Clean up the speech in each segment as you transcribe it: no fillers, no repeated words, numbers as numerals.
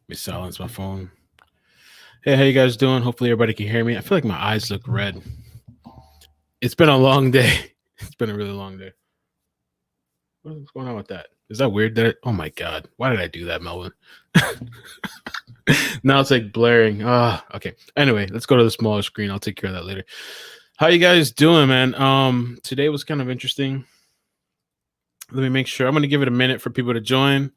Me silence my phone. Hey, how you guys doing? Hopefully everybody can hear me. I feel like my eyes look red. It's been a long day. It's been a really long day. What's going on with that? Is that weird? Oh my god. Why did I do that, Melvin? Now it's like blaring. Okay. Anyway, let's go to the smaller screen. I'll take care of that later. How you guys doing, man? Today was kind of interesting. Let me make sure. I'm gonna give it a minute for people to join.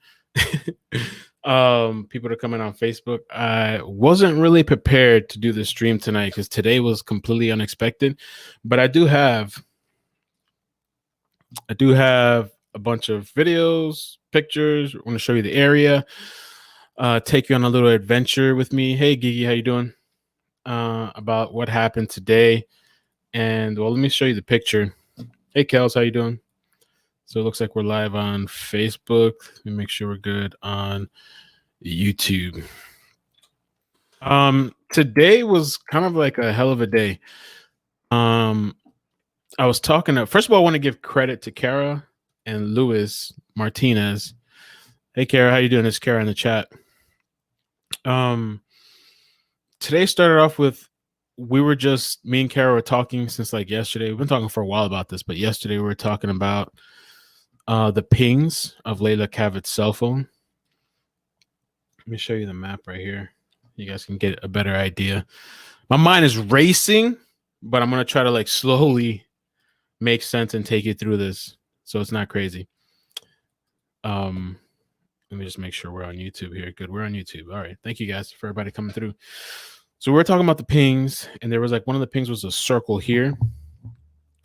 People to come in on Facebook. I wasn't really prepared to do the stream tonight because today was completely unexpected. But I do have a bunch of videos, pictures. I want to show you the area. Take you on a little adventure with me. Hey Gigi, how you doing? About what happened today. And well, let me show you the picture. Hey Kels, how you doing? So it looks like we're live on Facebook. Let me make sure we're good on YouTube. Today was kind of like a hell of a day. I was talking to, first of all, I want to give credit to Kara and Luis Martinez. Hey Kara, how you doing? It's Kara in the chat. Today started off with, me and Kara were talking since like yesterday. We've been talking for a while about this, but yesterday we were talking about the pings of Leila Cavett's cell phone. Let me show you the map right here. You guys can get a better idea. My mind is racing, but I'm going to try to like slowly make sense and take you through this so it's not crazy. Let me just make sure we're on YouTube here. Good, we're on YouTube. All right. Thank you guys for everybody coming through. So we're talking about the pings, and there was like one of the pings was a circle here,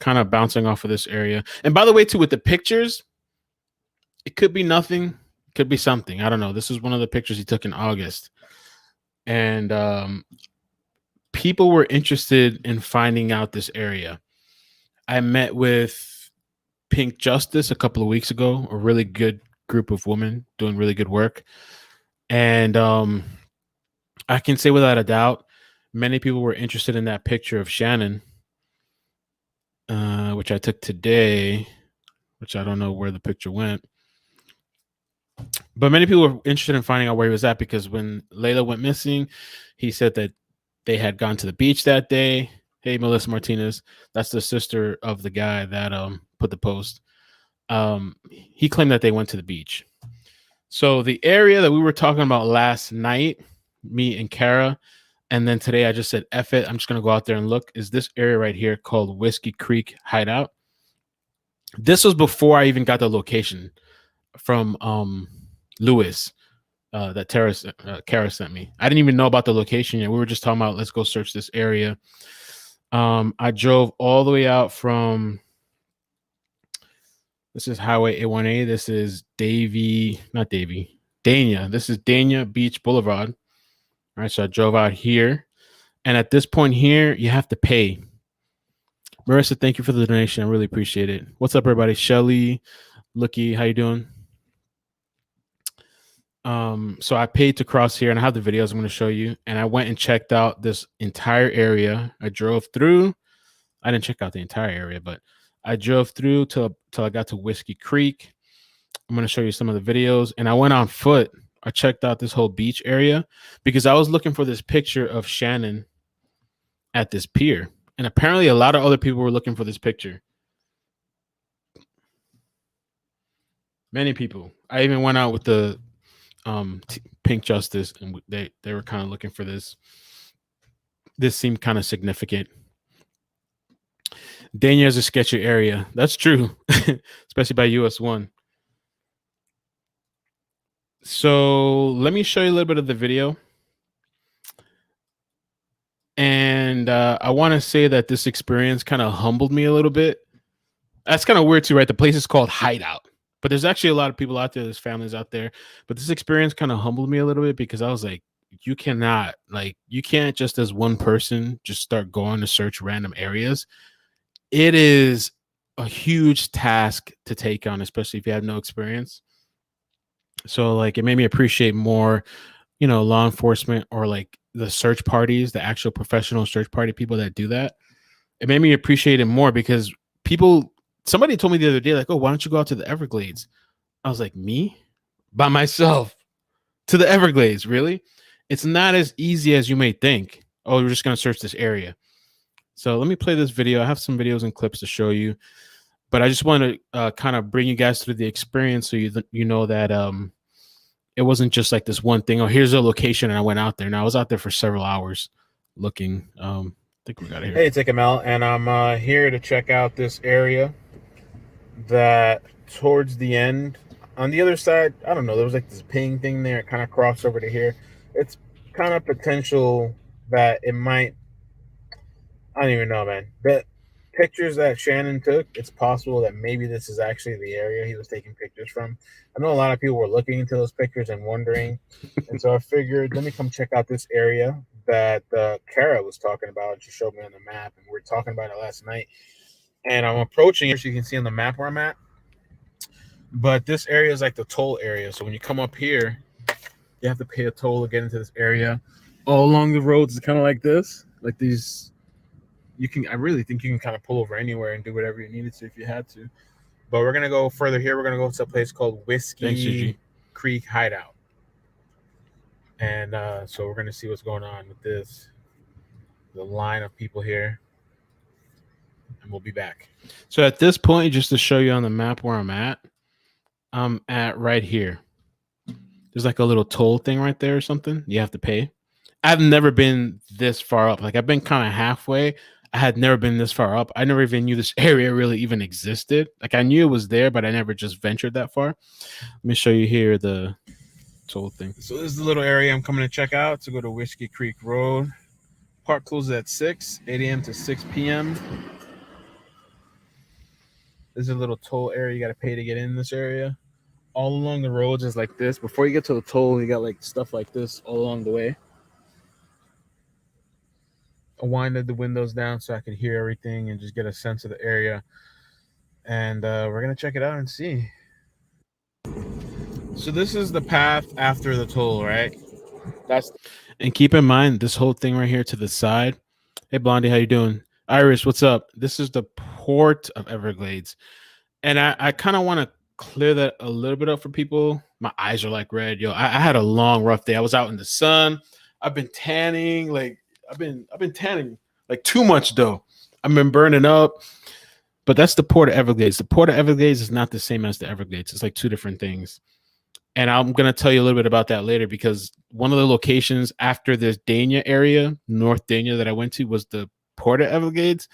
kind of bouncing off of this area. And by the way, too, with the pictures, it could be nothing, could be something. I don't know. This is one of the pictures he took in August. And people were interested in finding out this area. I met with Pink Justice a couple of weeks ago, a really good group of women doing really good work. And I can say without a doubt, many people were interested in that picture of Shannon, which I took today, which I don't know where the picture went. But many people were interested in finding out where he was at because when Leila went missing, he said that they had gone to the beach that day. Hey, Melissa Martinez, that's the sister of the guy that put the post. He claimed that they went to the beach. So the area that we were talking about last night, me and Kara, and then today I just said, F it, I'm just going to go out there and look, is this area right here called Whiskey Creek Hideout. This was before I even got the location from Luis that Kara sent me. I didn't even know about the location yet. We were just talking about, let's go search this area. I drove all the way out from, this is Highway A1A. This is Dania. This is Dania Beach Boulevard. All right, so I drove out here. And at this point here, you have to pay. Marissa, thank you for the donation. I really appreciate it. What's up, everybody? Shelly, Looky, how you doing? So I paid to cross here, and I have the videos I'm going to show you. And I went and checked out this entire area. I drove through. I didn't check out the entire area, but I drove through till I got to Whiskey Creek. I'm going to show you some of the videos. And I went on foot. I checked out this whole beach area because I was looking for this picture of Shannon at this pier. And apparently a lot of other people were looking for this picture. Many people. I even went out with the Pink Justice, and they were kind of looking for this. This seemed kind of significant. Dania is a sketchy area. That's true, especially by US 1. So let me show you a little bit of the video. And I want to say that this experience kind of humbled me a little bit. That's kind of weird too, right? The place is called Hideout, but there's actually a lot of people out there. There's families out there. But this experience kind of humbled me a little bit because I was like, you can't just as one person just start going to search random areas. It is a huge task to take on, especially if you have no experience. So like it made me appreciate more, law enforcement or like the search parties, the actual professional search party people that do that. It made me appreciate it more because somebody told me the other day, like, oh, why don't you go out to the Everglades? I was like, me? By myself? to the Everglades. Really, it's not as easy as you may think. Oh, we're just gonna search this area. So let me play this video. I have some videos and clips to show you, but I just want to kind of bring you guys through the experience so you know that it wasn't just like this one thing. Oh, here's a location, and I went out there. Now I was out there for several hours looking. I think we got it here. Hey, it's Mel, and I'm here to check out this area that towards the end, on the other side, I don't know, there was like this ping thing there. It kind of crossed over to here. It's kind of potential that it might, I don't even know, man. The pictures that Shannon took, it's possible that maybe this is actually the area he was taking pictures from. I know a lot of people were looking into those pictures and wondering. And so I figured, let me come check out this area that Kara was talking about. She showed me on the map, and we were talking about it last night. And I'm approaching it, so you can see on the map where I'm at. But this area is like the toll area. So when you come up here, you have to pay a toll to get into this area. All along the roads is kind of like this, like these. I really think you can kind of pull over anywhere and do whatever you needed to if you had to. But we're going to go further here. We're going to go to a place called Whiskey Creek Hideout. And so we're going to see what's going on with this. The line of people here. And we'll be back. So at this point, just to show you on the map where I'm at right here. There's like a little toll thing right there or something. You have to pay. I've never been this far up. Like I've been kind of halfway. I had never been this far up. I never even knew this area really even existed. Like I knew it was there, but I never just ventured that far. Let me show you here the toll thing. So this is the little area I'm coming to check out to go to Whiskey Creek Road. Park closes at 6, 8 a.m. to 6 p.m. This is a little toll area. You got to pay to get in this area. All along the roads is like this. Before you get to the toll, you got like stuff like this all along the way. I winded the windows down so I could hear everything and just get a sense of the area. And we're going to check it out and see. So this is the path after the toll, right? And keep in mind, this whole thing right here to the side. Hey, Blondie, how you doing? Iris, what's up? This is the port of Everglades. And I kind of want to clear that a little bit up for people. My eyes are like red. Yo, I had a long, rough day. I was out in the sun. I've been tanning. Like, I've been tanning like too much though. I've been burning up. But that's the Port of Everglades. The Port of Everglades is not the same as the Everglades. It's like two different things. And I'm going to tell you a little bit about that later because one of the locations after this Dania area, North Dania that I went to was the Port of Everglades.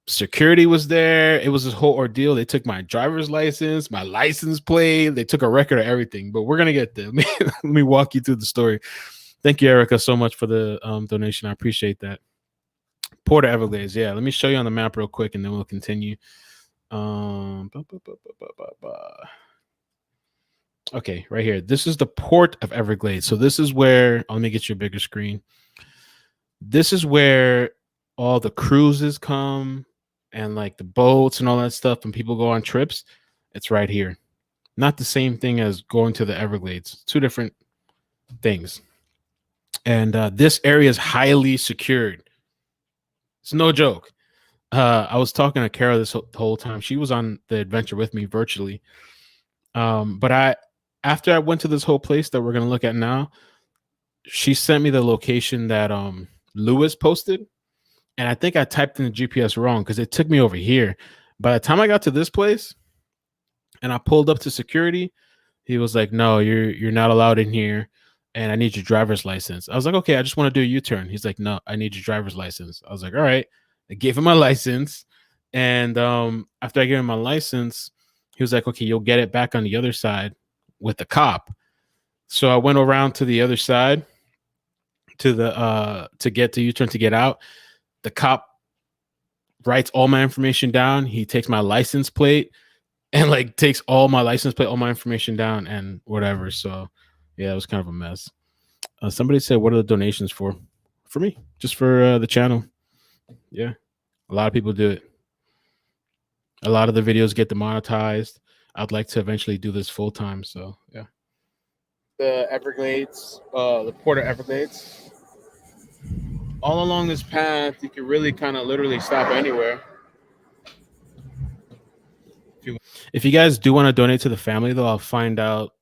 Security was there. It was this whole ordeal. They took my driver's license, my license plate. They took a record of everything, but we're going to get there. Let me walk you through the story. Thank you, Erica, so much for the donation. I appreciate that. Port of Everglades. Yeah, let me show you on the map real quick, and then we'll continue. Okay, right here. This is the Port of Everglades. So this is where, let me get you a bigger screen. This is where all the cruises come and like the boats and all that stuff, and people go on trips. It's right here. Not the same thing as going to the Everglades. Two different things. And this area is highly secured. It's no joke. I was talking to Kara this whole time. She was on the adventure with me virtually. But after I went to this whole place that we're going to look at now, she sent me the location that Luis posted. And I think I typed in the GPS wrong because it took me over here. By the time I got to this place and I pulled up to security, he was like, no, you're not allowed in here. And I need your driver's license. I was like, okay, I just want to do a U-turn. He's like, no, I need your driver's license. I was like, all right. I gave him my license. And after I gave him my license, he was like, okay, you'll get it back on the other side with the cop. So I went around to the other side to get to U-turn to get out. The cop writes all my information down. He takes my license plate and like takes all my license plate, all my information down and whatever. So yeah, it was kind of a mess. Somebody said, what are the donations for? For me, just for the channel. Yeah, a lot of people do it. A lot of the videos get demonetized. I'd like to eventually do this full time. So yeah. The Everglades, the Port of Everglades. All along this path, you can really kind of literally stop anywhere. If you guys do want to donate to the family, though, I'll find out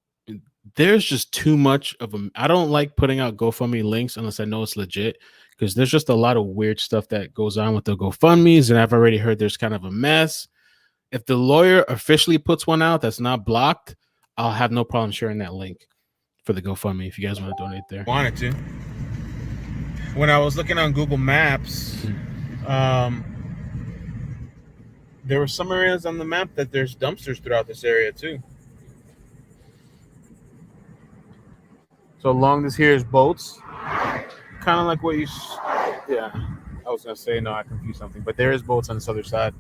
there's just too much of them. I don't like putting out GoFundMe links unless I know it's legit, because there's just a lot of weird stuff that goes on with the GoFundMes, and I've already heard there's kind of a mess. If the lawyer officially puts one out that's not blocked, I'll have no problem sharing that link for the GoFundMe if you guys want to donate there. Wanted to. When I was looking on Google Maps, there were some areas on the map that there's dumpsters throughout this area too. So along this here is boats, kind of like what you. Yeah, I was gonna say no, I confused something, but there is boats on this other side.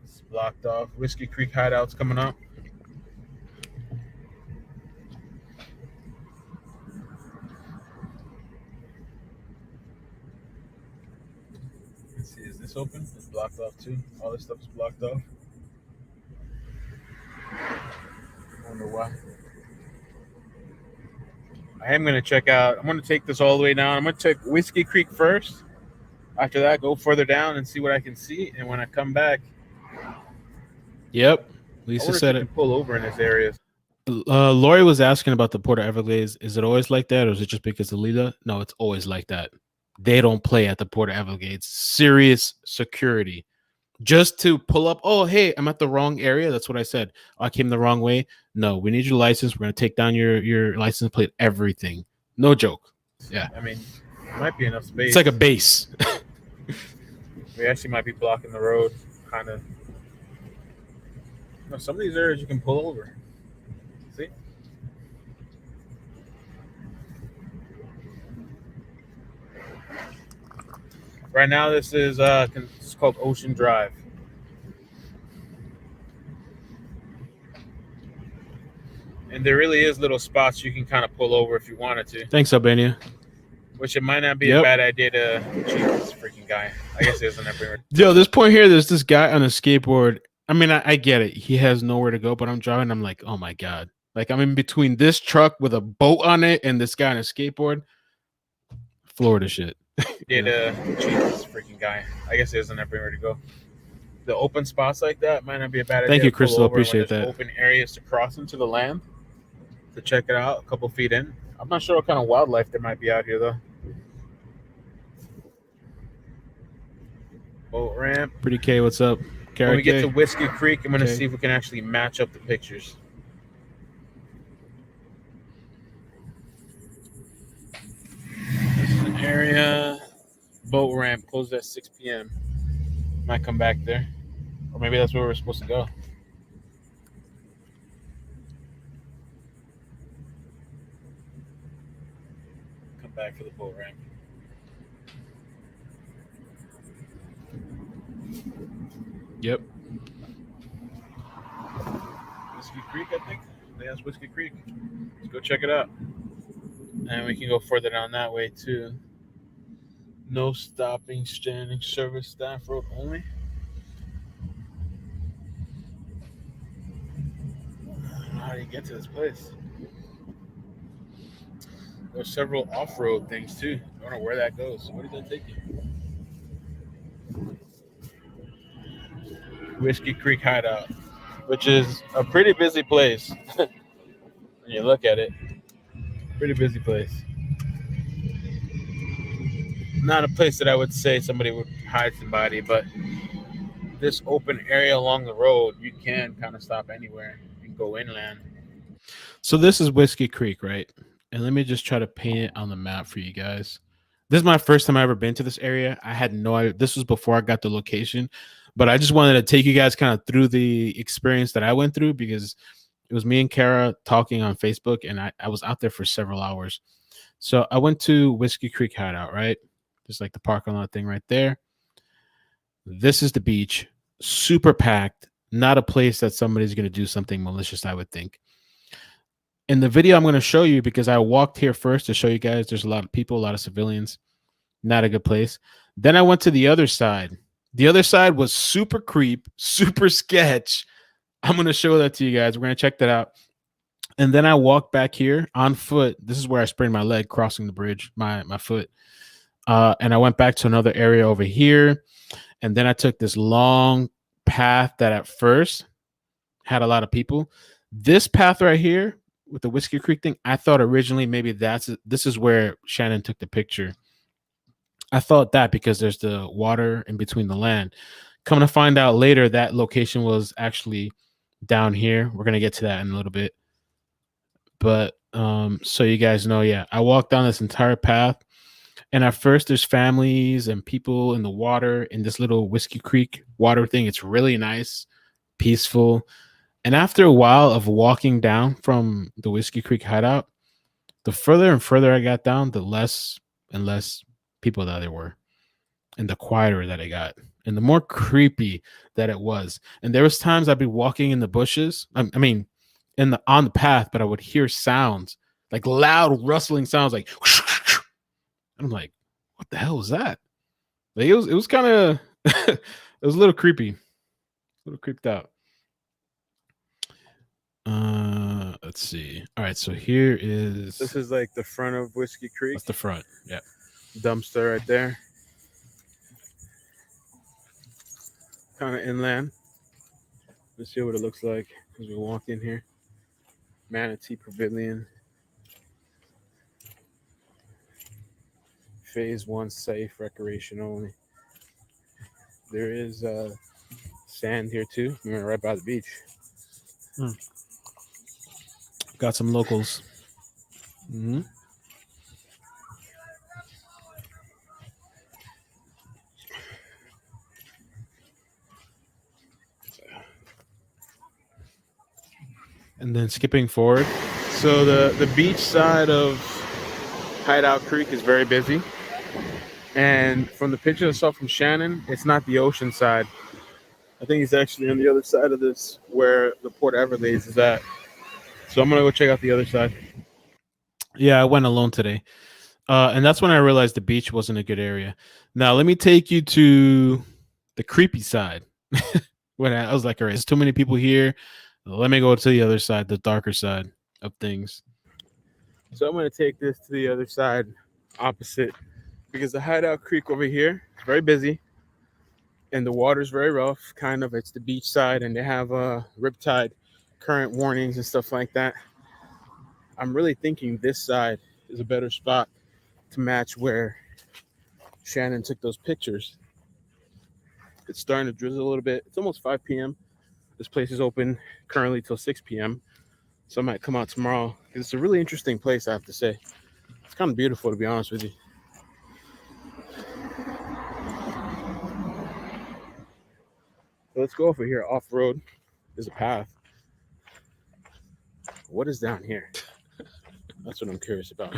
It's blocked off. Whiskey Creek hideouts coming up. Let's see, is this open? It's blocked off too. All this stuff is blocked off. I wonder why. I am gonna check out. I'm gonna take this all the way down. I'm gonna check Whiskey Creek first. After that, go further down and see what I can see. And when I come back, yep, Lisa said it. Pull over in this area. Lori was asking about the Port of Everglades. Is it always like that, or is it just because of Leila? No, it's always like that. They don't play at the Port of Everglades. Serious security. Just to pull up, oh, hey, I'm at the wrong area. That's what I said. I came the wrong way. No, we need your license. We're going to take down your license plate, everything. No joke. Yeah. I mean, it might be enough space. It's like a base. We actually might be blocking the road, kind of. No, some of these areas you can pull over. See? Right now, this is it's called Ocean Drive. And there really is little spots you can kind of pull over if you wanted to. Thanks, Albania. Which it might not be a bad idea to. Jesus, freaking guy. I guess he isn't everywhere. Yo, this point here, there's this guy on a skateboard. I mean, I get it. He has nowhere to go, but I'm driving. I'm like, oh my God. Like, I'm in between this truck with a boat on it and this guy on a skateboard. Florida shit. Jesus, freaking guy. I guess he isn't everywhere to go. The open spots like that might not be a bad idea. Thank you, Crystal. Appreciate that. Open areas to cross into the land to check it out a couple feet in. I'm not sure what kind of wildlife there might be out here, though. Boat ramp. Pretty K, what's up? When we get to Whiskey Creek, I'm going to see if we can actually match up the pictures. This is an area. Boat ramp closed at 6 p.m. Might come back there. Or maybe that's where we're supposed to go. Come back for the boat ramp. Yep. Whiskey Creek, I think. Yeah, it's Whiskey Creek. Let's go check it out. And we can go further down that way, too. No stopping, standing, service staff road only. I don't know how do you get to this place. There's several off-road things, too. I don't know where that goes. Where did that take you? Whiskey Creek Hideout, which is a pretty busy place. When you look at it, pretty busy place. Not a place that I would say somebody would hide somebody, but this open area along the road, you can kind of stop anywhere and go inland. So this is Whiskey Creek, right? And let me just try to paint it on the map for you guys. This is my first time I ever been to this area. I had no idea. This was before I got the location, but I just wanted to take you guys kind of through the experience that I went through, because it was me and Kara talking on Facebook, and I was out there for several hours. So I went to Whiskey Creek Hideout, right? Just like the parking lot thing right there. This is the beach, super packed, not a place that somebody's going to do something malicious, I would think. In the video I'm going to show you, because I walked here first to show you guys, there's a lot of people, a lot of civilians, not a good place. Then I went to the other side. The other side was super creep, super sketch. I'm going to show that to you guys. We're going to check that out. And then I walked back here on foot. This is where I sprained my leg crossing the bridge, my foot. And I went back to another area over here. And then I took this long path that at first had a lot of people. This path right here with the Whiskey Creek thing, I thought originally maybe this is where Shannon took the picture. I thought that because there's the water in between the land. Coming to find out later, that location was actually down here. We're gonna get to that in a little bit. But so you guys know, yeah, I walked down this entire path, and at first there's families and people in the water in this little Whiskey Creek water thing. It's really nice, peaceful. And after a while of walking down from the Whiskey Creek hideout, the further and further I got down, the less and less people that there were, and the quieter that it got, and the more creepy that it was. And there was times I'd be walking in the bushes. I mean, on the path, but I would hear sounds like loud rustling sounds, like, and I'm like, what the hell was that? Like, it was kind of it was a little creepy, a little creeped out. Let's see. All right, so here is This is like the front of Whiskey Creek. That's the front. Yeah. Dumpster right there. Kind of inland. Let's see what it looks like as we walk in here. Manatee Pavilion. Phase 1 safe, recreation only. There is sand here too. We're right by the beach. Got some locals. Mm-hmm. And then skipping forward. So the beach side of Hideout Creek is very busy. And from the picture I saw from Shannon, it's not the ocean side. I think it's actually on the other side of this where the Port Everglades is at. So I'm going to go check out the other side. Yeah, I went alone today. And that's when I realized the beach wasn't a good area. Now, let me take you to the creepy side. When I was like, all right, there's too many people here. Let me go to the other side, the darker side of things. So I'm going to take this to the other side, opposite, because the Hideout Creek over here is very busy. And the water's very rough, kind of. It's the beach side, and they have riptide current warnings and stuff like that. I'm really thinking this side is a better spot to match where Shannon took those pictures. It's starting to drizzle a little bit. It's almost 5 p.m. This place is open currently till 6 p.m. So I might come out tomorrow. It's a really interesting place, I have to say. It's kind of beautiful, to be honest with you. So let's go over here. Off-road. There's a path. What is down here? That's what I'm curious about.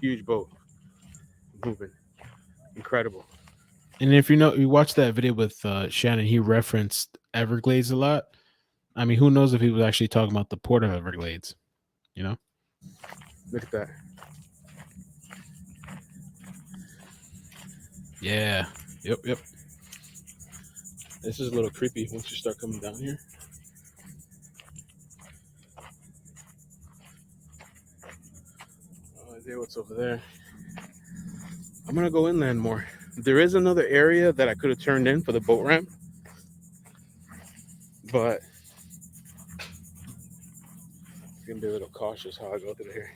Huge boat. Moving. Incredible. And if you watched that video with Shannon, he referenced Everglades a lot. I mean, who knows if he was actually talking about the port of Everglades, you know? Look at that. Yeah. Yep. This is a little creepy once you start coming down here. No idea what's over there. I'm going to go inland more. There is another area that I could have turned in for the boat ramp. But I'm going to be a little cautious how I go through here.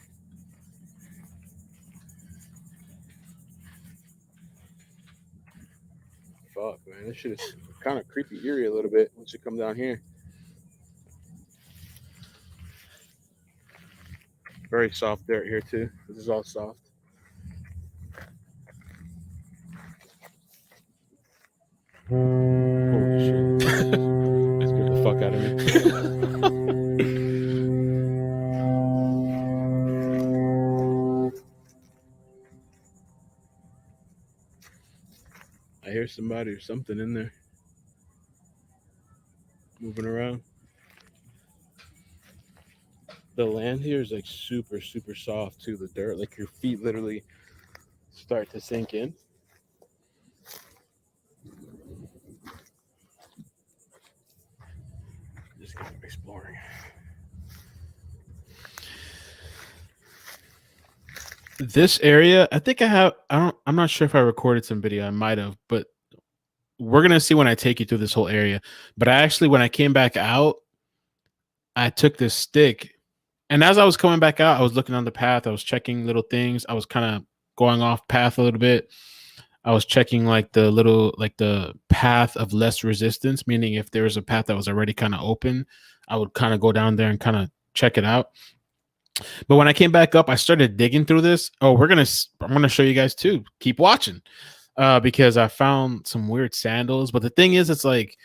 Fuck, man. This shit is kind of creepy, eerie a little bit once you come down here. Very soft dirt here, too. This is all soft. Holy shit. That scared the fuck out of me. I hear somebody or something in there moving around. The land here is like super, super soft too. The dirt, like your feet literally start to sink in. Just kind of exploring. This area, I think I'm not sure if I recorded some video. I might have, but we're going to see when I take you through this whole area. But when I came back out, I took this stick, and as I was coming back out, I was looking on the path. I was checking little things. I was kind of going off path a little bit. I was checking like the path of less resistance, meaning if there was a path that was already kind of open, I would kind of go down there and kind of check it out. But when I came back up, I started digging through this. Oh, I'm gonna show you guys too. Keep watching, because I found some weird sandals. But the thing is, it's like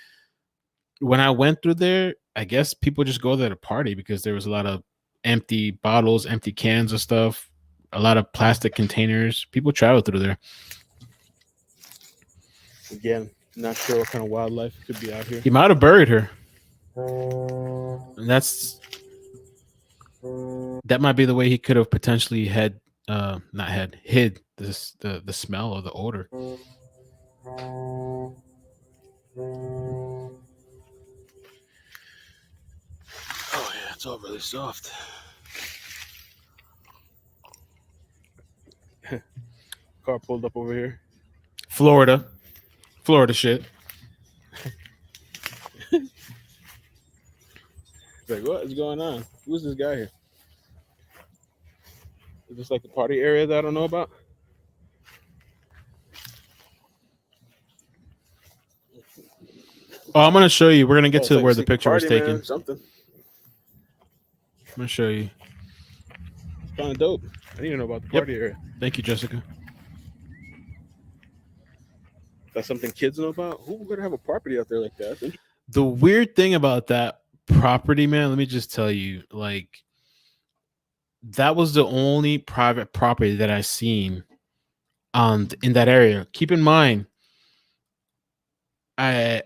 when I went through there, I guess people just go there to party because there was a lot of empty bottles, empty cans of stuff, a lot of plastic containers. People travel through there. Again, not sure what kind of wildlife could be out here. He might have buried her. And that might be the way he could have potentially hid this the smell or the odor. Oh yeah, it's all really soft. Car pulled up over here. Florida shit. It's like, what is going on? Who's this guy here? Is this like the party area that I don't know about? Oh, I'm gonna show you. We're gonna get to like where the picture was party, taken. Man, something. I'm gonna show you. It's kind of dope. I need to know about the party area. Thank you, Jessica. That's something kids know about. Who would have a property out there like that? The weird thing about that property, man, let me just tell you, like, that was the only private property that I seen in that area. Keep in mind, I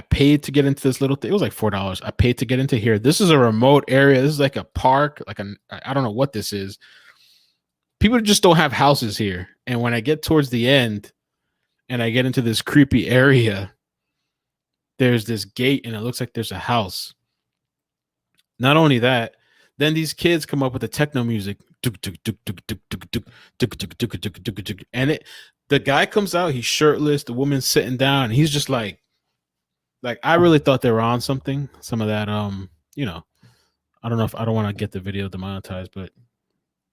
paid to get into this little thing. It was like $4. I paid to get into here. This is a remote area. This is like a park, I don't know what this is. People just don't have houses here. And when I get towards the end and I get into this creepy area, there's this gate and it looks like there's a house. Not only that, then these kids come up with the techno music. And the guy comes out, he's shirtless, the woman's sitting down, and he's just like I really thought they were on something. Some of that, I don't want to get the video demonetized, but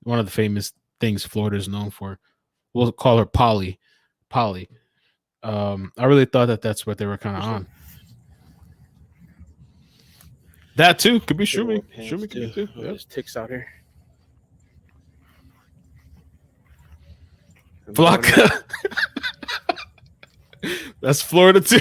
one of the famous things Florida is known for. We'll call her Polly. I really thought that's what they were kind of on. That too could be Shumi. Shumi could be too. Yep. There's ticks out here. Flocka. That's Florida too.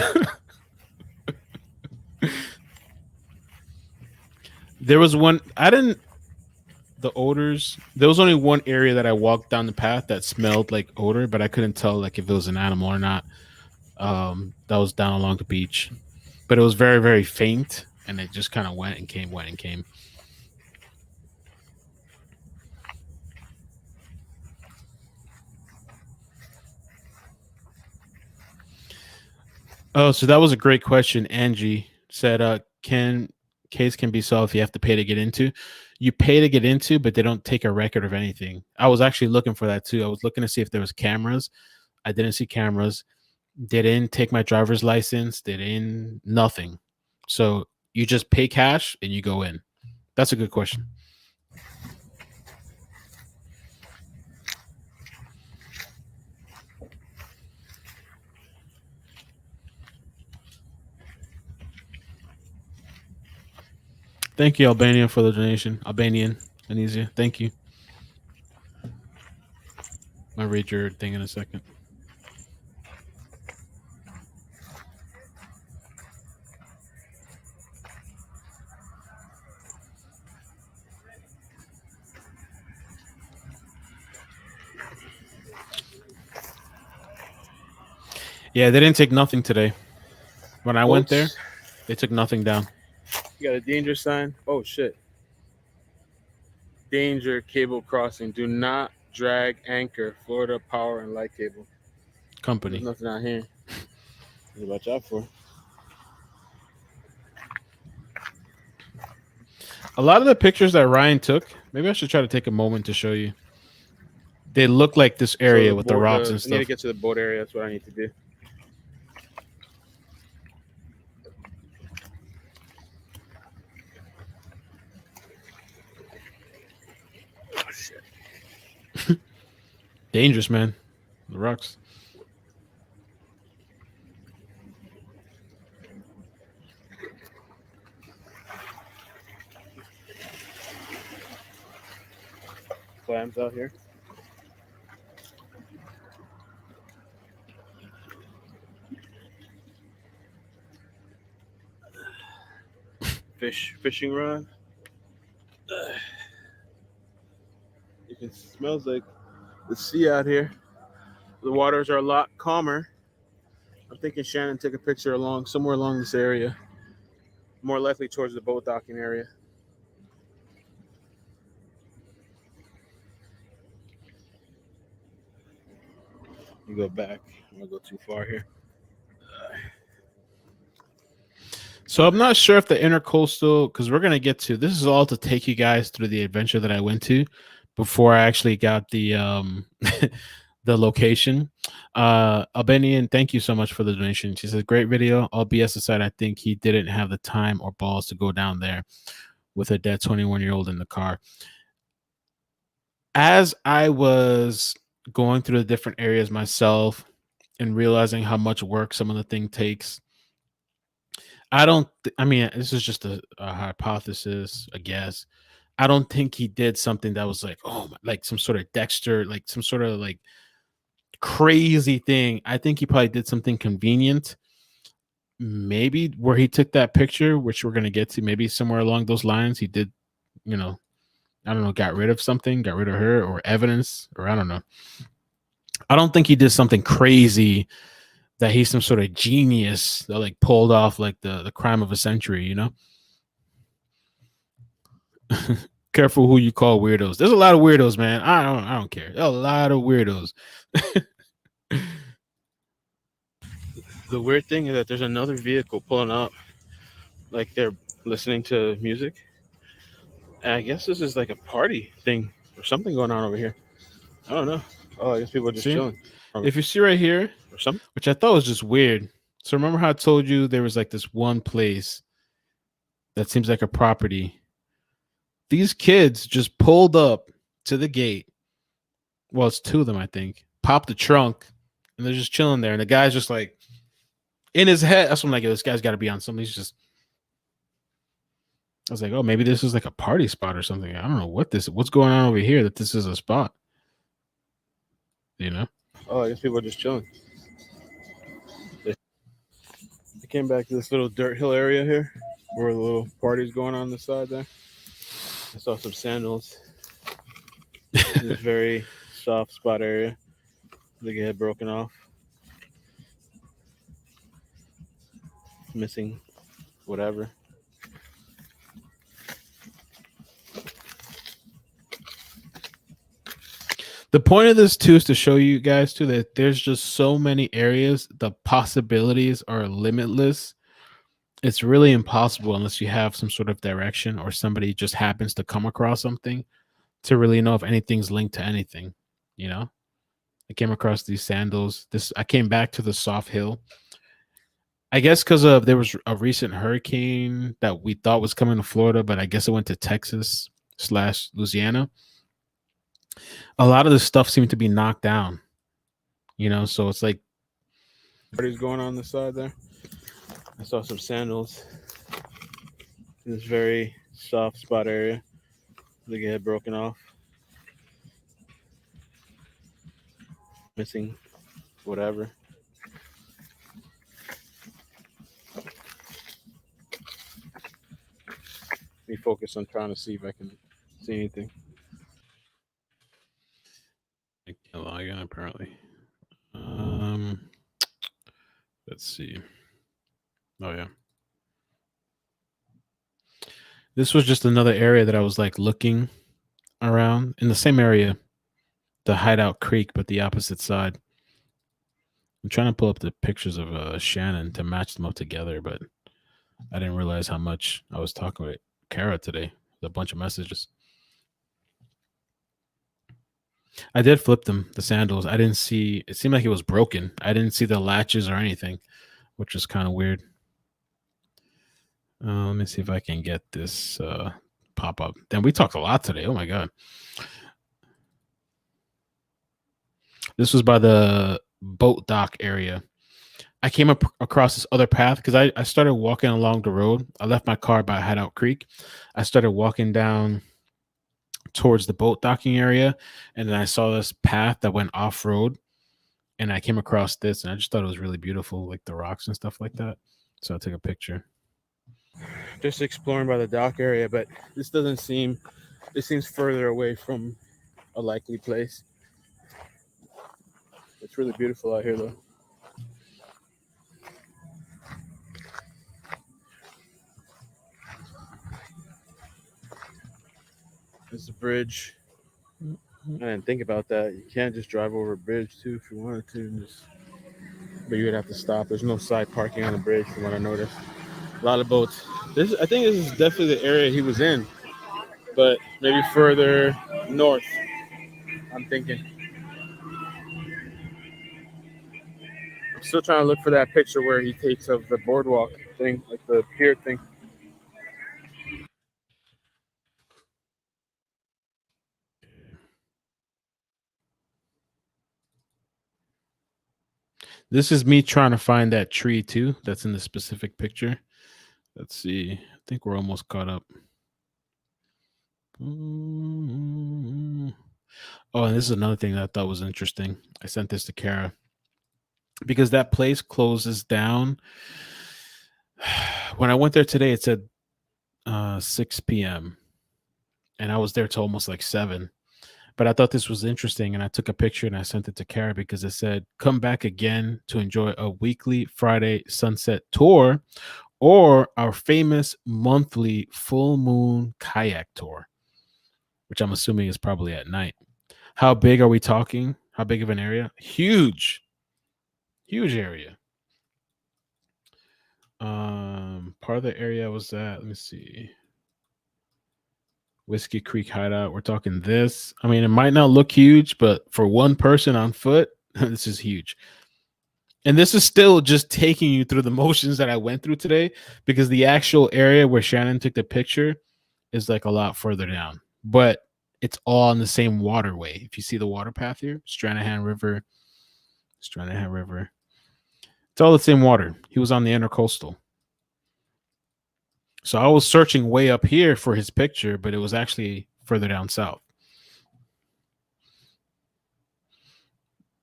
There was one. The odors. There was only one area that I walked down the path that smelled like odor, but I couldn't tell like if it was an animal or not. That was down along the beach, but it was very, very faint, and it just kind of went and came. Oh, so that was a great question. Angie said, case can be solved if you have to pay to get into. You pay to get into, but they don't take a record of anything. I was actually looking for that too. I was looking to see if there was cameras. I didn't see cameras. They didn't take my driver's license. They didn't nothing. So you just pay cash and you go in. That's a good question. Thank you, Albania, for the donation. Albanian, Anesia. Thank you. I'll read your thing in a second. Yeah, they didn't take nothing today. When I went there, they took nothing down. You got a danger sign. Oh shit. Danger cable crossing. Do not drag anchor. Florida Power and Light Cable Company. There's nothing out here. To watch out for. A lot of the pictures that Ryan took, maybe I should try to take a moment to show you. They look like this area with the rocks and stuff. I need to get to the boat area. That's what I need to do. Dangerous, man. The rocks. Clams out here. Fishing rod. You can smells like the sea out here. The waters are a lot calmer. I'm thinking Shannon took a picture along somewhere along this area, more likely towards the boat docking area. You go back. I'm gonna go too far here. So I'm not sure if the intercoastal, because we're gonna get to this is all to take you guys through the adventure that I went to before I actually got the the location. Albanian, thank you so much for the donation. She says, great video. All BS aside, I think he didn't have the time or balls to go down there with a dead 21-year-old in the car. As I was going through the different areas myself and realizing how much work some of the thing takes, I mean, this is just a hypothesis, I guess. I don't think he did something that was like, oh, like some sort of Dexter, like some sort of like crazy thing. I think he probably did something convenient. Maybe where he took that picture, which we're gonna get to, maybe somewhere along those lines, he did, you know, I don't know, got rid of something, got rid of her or evidence, or I don't know. I don't think he did something crazy that he's some sort of genius that like pulled off like the crime of a century, you know? Careful who you call weirdos. There's a lot of weirdos, man. I don't care. There's a lot of weirdos. The weird thing is that there's another vehicle pulling up, like they're listening to music. And I guess this is like a party thing or something going on over here. I don't know. Oh, I guess people are just chilling. If you see right here, Or something. which I thought was just weird. So remember how I told you there was like this one place that seems like a property. These kids just pulled up to the gate. Well, it's two of them, I think. Popped the trunk, and they're just chilling there. And the guy's just like in his head. That's what I'm like, this guy's got to be on something. He's just. I was like, oh, maybe this is like a party spot or something. I don't know what's going on over here that this is a spot. You know? Oh, I guess people are just chilling. They came back to this little dirt hill area here where the little party's going on the side there. I saw some sandals. This very soft spot area. I think it had broken off. Missing whatever. The point of this too is to show you guys too that there's just so many areas. The possibilities are limitless. It's really impossible unless you have some sort of direction or somebody just happens to come across something to really know if anything's linked to anything. You know, I came across these sandals. I came back to the soft hill. I guess because of there was a recent hurricane that we thought was coming to Florida, but I guess it went to Texas / Louisiana. A lot of the stuff seemed to be knocked down, you know, so it's like Party's going on the side there. I saw some sandals. This very soft spot area. I think it had broken off. Missing whatever. Let me focus on trying to see if I can see anything. I can't log in apparently. Let's see. Oh yeah. This was just another area that I was like looking around in the same area, the Hideout Creek, but the opposite side. I'm trying to pull up the pictures of Shannon to match them up together, but I didn't realize how much I was talking with Kara today. A bunch of messages. I did flip them, the sandals. I didn't see, it seemed like it was broken. I didn't see the latches or anything, which was kind of weird. Let me see if I can get this pop up. Then we talked a lot today. Oh my God. This was by the boat dock area. I came up across this other path because I started walking along the road. I left my car by Hideout Creek. I started walking down towards the boat docking area, and then I saw this path that went off road, and I came across this, and I just thought it was really beautiful, like the rocks and stuff like that. So I took a picture. Just exploring by the dock area, but this doesn't seem. This seems further away from a likely place. It's really beautiful out here, though. There's a bridge. I didn't think about that. You can't just drive over a bridge too if you wanted to, but you would have to stop. There's no side parking on the bridge, from what I noticed. A lot of boats. I think this is definitely the area he was in, but maybe further north. I'm thinking. I'm still trying to look for that picture where he takes of the boardwalk thing, like the pier thing. This is me trying to find that tree too. That's in the specific picture. Let's see. I think we're almost caught up. Oh, and this is another thing that I thought was interesting. I sent this to Kara because that place closes down. When I went there today, it said 6 p.m. and I was there till almost like 7. But I thought this was interesting, and I took a picture and I sent it to Kara because it said, "Come back again to enjoy a weekly Friday sunset tour or our famous monthly full moon kayak tour," which I'm assuming is probably at night. How big are we talking? How big of an area? Huge. Huge area. Part of the area was that, let me see. Whiskey Creek Hideout. We're talking this. I mean, it might not look huge, but for one person on foot, this is huge. And this is still just taking you through the motions that I went through today, because the actual area where Shannon took the picture is like a lot further down, but it's all in the same waterway. If you see the water path here, Stranahan River, it's all the same water. He was on the intercoastal. So I was searching way up here for his picture, but it was actually further down south.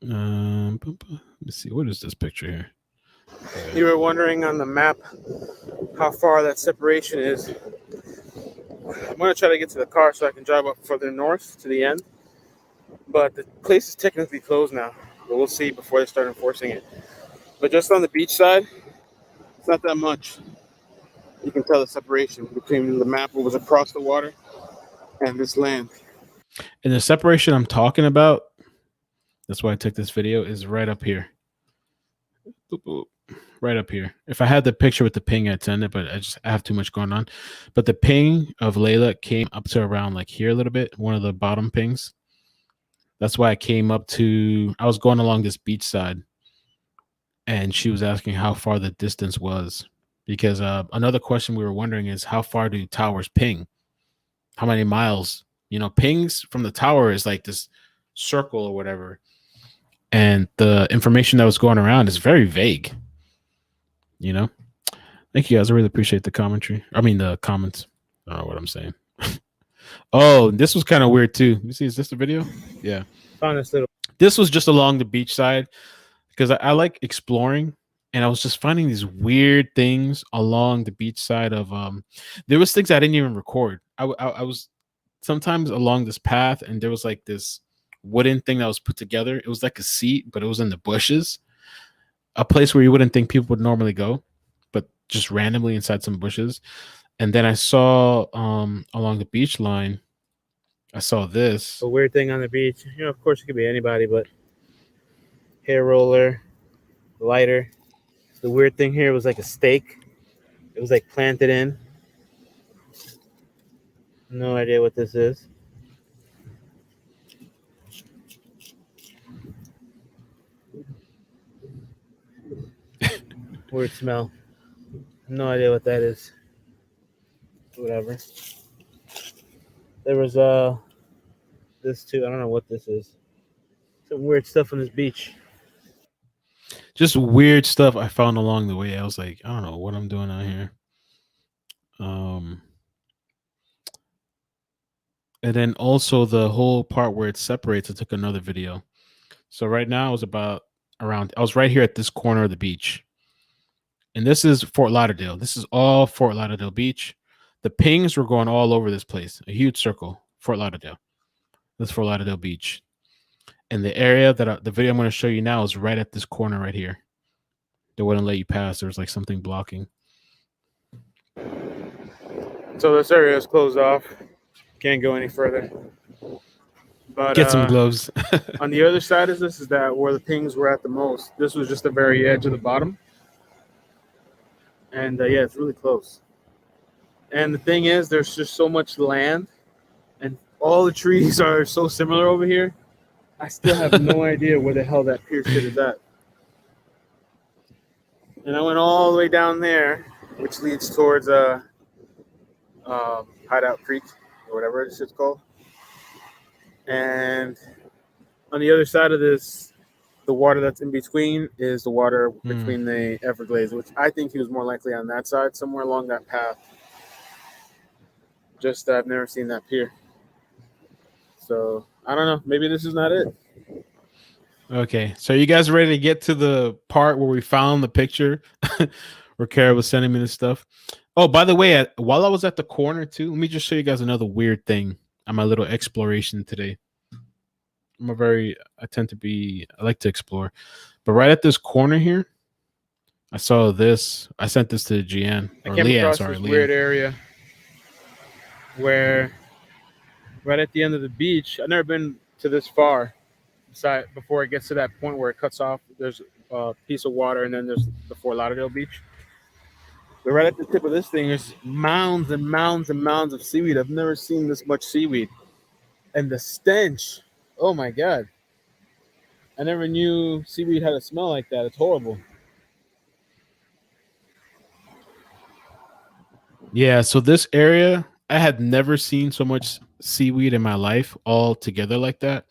Let's see. What is this picture here? You were wondering on the map how far that separation is. I'm going to try to get to the car so I can drive up further north to the end. But the place is technically closed now. But we'll see before they start enforcing it. But just on the beach side, it's not that much. You can tell the separation between the map that was across the water and this land. And the separation I'm talking about, that's why I took this video, is right up here. Boop, boop. Right up here. If I had the picture with the ping, I'd send it, but I have too much going on. But the ping of Leila came up to around like here a little bit, one of the bottom pings. That's why I came up to, I was going along this beach side, and she was asking how far the distance was. Because another question we were wondering is, how far do towers ping? How many miles? You know, pings from the tower is like this circle or whatever. And the information that was going around is very vague. You know? Thank you guys. I really appreciate the commentary. I mean, the comments. I don't know what I'm saying. Oh, this was kind of weird too. You see, is this the video? Yeah. Found this little. This was just along the beach side because I like exploring, and I was just finding these weird things along the beach side of there was things I didn't even record. I was sometimes along this path, and there was like this wooden thing that was put together. It was like a seat, but it was in the bushes, a place where you wouldn't think people would normally go, but just randomly inside some bushes. And then I saw along the beach line, I saw this. A weird thing on the beach. You know, of course, it could be anybody, but hair roller, lighter. The weird thing here was like a stake. It was like planted in. No idea what this is. Weird smell. No idea what that is. Whatever. There was this too. I don't know what this is. It's Some weird stuff on this beach. Just weird stuff I found along the way. I was like, I don't know what I'm doing out here. Um, and then also the whole part where it separates. I took another video. So right now I was about around. I was right here at this corner of the beach, and this is Fort Lauderdale. This is all Fort Lauderdale Beach. The pings were going all over this place. A huge circle, Fort Lauderdale. This is Fort Lauderdale Beach, and the area the video I'm going to show you now is right at this corner right here. They wouldn't let you pass. There was like something blocking. So this area is closed off. Can't go any further. But Get some gloves. on the other side of this is that where the pings were at the most. This was just the very edge of the bottom. And yeah, it's really close. And the thing is, there's just so much land, and all the trees are so similar over here. I still have no idea where the hell that pier shit is at. And I went all the way down there, which leads towards Hideout Creek or whatever this shit's called. And on the other side of this, the water that's in between is the water between the Everglades, which I think he was more likely on that side, somewhere along that path. Just I've never seen that pier. So I don't know. Maybe this is not it. Okay, so you guys ready to get to the part where we found the picture where Kara was sending me this stuff? Oh, by the way, while I was at the corner too, let me just show you guys another weird thing on my little exploration today. I like to explore. But right at this corner here, I saw this. I sent this to GN. I came across this weird area where right at the end of the beach, I've never been to this far before it gets to that point where it cuts off. There's a piece of water, and then there's the Fort Lauderdale beach. But right at the tip of this thing, there's mounds and mounds and mounds of seaweed. I've never seen this much seaweed. And the stench, oh my God. I never knew seaweed had a smell like that. It's horrible. Yeah, so this area, I had never seen so much seaweed in my life all together like that.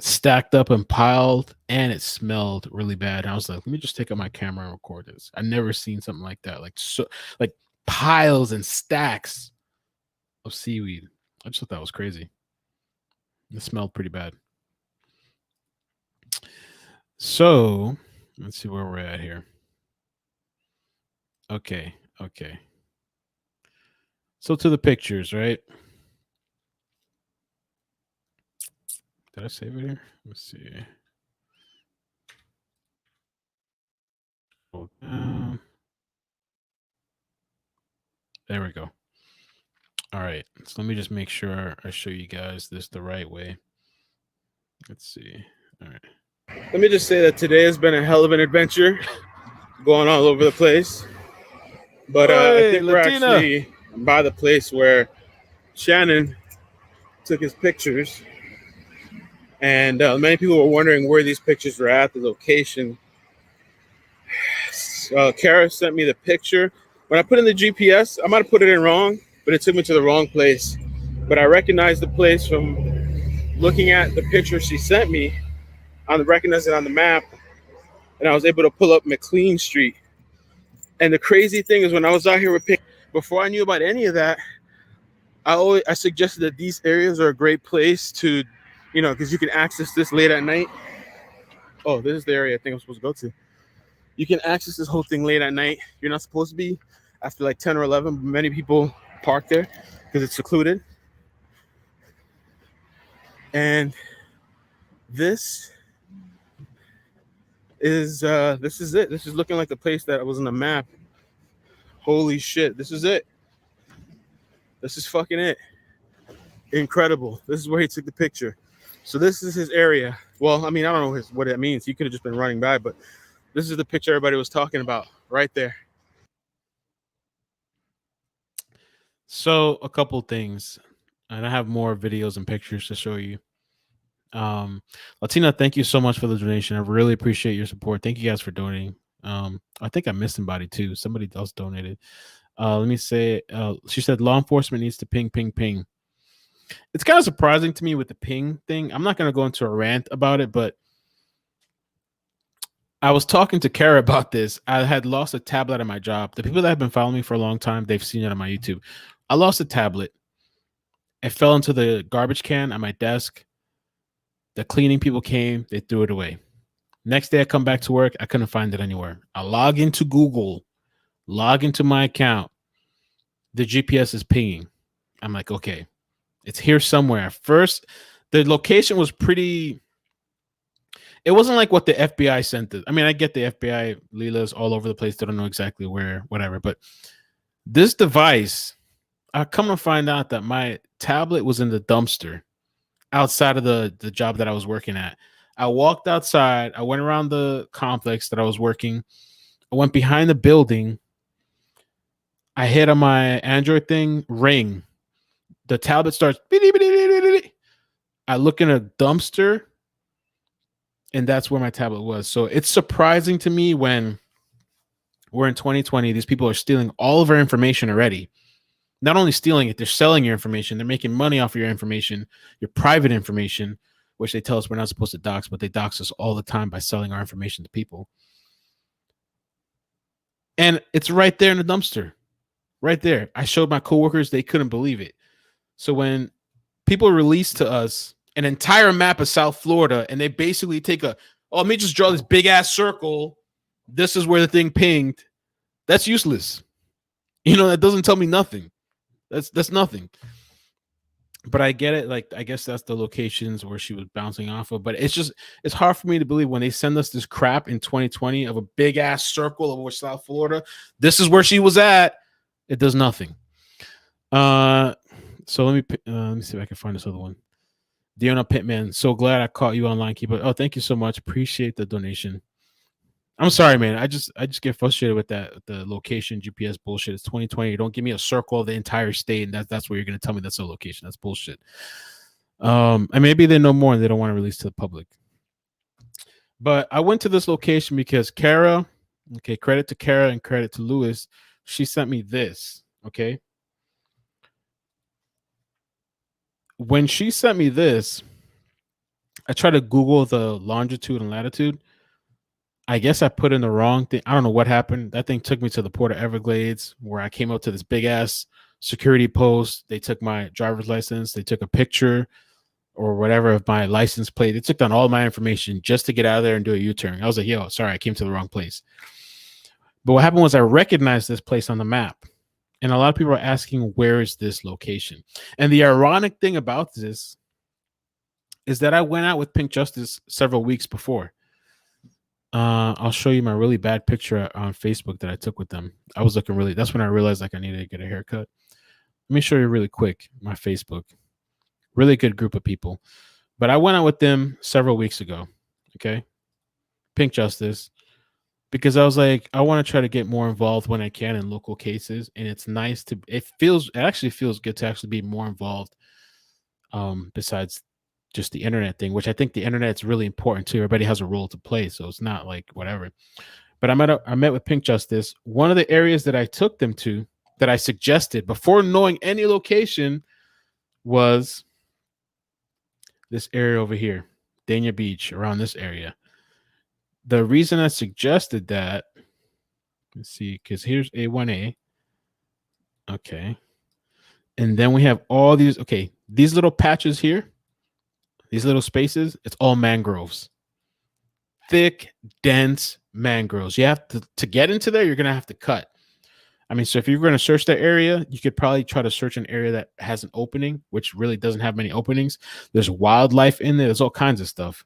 Stacked up and piled, and it smelled really bad. And I was like, let me just take out my camera and record this. I've never seen something like that. Like piles and stacks of seaweed. I just thought that was crazy. It smelled pretty bad. So let's see where we're at here. Okay. So to the pictures, right? Did I save it here? Let's see. There we go. All right. So let me just make sure I show you guys this the right way. Let's see. All right. Let me just say that today has been a hell of an adventure, going all over the place. But I think we're actually by the place where Shannon took his pictures. And many people were wondering where these pictures were at, the location. Kara sent me the picture. When I put in the GPS, I might have put it in wrong, but it took me to the wrong place. But I recognized the place from looking at the picture she sent me. I recognized it on the map, and I was able to pull up McLean Street. And the crazy thing is, when I was out here with pictures, before I knew about any of that, I suggested that these areas are a great place to, because you can access this late at night. Oh, this is the area I think I'm supposed to go to. You can access this whole thing late at night. You're not supposed to be after like 10 or 11. Many people park there because it's secluded. And this is it. This is looking like the place that was on the map. Holy shit, this is it. This is fucking it. Incredible. This is where he took the picture. So this is his area. Well, I mean, I don't know what it means. He could have just been running by, but this is the picture everybody was talking about right there. So a couple things, and I have more videos and pictures to show you. Latina, thank you so much for the donation. I really appreciate your support. Thank you guys for donating. I think I missed somebody too. Somebody else donated. Let me say, she said law enforcement needs to ping. It's kind of surprising to me with the ping thing. I'm not going to go into a rant about it, but I was talking to Kara about this. I had lost a tablet at my job. The people that have been following me for a long time, they've seen it on my YouTube. I lost a tablet. It fell into the garbage can at my desk. The cleaning people came, they threw it away. Next day I come back to work, I couldn't find it anywhere. I log into Google, log into my account. The GPS is pinging. I'm like, okay, it's here somewhere. First, the location was pretty. It wasn't like what the FBI sent it. I mean, I get the FBI, Leila's all over the place. They don't know exactly where, whatever. But this device, I come to find out that my tablet was in the dumpster outside of the job that I was working at. I walked outside. I went around the complex that I was working. I went behind the building. I hit on my Android thing, ring. The tablet starts. I look in a dumpster, and that's where my tablet was. So it's surprising to me when we're in 2020, these people are stealing all of our information already. Not only stealing it, they're selling your information. They're making money off of your information, your private information, which they tell us we're not supposed to dox, but they dox us all the time by selling our information to people. And it's right there in the dumpster, right there. I showed my coworkers, they couldn't believe it. So when people release to us an entire map of South Florida and they basically take let me just draw this big ass circle. This is where the thing pinged. That's useless. That doesn't tell me nothing. That's nothing. But I get it. Like, I guess that's the locations where she was bouncing off of. But it's hard for me to believe when they send us this crap in 2020 of a big ass circle over South Florida. This is where she was at. It does nothing. So let me see if I can find this other one. Diona Pittman, so glad I caught you online, keeper. Oh, thank you so much. Appreciate the donation. I'm sorry, man. I just get frustrated with the location GPS bullshit. It's 2020. You don't give me a circle of the entire state, and that's where you're gonna tell me that's a location. That's bullshit. And maybe they know more and they don't want to release to the public. But I went to this location because Kara, okay, credit to Kara and credit to Luis, she sent me this. Okay. When she sent me this, I tried to Google the longitude and latitude. I guess I put in the wrong thing. I don't know what happened. That thing took me to the port of Everglades, where I came up to this big ass security post. They took my driver's license. They took a picture or whatever of my license plate. They took down all my information just to get out of there and do a U-turn. I was like, yo, sorry, I came to the wrong place. But what happened was I recognized this place on the map. And a lot of people are asking, where is this location? And the ironic thing about this is that I went out with Pink Justice several weeks before. I'll show you my really bad picture on Facebook that I took with them. I was looking really, that's when I realized like I needed to get a haircut. Let me show you really quick my Facebook. Really good group of people. But I went out with them several weeks ago. Okay. Pink Justice. Because I was like, I want to try to get more involved when I can in local cases. And it's nice to, it actually feels good to actually be more involved. Besides just the internet thing, which I think the internet's really important too. Everybody has a role to play. So it's not like whatever. But I met with Pink Justice. One of the areas that I took them to, that I suggested before knowing any location, was this area over here, Dania Beach, around this area. The reason I suggested that, let's see, because here's A1A. Okay. And then we have all these, okay, these little patches here, these little spaces, it's all mangroves. Thick, dense mangroves. You have to get into there, you're going to have to cut. I mean, so if you're going to search that area, you could probably try to search an area that has an opening, which really doesn't have many openings. There's wildlife in there. There's all kinds of stuff.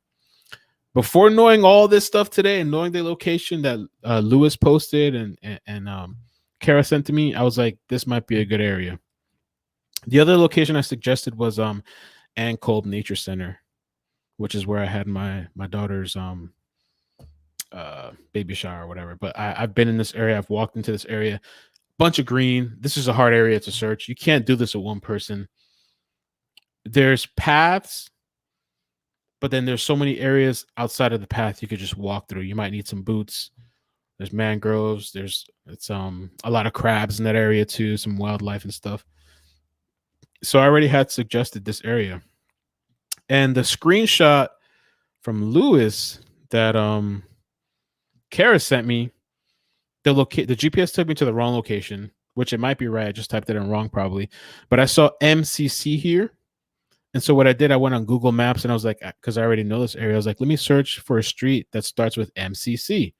Before knowing all this stuff today and knowing the location that Luis posted and Kara sent to me, I was like, this might be a good area. The other location I suggested was Ann Kolb Nature Center, which is where I had my daughter's baby shower or whatever. But I've been in this area. I've walked into this area. Bunch of green. This is a hard area to search. You can't do this with one person. There's paths, but then there's so many areas outside of the path you could just walk through. You might need some boots. There's mangroves. It's a lot of crabs in that area too, some wildlife and stuff. So I already had suggested this area. And the screenshot from Lewis that Kara sent me, the GPS took me to the wrong location, which it might be right. I just typed it in wrong probably. But I saw MCC here. And so what I did, I went on Google Maps and I was like, because I already know this area, I was like, let me search for a street that starts with MCC.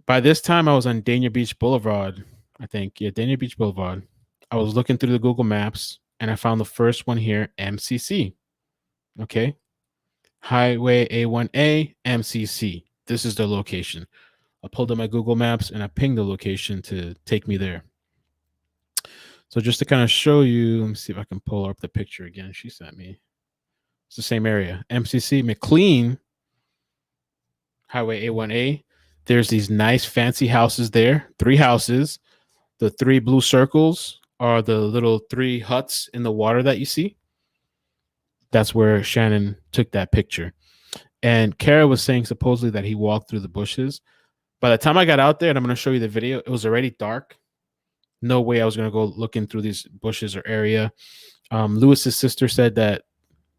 By this time, I was on Dania Beach Boulevard, I think. Yeah, Dania Beach Boulevard. I was looking through the Google Maps and I found the first one here, MCC. Okay. Highway A1A, MCC. This is the location. I pulled up my Google Maps and I pinged the location to take me there. So just to kind of show you, let me see if I can pull up the picture again. She sent me. It's the same area. MCC, McLean, Highway A1A. There's these nice fancy houses there. 3 houses. The 3 blue circles are the little 3 huts in the water that you see. That's where Shannon took that picture. And Kara was saying supposedly that he walked through the bushes. By the time I got out there, and I'm going to show you the video, it was already dark. No way I was going to go looking through these bushes or area. Lewis's sister said that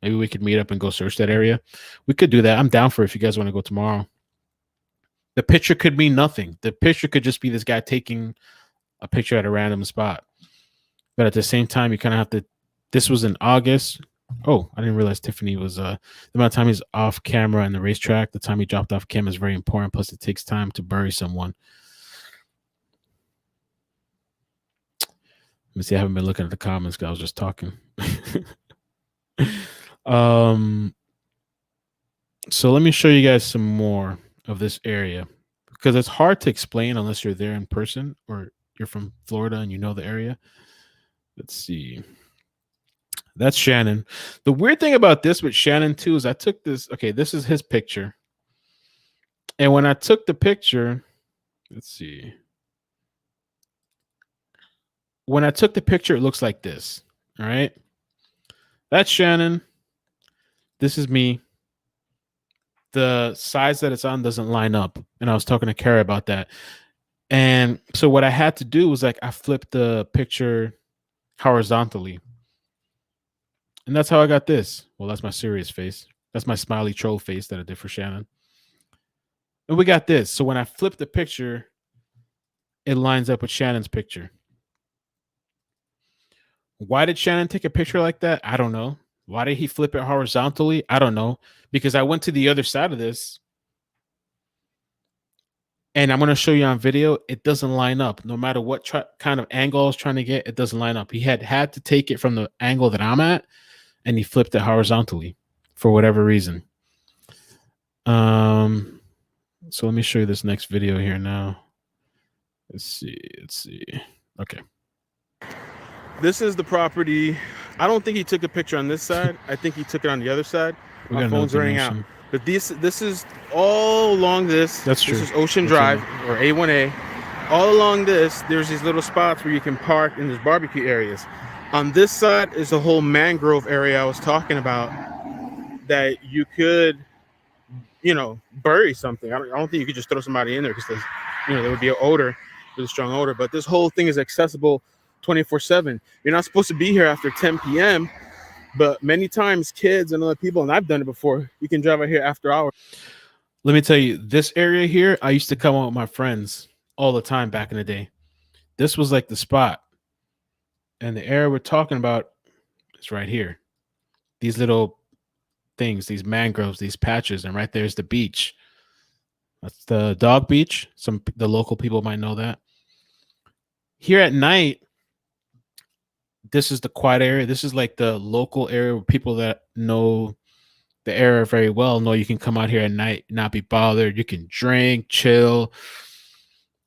maybe we could meet up and go search that area. We could do that. I'm down for it if you guys want to go tomorrow. The picture could mean nothing. The picture could just be this guy taking a picture at a random spot. But at the same time, you kind of have to. This was in August. Oh, I didn't realize Tiffany was the amount of time he's off camera in the racetrack. The time he dropped off camera is very important. Plus, it takes time to bury someone. Let me see. I haven't been looking at the comments because I was just talking. So let me show you guys some more of this area because it's hard to explain unless you're there in person or you're from Florida and you know the area. Let's see. That's Shannon. The weird thing about this with Shannon too is I took this. Okay, this is his picture. And when I took the picture, let's see. When I took the picture, it looks like this. All right. That's Shannon. This is me. The size that it's on doesn't line up. And I was talking to Kara about that. And so what I had to do was like I flipped the picture horizontally. And that's how I got this. Well, that's my serious face. That's my smiley troll face that I did for Shannon. And we got this. So when I flip the picture, it lines up with Shannon's picture. Why did Shannon take a picture like that? I don't know. Why did he flip it horizontally? I don't know. Because I went to the other side of this. And I'm going to show you on video. It doesn't line up. No matter what kind of angle I was trying to get, it doesn't line up. He had to take it from the angle that I'm at. And he flipped it horizontally for whatever reason. So let me show you this next video here now. Let's see. Okay. This is the property. I don't think he took a picture on this side. I think he took it on the other side. My phone's running out. But this is all along this. That's true. This is Ocean Drive or A1A. All along this, there's these little spots where you can park in these barbecue areas. On this side is the whole mangrove area I was talking about that you could, bury something. I don't think you could just throw somebody in there because there would be an odor, really strong odor. But this whole thing is accessible 24/7. You're not supposed to be here after 10 p.m. But many times kids and other people, and I've done it before, you can drive out here after hours. Let me tell you, this area here, I used to come out with my friends all the time back in the day. This was like the spot. And the area we're talking about is right here. These little things, these mangroves, these patches, and right there's the beach. That's the dog beach. The local people might know that. Here at night, this is the quiet area. This is like the local area where people that know the area very well know you can come out here at night, not be bothered. You can drink, chill.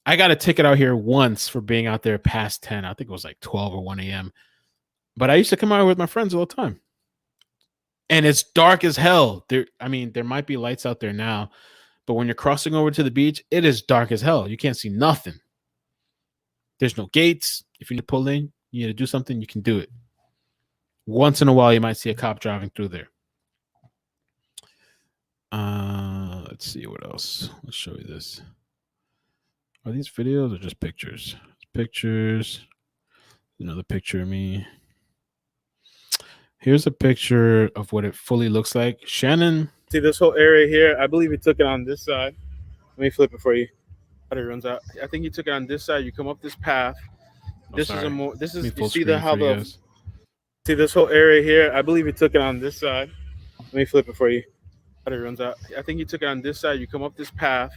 I got a ticket out here once for being out there past 10. I think it was like 12 or 1 a.m. But I used to come out with my friends all the time. And it's dark as hell. There might be lights out there now, but when you're crossing over to the beach, it is dark as hell. You can't see nothing. There's no gates. If you need to pull in, you need to do something, you can do it. Once in a while, you might see a cop driving through there. Let's see what else. Let's show you this. Are these videos or just pictures? Pictures. Another picture of me. Here's a picture of what it fully looks like. Shannon. See this whole area here? I believe he took it on this side. Let me flip it for you. How it runs out. I think he took it on this side. You come up this path. This is a more. This Let me is you full see screen the it how for you the guys. see this whole area here. I believe he took it on this side. Let me flip it for you. How it runs out. I think he took it on this side. You come up this path.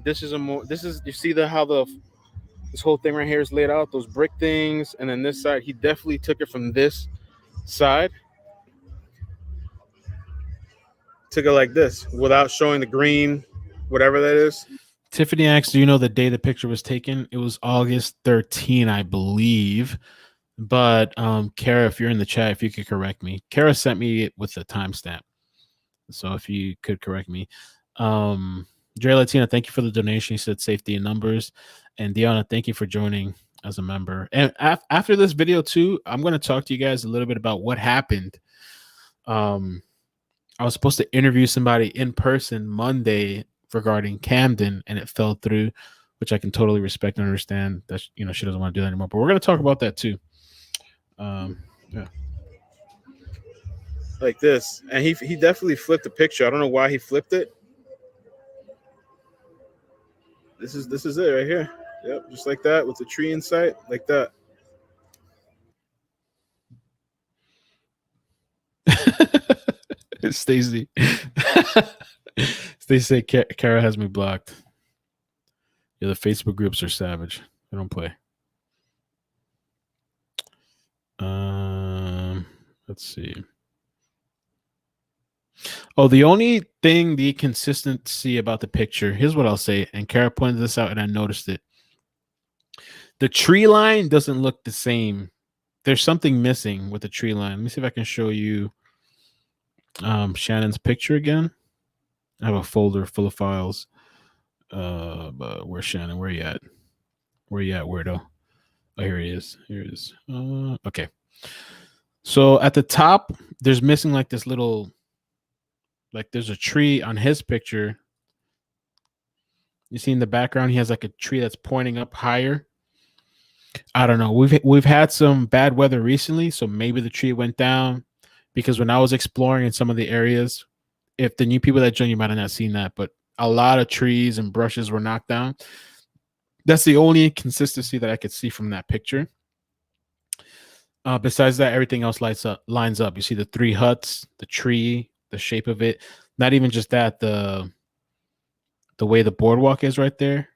This is a more. This is you see the how the this whole thing right here is laid out. Those brick things, and then this side. He definitely took it from this side. Took it like this without showing the green, whatever that is. Tiffany asks, do you know the day the picture was taken? It was August 13, I believe. But Kara, if you're in the chat, if you could correct me. Kara sent me it with the timestamp. So if you could correct me. Dre Latina, thank you for the donation. He said safety in numbers. And Deanna, thank you for joining as a member. And after this video too, I'm going to talk to you guys a little bit about what happened. I was supposed to interview somebody in person Monday regarding Camden, and it fell through, which I can totally respect and understand that, you know, she doesn't want to do that anymore. But we're going to talk about that too. Yeah. Like this. And he definitely flipped the picture. I don't know why he flipped it. This is it right here. Yep, just like that with the tree in sight, like that. Stacy. Stacy said Kara has me blocked. Yeah, the Facebook groups are savage. They don't play. Let's see. Oh, the only thing, the consistency about the picture, here's what I'll say. And Kara pointed this out, and I noticed it. The tree line doesn't look the same. There's something missing with the tree line. Let me see if I can show you Shannon's picture again. I have a folder full of files. But where's Shannon? Where you at? Where you at, weirdo? Oh, here he is. Here he is. Okay. So at the top, there's missing like this little, like there's a tree on his picture. You see in the background, he has like a tree that's pointing up higher. I don't know. We've had some bad weather recently, so maybe the tree went down. Because when I was exploring in some of the areas, if the new people that joined, you might have not seen that, but a lot of trees and brushes were knocked down. That's the only inconsistency that I could see from that picture. Besides that, everything else lines up. You see the 3 huts, the tree, the shape of it. Not even just that, the way the boardwalk is right there.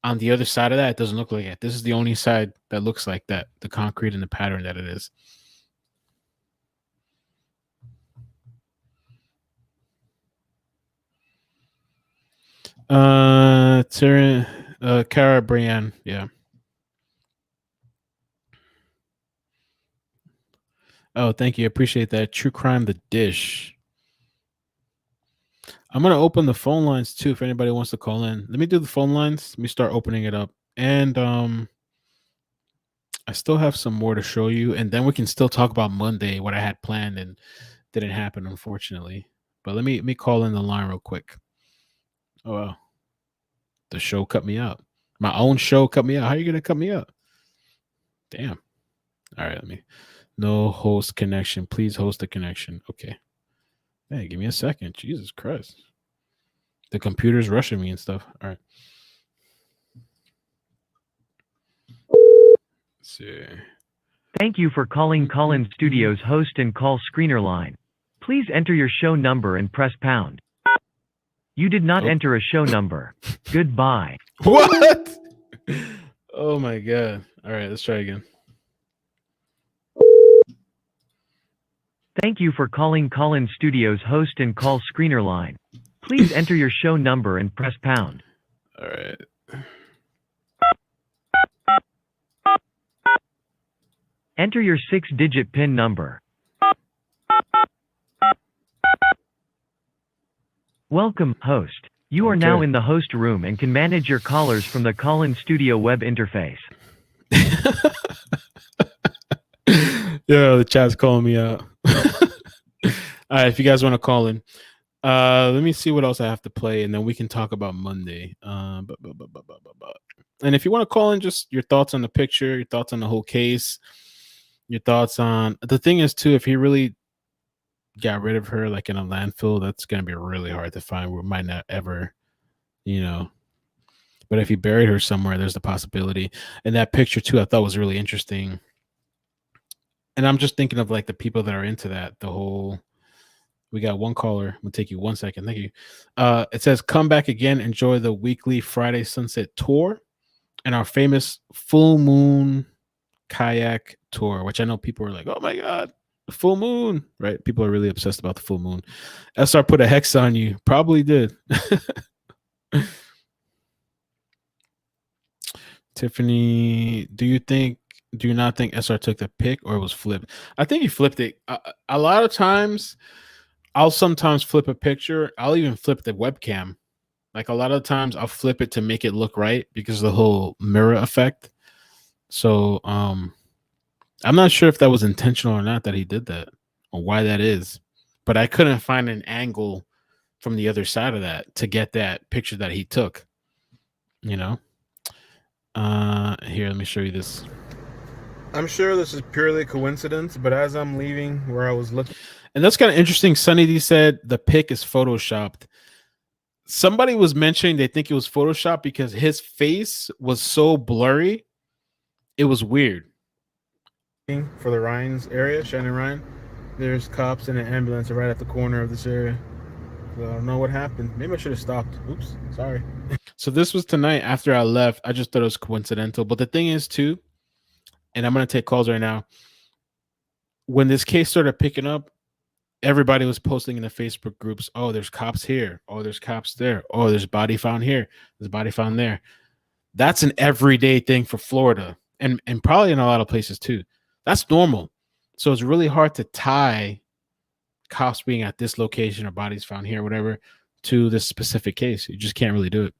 On the other side of that, it doesn't look like it. This is the only side that looks like that, the concrete and the pattern that it is. Cara Brienne, yeah. Oh, thank you. I appreciate that. True Crime the Dish. I'm going to open the phone lines too if anybody wants to call in. Let me do the phone lines. Let me start opening it up. And I still have some more to show you, and then we can still talk about Monday, what I had planned and didn't happen, unfortunately. But let me call in the line real quick. Oh, wow. The show cut me out. My own show cut me out. How are you going to cut me out? Damn. All right, let me. No host connection. Please host a connection. Okay. Hey, give me a second. Jesus Christ. The computer's rushing me and stuff. All right. Let's see. Thank you for calling Call-In Studios host and call screener line. Please enter your show number and press pound. You did not enter a show number. Goodbye. What? Oh my God. All right, let's try again. Thank you for calling Call-In Studios host and call screener line. Please enter your show number and press pound. All right. Enter your 6-digit PIN number. Welcome, host. You are now in the host room and can manage your callers from the Call-In Studio web interface. Yeah, the chat's calling me out. All right, if you guys want to call in, let me see what else I have to play, and then we can talk about Monday. And if you want to call in, just your thoughts on the picture, your thoughts on the whole case, Your thoughts on the thing is too, if he really got rid of her like in a landfill, that's gonna be really hard to find. We might not ever, you know. But if he buried her somewhere, there's the possibility. And that picture too, I thought was really interesting. And I'm just thinking of like the people that are into that. The whole we got one caller. We'll take you 1 second. Thank you. It says, "Come back again. Enjoy the weekly Friday sunset tour and our famous full moon kayak tour," which I know people are like, "Oh my god, the full moon!" Right? People are really obsessed about the full moon. SR put a hex on you. Probably did. Tiffany, do you not think SR took the pic or it was flipped? I think he flipped it. A lot of times, I'll sometimes flip a picture. I'll even flip the webcam. Like a lot of times, I'll flip it to make it look right because of the whole mirror effect. So, I'm not sure if that was intentional or not that he did that or why that is, but I couldn't find an angle from the other side of that to get that picture that he took. You know. Here, let me show you this. I'm sure this is purely coincidence, but as I'm leaving where I was looking, and that's kind of interesting. Sunny D said the pic is photoshopped. Somebody was mentioning they think it was photoshopped because his face was so blurry. It was weird. For the Ryan's area, Shannon Ryan, there's cops and an ambulance right at the corner of this area. So I don't know what happened. Maybe I should have stopped. Oops, sorry. So this was tonight after I left. I just thought it was coincidental. But the thing is, too, and I'm going to take calls right now. When this case started picking up, everybody was posting in the Facebook groups, "Oh, there's cops here. Oh, there's cops there. Oh, there's body found here. There's body found there." That's an everyday thing for Florida and probably in a lot of places too. That's normal. So it's really hard to tie cops being at this location or bodies found here, whatever, to this specific case. You just can't really do it.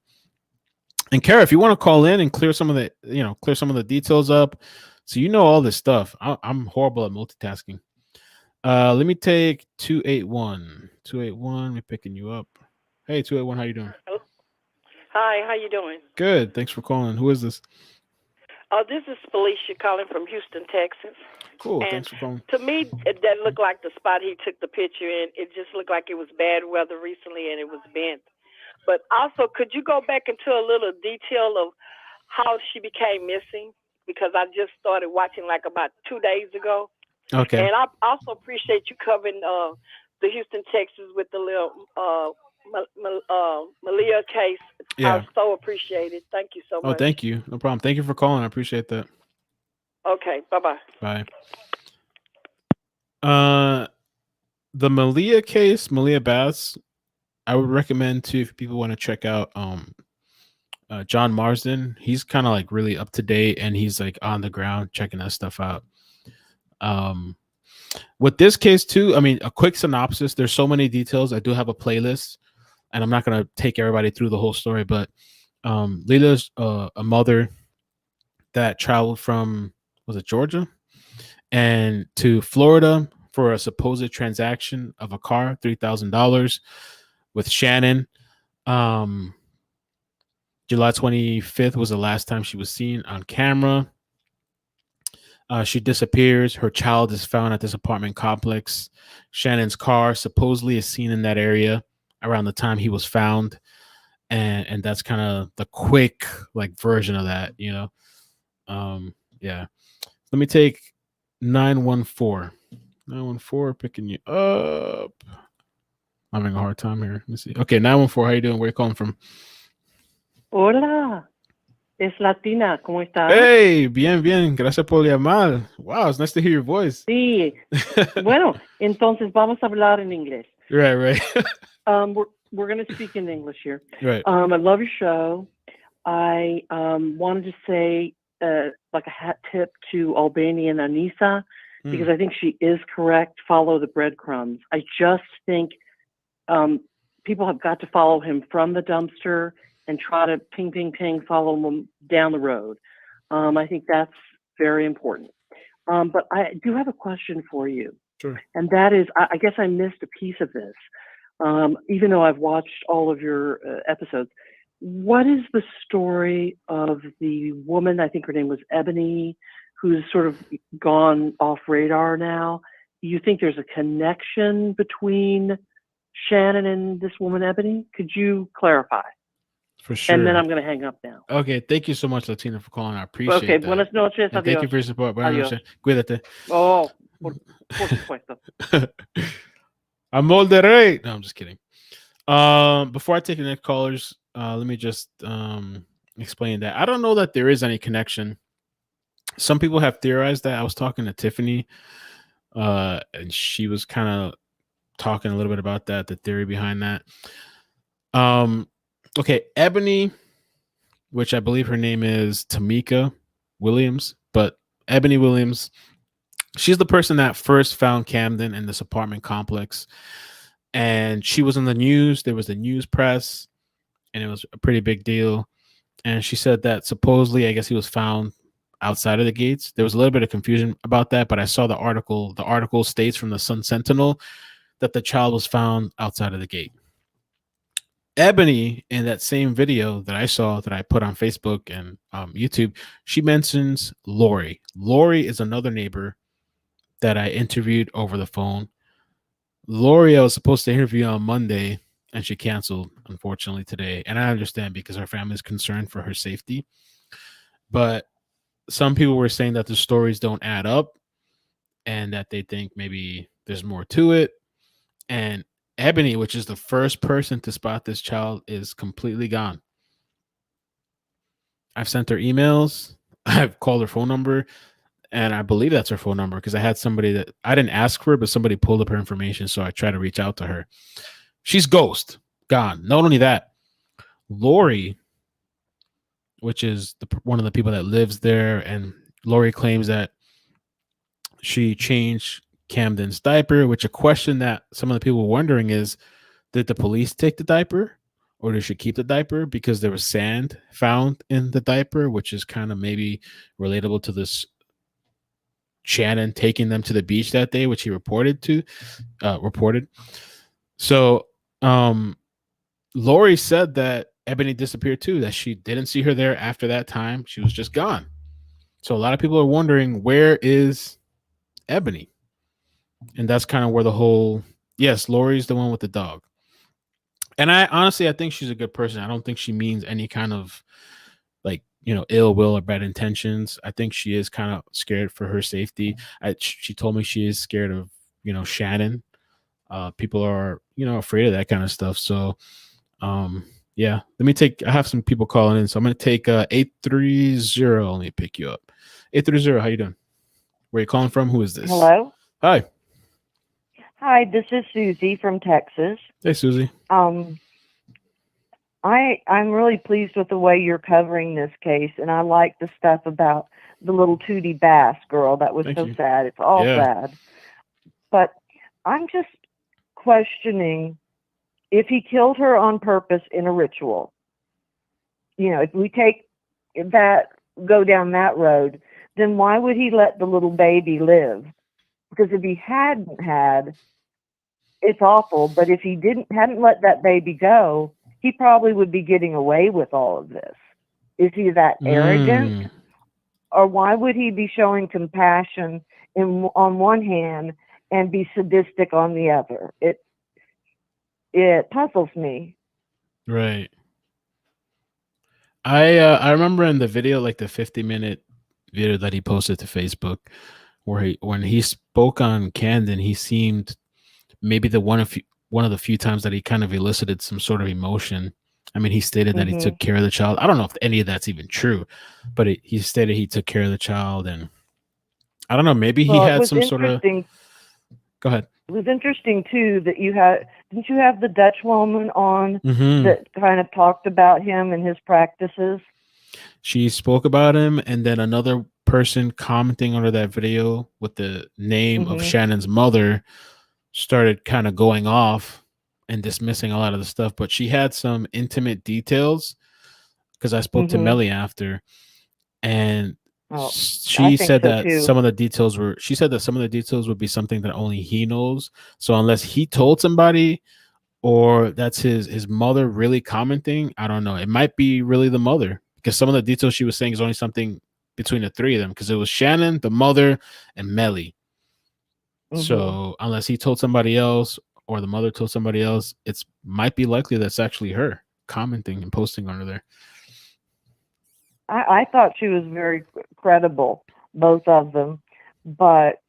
And Kara, if you want to call in and clear some of the details up, so you know all this stuff. I'm horrible at multitasking. Let me take 281. 281, we're picking you up. Hey, 281, how you doing? Hi, how you doing? Good. Thanks for calling. Who is this? This is Felicia calling from Houston, Texas. Cool. And Thanks for calling. to me, that looked like the spot he took the picture in. It just looked like it was bad weather recently and it was bent. But also, could you go back into a little detail of how she became missing? Because I just started watching like about 2 days ago. Okay. And I also appreciate you covering the Houston, Texas with the little Malia case. Yeah. I so appreciate it. Thank you so much. Oh, thank you. No problem. Thank you for calling. I appreciate that. Okay. Bye-bye. Bye. The Malia case, Malia Bass, I would recommend too if people want to check out John Marsden. He's kind of like really up to date and he's like on the ground checking that stuff out. With this case too, I mean, a quick synopsis. There's so many details. I do have a playlist, and I'm not gonna take everybody through the whole story, but Leila's a mother that traveled from, was it Georgia, and to Florida for a supposed transaction of a car, $3,000 with Shannon. July 25th was the last time she was seen on camera. She disappears. Her child is found at this apartment complex. Shannon's car supposedly is seen in that area around the time he was found. And that's kind of the quick like version of that, you know? Yeah. Let me take 914. 914 picking you up. I'm having a hard time here. Let me see. Okay, 914, how you doing? Where you calling from? Hola, es Latina, ¿cómo estás? Hey, bien. Gracias por llamar. Wow, it's nice to hear your voice. Sí, bueno, entonces vamos a hablar en inglés. Right. We're going to speak in English here. Right. I love your show. I wanted to say like a hat tip to Albania and Anissa because I think she is correct. Follow the breadcrumbs. I just think people have got to follow him from the dumpster and try to ping, follow him down the road. I think that's very important. But I do have a question for you. Sure. And that is, I guess I missed a piece of this, even though I've watched all of your episodes. What is the story of the woman, I think her name was Ebony, who's sort of gone off radar now. You think there's a connection between Shannon and this woman, Ebony? Could you clarify? For sure. And then I'm going to hang up now. Okay, thank you so much, Latina, for calling. I appreciate Okay, that. buenas noches, And thank you for your support. Buenas Adios. noches. Cuídate. Oh, por supuesto. Amor de rey. No, I'm just kidding. Before I take the next callers, let me just explain that. I don't know that there is any connection. Some people have theorized that. I was talking to Tiffany, and she was kind of talking a little bit about that, the theory behind that. Okay, Ebony, which I believe her name is Tamika Williams, but Ebony Williams, she's the person that first found Camden in this apartment complex. And she was in the news. There was the news press, and it was a pretty big deal. And she said that supposedly, I guess he was found outside of the gates. There was a little bit of confusion about that, but I saw the article. The article states from the Sun Sentinel that the child was found outside of the gate. Ebony, in that same video that I saw that I put on Facebook and YouTube, she mentions Lori. Lori is another neighbor that I interviewed over the phone. Lori, I was supposed to interview on Monday, and she canceled, unfortunately, today. And I understand because her family is concerned for her safety. But some people were saying that the stories don't add up and that they think maybe there's more to it. And Ebony, which is the first person to spot this child, is completely gone. I've sent her emails. I've called her phone number. And I believe that's her phone number because I had somebody that I didn't ask for, but somebody pulled up her information. So I tried to reach out to her. She's ghost, gone. Not only that, Lori, which is one of the people that lives there, and Lori claims that she changed Camden's diaper, which a question that some of the people were wondering is, did the police take the diaper or did she keep the diaper? Because there was sand found in the diaper, which is kind of maybe relatable to this Shannon taking them to the beach that day, which he reported. So Lori said that Ebony disappeared too, that she didn't see her there after that time. She was just gone. So a lot of people are wondering, where is Ebony? And that's kind of where the whole, yes, Lori's the one with the dog. And I honestly think she's a good person. I don't think she means any kind of ill will or bad intentions. I think she is kind of scared for her safety. She told me she is scared of, Shannon. People are, afraid of that kind of stuff. So, yeah, I have some people calling in. So I'm going to take 830. Let me pick you up. 830, how you doing? Where are you calling from? Who is this? Hello. Hi. Hi, this is Susie from Texas. Hey, Susie. I'm really pleased with the way you're covering this case, and I like the stuff about the little Tootie Bass girl. That was Thank so you. sad. It's all sad. But I'm just questioning if he killed her on purpose in a ritual. If we go down that road, then why would he let the little baby live? Because if he hadn't had, it's awful, but if he hadn't let that baby go, he probably would be getting away with all of this. Is he that arrogant? Or why would he be showing compassion on one hand and be sadistic on the other? It puzzles me. Right. I remember in the video, like the 50-minute video that he posted to Facebook, where when he spoke on Camden, he seemed maybe one of the few times that he kind of elicited some sort of emotion. I mean, he stated that he took care of the child. I don't know if any of that's even true, but he stated he took care of the child, and I don't know, maybe he had some sort of. Go ahead. It was interesting too that didn't you have the Dutch woman on that kind of talked about him and his practices? She spoke about him, and then another person commenting under that video with the name of Shannon's mother started kind of going off and dismissing a lot of the stuff, but she had some intimate details because I spoke to Melly after, and she said that some of the details would be something that only he knows. So unless he told somebody, or that's his mother really commenting, I don't know. It might be really the mother, because some of the details she was saying is only something between the three of them because it was Shannon, the mother, and Melly. So unless he told somebody else or the mother told somebody else, it's might be likely that's actually her commenting and posting under there. I thought she was very credible, both of them, but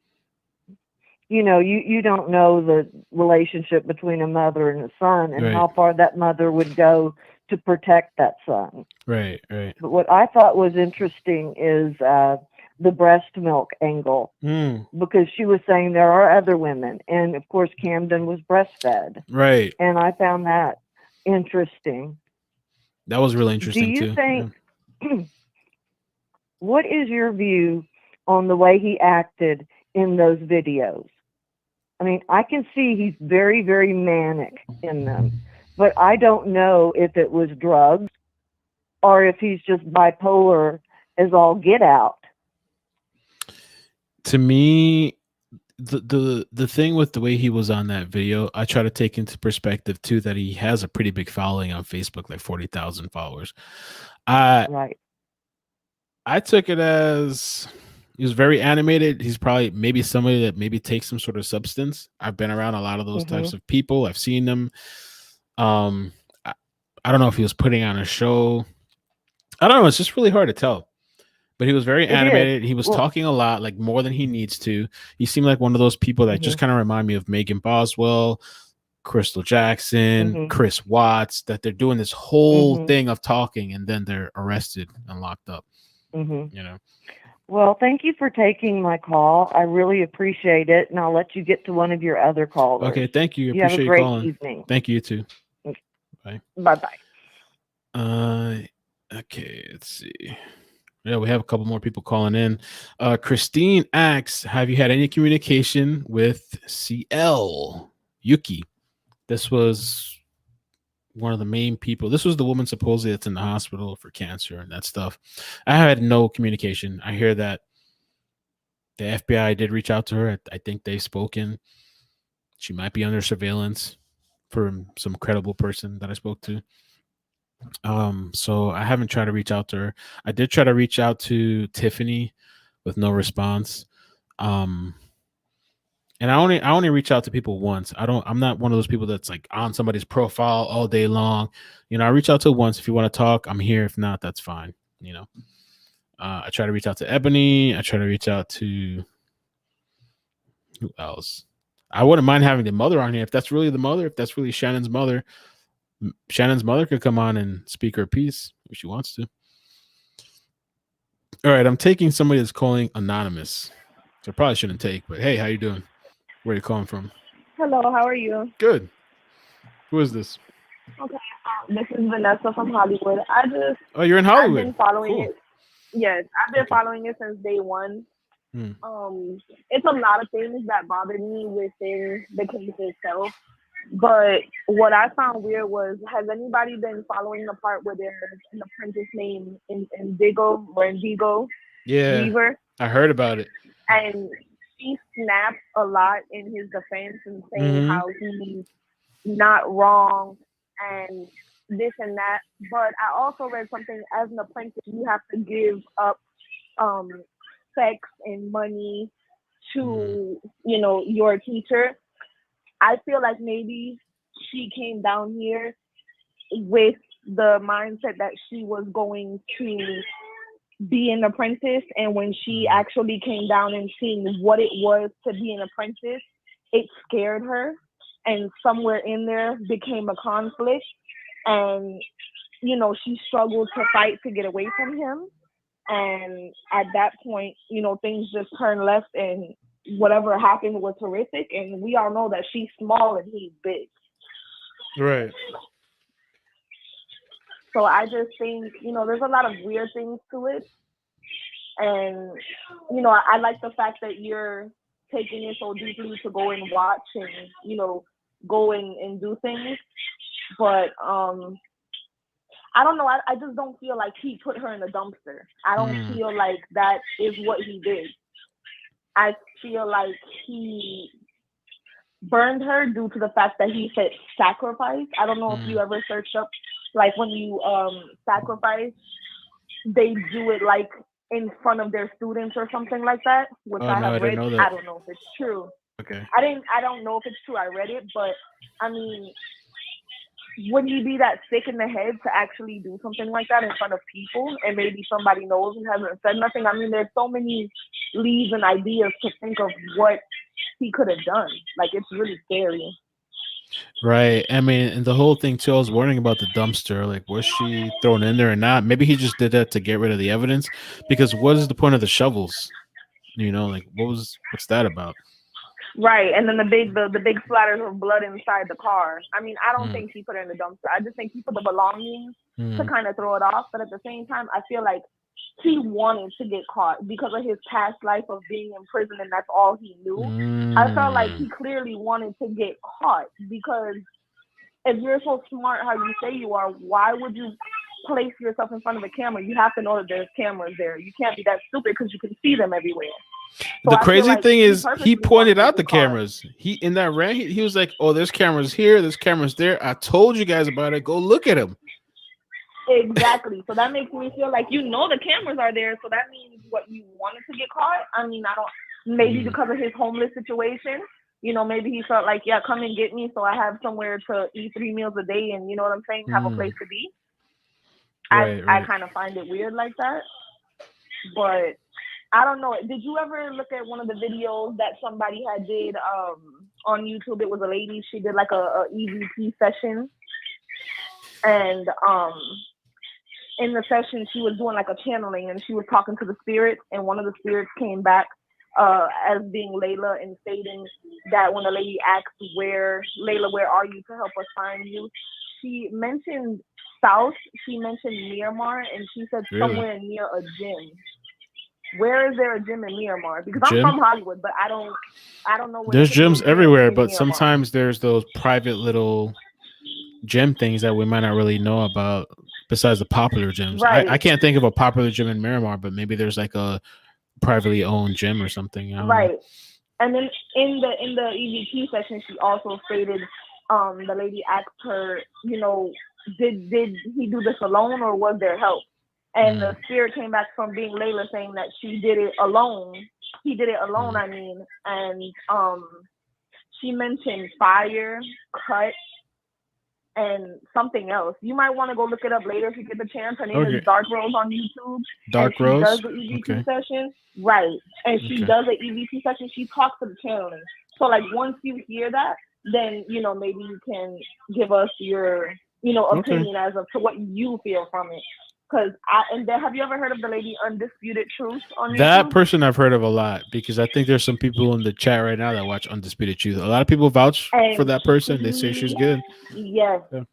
you don't know the relationship between a mother and a son and how far that mother would go to protect that son. Right. But what I thought was interesting is the breast milk angle, because she was saying there are other women, and of course Camden was breastfed. Right. And I found that interesting. That was really interesting too. Do you too. think, what is your view on the way he acted in those videos? I mean, I can see he's very, very manic in them, but I don't know if it was drugs or if he's just bipolar as all get out. To me, the thing with the way he was on that video, I try to take into perspective too that he has a pretty big following on Facebook, like 40,000 followers. Right. I took it as he was very animated. He's probably maybe somebody that maybe takes some sort of substance. I've been around a lot of those types of people. I've seen them. I don't know if he was putting on a show. I don't know. It's just really hard to tell. But he was very animated. He was talking a lot, like more than he needs to. He seemed like one of those people that just kind of remind me of Megan Boswell, Crystal Jackson, Chris Watts, that they're doing this whole thing of talking and then they're arrested and locked up. Well, thank you for taking my call. I really appreciate it, and I'll let you get to one of your other callers. Okay, thank you. You have a great evening. Thank you, too. Okay. Bye. Bye-bye. Okay, let's see. Yeah, we have a couple more people calling in. Christine asks, have you had any communication with CL Yuki? This was one of the main people. This was the woman supposedly that's in the hospital for cancer and that stuff. I had no communication. I hear that the FBI did reach out to her. I think they've spoken. She might be under surveillance from some credible person that I spoke to. So I haven't tried to reach out to her. I did try to reach out to Tiffany with no response. And I only reach out to people once. I'm not one of those people that's like on somebody's profile all day long. I reach out to once. If you want to talk, I'm here. If not, that's fine. I try to reach out to Ebony. I try to reach out to who else? I wouldn't mind having the mother on here. If that's really the mother, if that's really Shannon's mother could come on and speak her piece if she wants to. All right, I'm taking somebody that's calling anonymous. So I probably shouldn't take, but hey, how you doing? Where are you calling from? Hello, how are you? Good. Who is this? Okay, this is Vanessa from Hollywood. Oh, you're in Hollywood. I've been following Cool. it. Yes, I've been following it since day one. It's a lot of things that bothered me within the case itself. But what I found weird was, has anybody been following the part where there's an apprentice named Indigo? Yeah, Weaver? I heard about it. And he snapped a lot in his defense and saying how he's not wrong and this and that. But I also read something, as an apprentice, you have to give up sex and money to, your teacher. I feel like maybe she came down here with the mindset that she was going to be an apprentice, and when she actually came down and seen what it was to be an apprentice, it scared her, and somewhere in there became a conflict, and she struggled to fight to get away from him, and at that point things just turned left, and whatever happened was horrific, and we all know that she's small and he's big. Right. So I just think, there's a lot of weird things to it. And, I like the fact that you're taking it so deeply to go and watch and, go and do things. But I don't know. I just don't feel like he put her in a dumpster. I don't feel like that is what he did. I feel like he burned her due to the fact that he said sacrifice. I don't know if you ever searched up, like when you sacrifice, they do it like in front of their students or something like that, which Oh I no, I have didn't read. know I that. don't know if it's true. Okay. I don't know if it's true. I read it, but I mean, would you be that sick in the head to actually do something like that in front of people and maybe somebody knows and hasn't said nothing? I mean, there's so many leads and ideas to think of what he could have done. Like, it's really scary. Right. I mean, and the whole thing too, I was wondering about the dumpster. Like, was she thrown in there or not? Maybe he just did that to get rid of the evidence. Because what is the point of the shovels? You know, like what's that about? Right, and then the big splatters of blood inside the car. I mean, I don't Mm. think he put it in the dumpster. I just think he put the belongings to Mm. kind of throw it off. But at the same time, I feel like he wanted to get caught because of his past life of being in prison, and that's all he knew. I felt like he clearly wanted to get caught because if you're so smart how you say you are, why would you place yourself in front of a camera? You have to know that there's cameras there. You can't be that stupid because you can see them everywhere. So The I feel crazy like thing is, he purposely pointed wanted to out the get caught. cameras. He in that rant, he was like, "Oh, there's cameras here, there's cameras there. I told you guys about it. Go look at them." Exactly. So that makes me feel like the cameras are there. So that means what you wanted to get caught. I mean, I don't. Maybe because of his homeless situation. You know, maybe he felt like, yeah, come and get me, so I have somewhere to eat 3 meals a day, and you know what I'm saying, have a place to be. Right. I kind of find it weird like that, but I don't know. Did you ever look at one of the videos that somebody had did on YouTube? It was a lady. She did like a EVP session, and in the session she was doing like a channeling, and she was talking to the spirits, and one of the spirits came back as being Leila and stating that when the lady asked Leila, where are you, to help us find you, she mentioned South. She mentioned Miramar, and she said somewhere near a gym. Where is there a gym in Miramar? Because I'm from Hollywood, but I don't know where there's gyms everywhere, but Miramar. sometimes there's those private little gym things that we might not really know about besides the popular gyms. Right. I can't think of a popular gym in Miramar, but maybe there's like a privately owned gym or something. I don't know. And then in the EVP session, she also stated, the lady asked her, you know, did he do this alone or was there help? And the spirit came back from being Leila saying that she did it alone. He did it alone, I mean. And she mentioned fire, cut, and something else. You might want to go look it up later if you get the chance. Her name is Dark Rose on YouTube. Dark Rose? She does the EVP session. Right. And she does the EVP session. She talks to the channeling. So, like, once you hear that, then, you know, maybe you can give us your, you know, opinion as to what you feel from it. Because have you ever heard of the lady Undisputed Truth on YouTube? That person I've heard of a lot, because I think there's some people in the chat right now that watch Undisputed Truth. A lot of people vouch for that person. They say she's good. Yes. Yeah.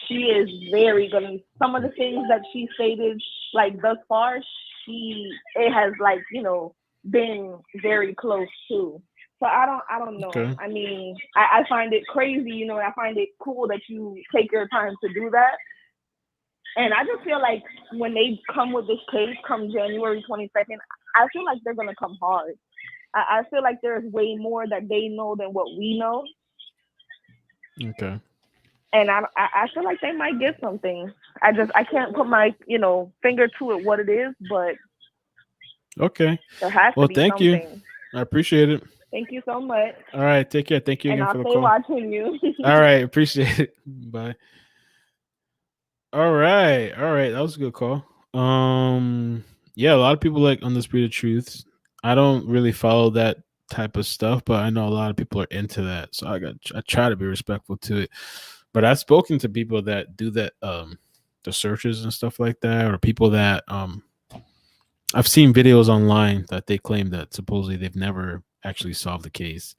She is very good. And some of the things that she stated, like, thus far, it has, like, you know, been very close to. So I don't know. Okay. I mean, I find it crazy, you know, I find it cool that you take your time to do that. And I just feel like when they come with this case come January 22nd, I feel like they're going to come hard. I feel like there's way more that they know than what we know. Okay. And I feel like they might get something. I can't put my, you know, finger to it what it is, but okay. There has to be thank something. you. I appreciate it. Thank you so much. All right, take care. Thank you again for the call. And I'll stay watching you. All right, appreciate it. Bye. All right. That was a good call. Yeah, a lot of people like Undisputed Truths. I don't really follow that type of stuff, but I know a lot of people are into that. So I try to be respectful to it. But I've spoken to people that do that, the searches and stuff like that, or people that I've seen videos online that they claim that supposedly they've never actually solved the case.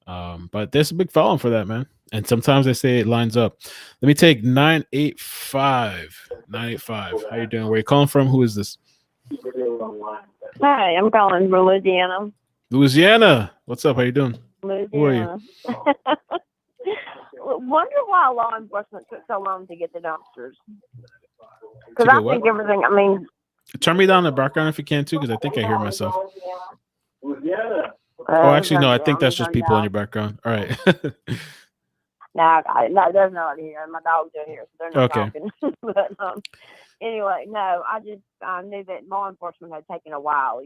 But there's a big following for that, man. And sometimes they say it lines up. Let me take 985. 985. How you doing? Where you calling from? Who is this? Hi, I'm calling from Louisiana. Louisiana. What's up? How you doing? Louisiana. Who are you? Wonder why law enforcement took so long to get the dumpsters. Because I think everything, I mean... Turn me down the background if you can, too, because I think I hear myself. Oh, actually, no, I think that's just people in your background. All right. No, there's nobody here. My dogs are here, so they're not talking. But, anyway, no, I knew that law enforcement had taken a while,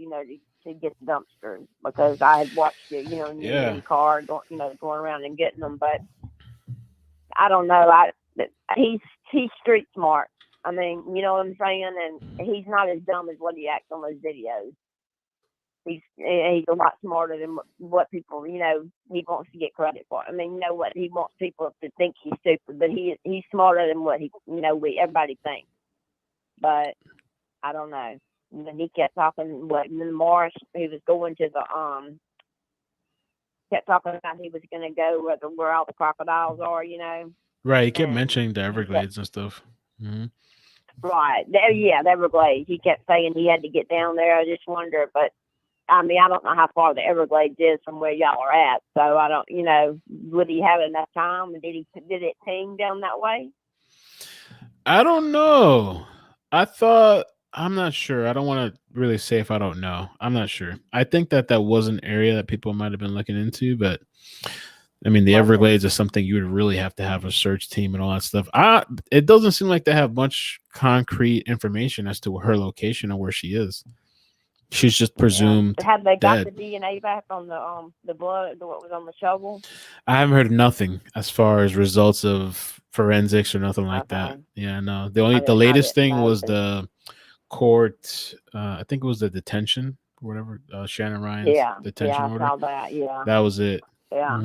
to get the dumpsters because I had watched it, in the car, going around and getting them. But I don't know. He's street smart. I mean, you know what I'm saying? And he's not as dumb as what he acts on those videos. He's a lot smarter than what people, he wants to get credit for. I mean, what he wants people to think he's stupid, but he's smarter than what everybody thinks. But I don't know. And then he kept talking in the marsh. He was going to kept talking about he was going to go where all the crocodiles are, Right. He kept mentioning the Everglades and stuff. Mm-hmm. Right. The Everglades. He kept saying he had to get down there. I just wonder, but I mean, I don't know how far the Everglades is from where y'all are at. So I don't, would he have enough time? Did it ping down that way? I don't know. I'm not sure. I don't want to really say if I don't know. I'm not sure. I think that was an area that people might have been looking into, but I mean, the Everglades is something you would really have to have a search team and all that stuff. It doesn't seem like they have much concrete information as to her location or where she is. She's just presumed dead. Have they got the DNA back on the blood, what was on the shovel? I haven't heard nothing as far as results of forensics or nothing like that. Yeah, no. The latest thing was the court. I think it was the detention or whatever. Shannon Ryan's detention order. I saw that. Yeah, that was it. Yeah.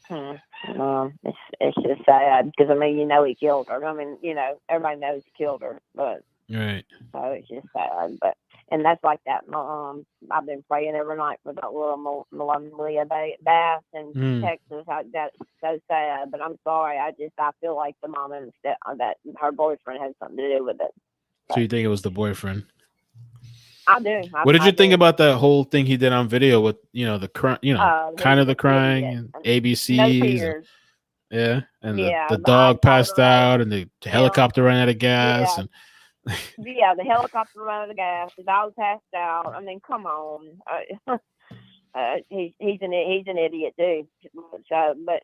It's just sad because I mean, he killed her. I mean, everybody knows he killed her, but right. So it's just sad, but. And that's like that. I've been praying every night for that little Leila Bass in Texas. That's so sad. But I'm sorry. I feel like the mom and that her boyfriend had something to do with it. So you think it was the boyfriend? I do. What did you think about that whole thing he did on video with the kind of the crying and ABCs? No tears. And the dog passed out and the helicopter ran out of gas and. The helicopter ran out of gas. The dog passed out. I mean, come on. He's an idiot too. So, but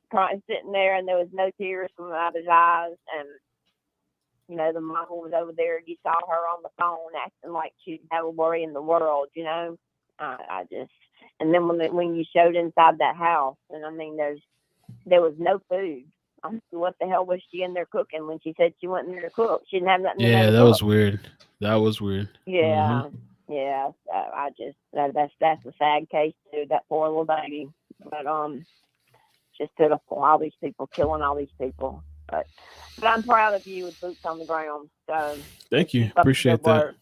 sitting there, and there was no tears coming out of his eyes, and the mom was over there. You saw her on the phone acting like she didn't have a worry in the world. And then when you showed inside that house, and I mean, there was no food. What the hell was she in there cooking when she said she went in there to cook? She didn't have nothing. Yeah, that was weird. That was weird. Yeah, yeah. I just that's a sad case too. That poor little baby. But just pitiful. All these people killing all these people. But I'm proud of you with boots on the ground. So thank you. Appreciate that.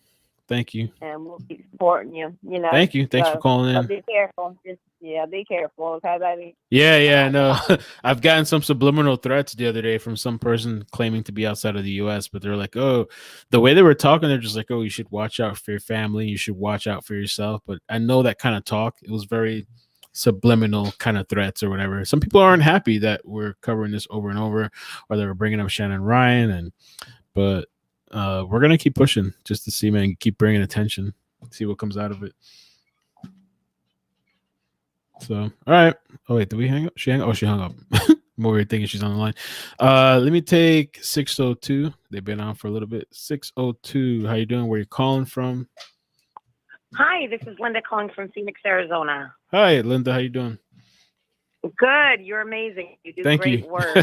Thank you. And we'll keep supporting you. Thank you. Thanks for calling in. Be careful. Be careful, okay, baby? Yeah, no. I've gotten some subliminal threats the other day from some person claiming to be outside of the U.S., but they're like, oh, the way they were talking, they're just like, oh, you should watch out for your family. You should watch out for yourself. But I know that kind of talk. It was very subliminal kind of threats or whatever. Some people aren't happy that we're covering this over and over, or they were bringing up Shannon Ryan, but we're gonna keep pushing just to see, man, keep bringing attention, see what comes out of it. So, all right. Oh wait, did we hang up? She hung up. More weird thinking she's on the line. Let me take 602. They've been on for a little bit. 602. How you doing? Where you calling from? Hi, this is Linda calling from Phoenix, Arizona. Hi, Linda. How you doing? Good. You're amazing. You do great work.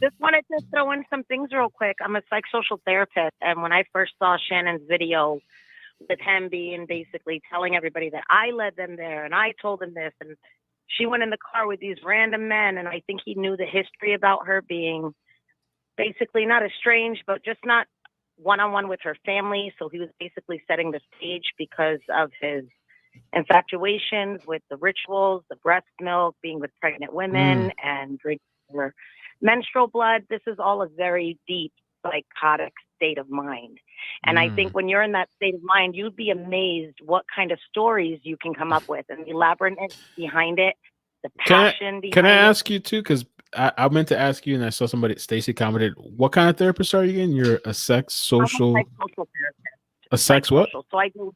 Just wanted to throw in some things real quick. I'm a psychosocial therapist, and when I first saw Shannon's video with him being basically telling everybody that I led them there and I told them this, and she went in the car with these random men, and I think he knew the history about her being basically not estranged, but just not one-on-one with her family. So he was basically setting the stage because of his infatuations with the rituals, the breast milk, being with pregnant women, and drinking her menstrual blood. This is all a very deep psychotic state of mind. And I think when you're in that state of mind, you'd be amazed what kind of stories you can come up with and the labyrinth behind it, the passion behind it. Can I ask you too? Because I meant to ask you, and I saw somebody, Stacy commented, what kind of therapist are you again? You're a sex social? I'm a psychosocial therapist. A sex what? So I do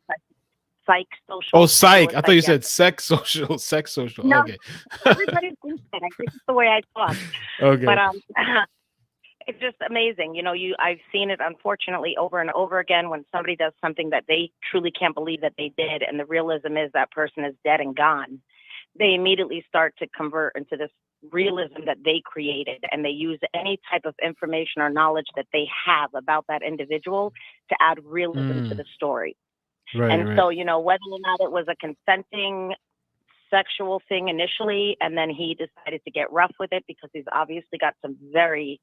psych social. Oh, psych. I thought you said sex social. Sex social. No, okay. Everybody thinks that. I think it's the way I talk. Okay. But It's just amazing. You know, I've seen it unfortunately over and over again when somebody does something that they truly can't believe that they did, and the realism is that person is dead and gone. They immediately start to convert into this realism that they created, and they use any type of information or knowledge that they have about that individual to add realism to the story. Right. So, you know, whether or not it was a consenting sexual thing initially, and then he decided to get rough with it because he's obviously got some very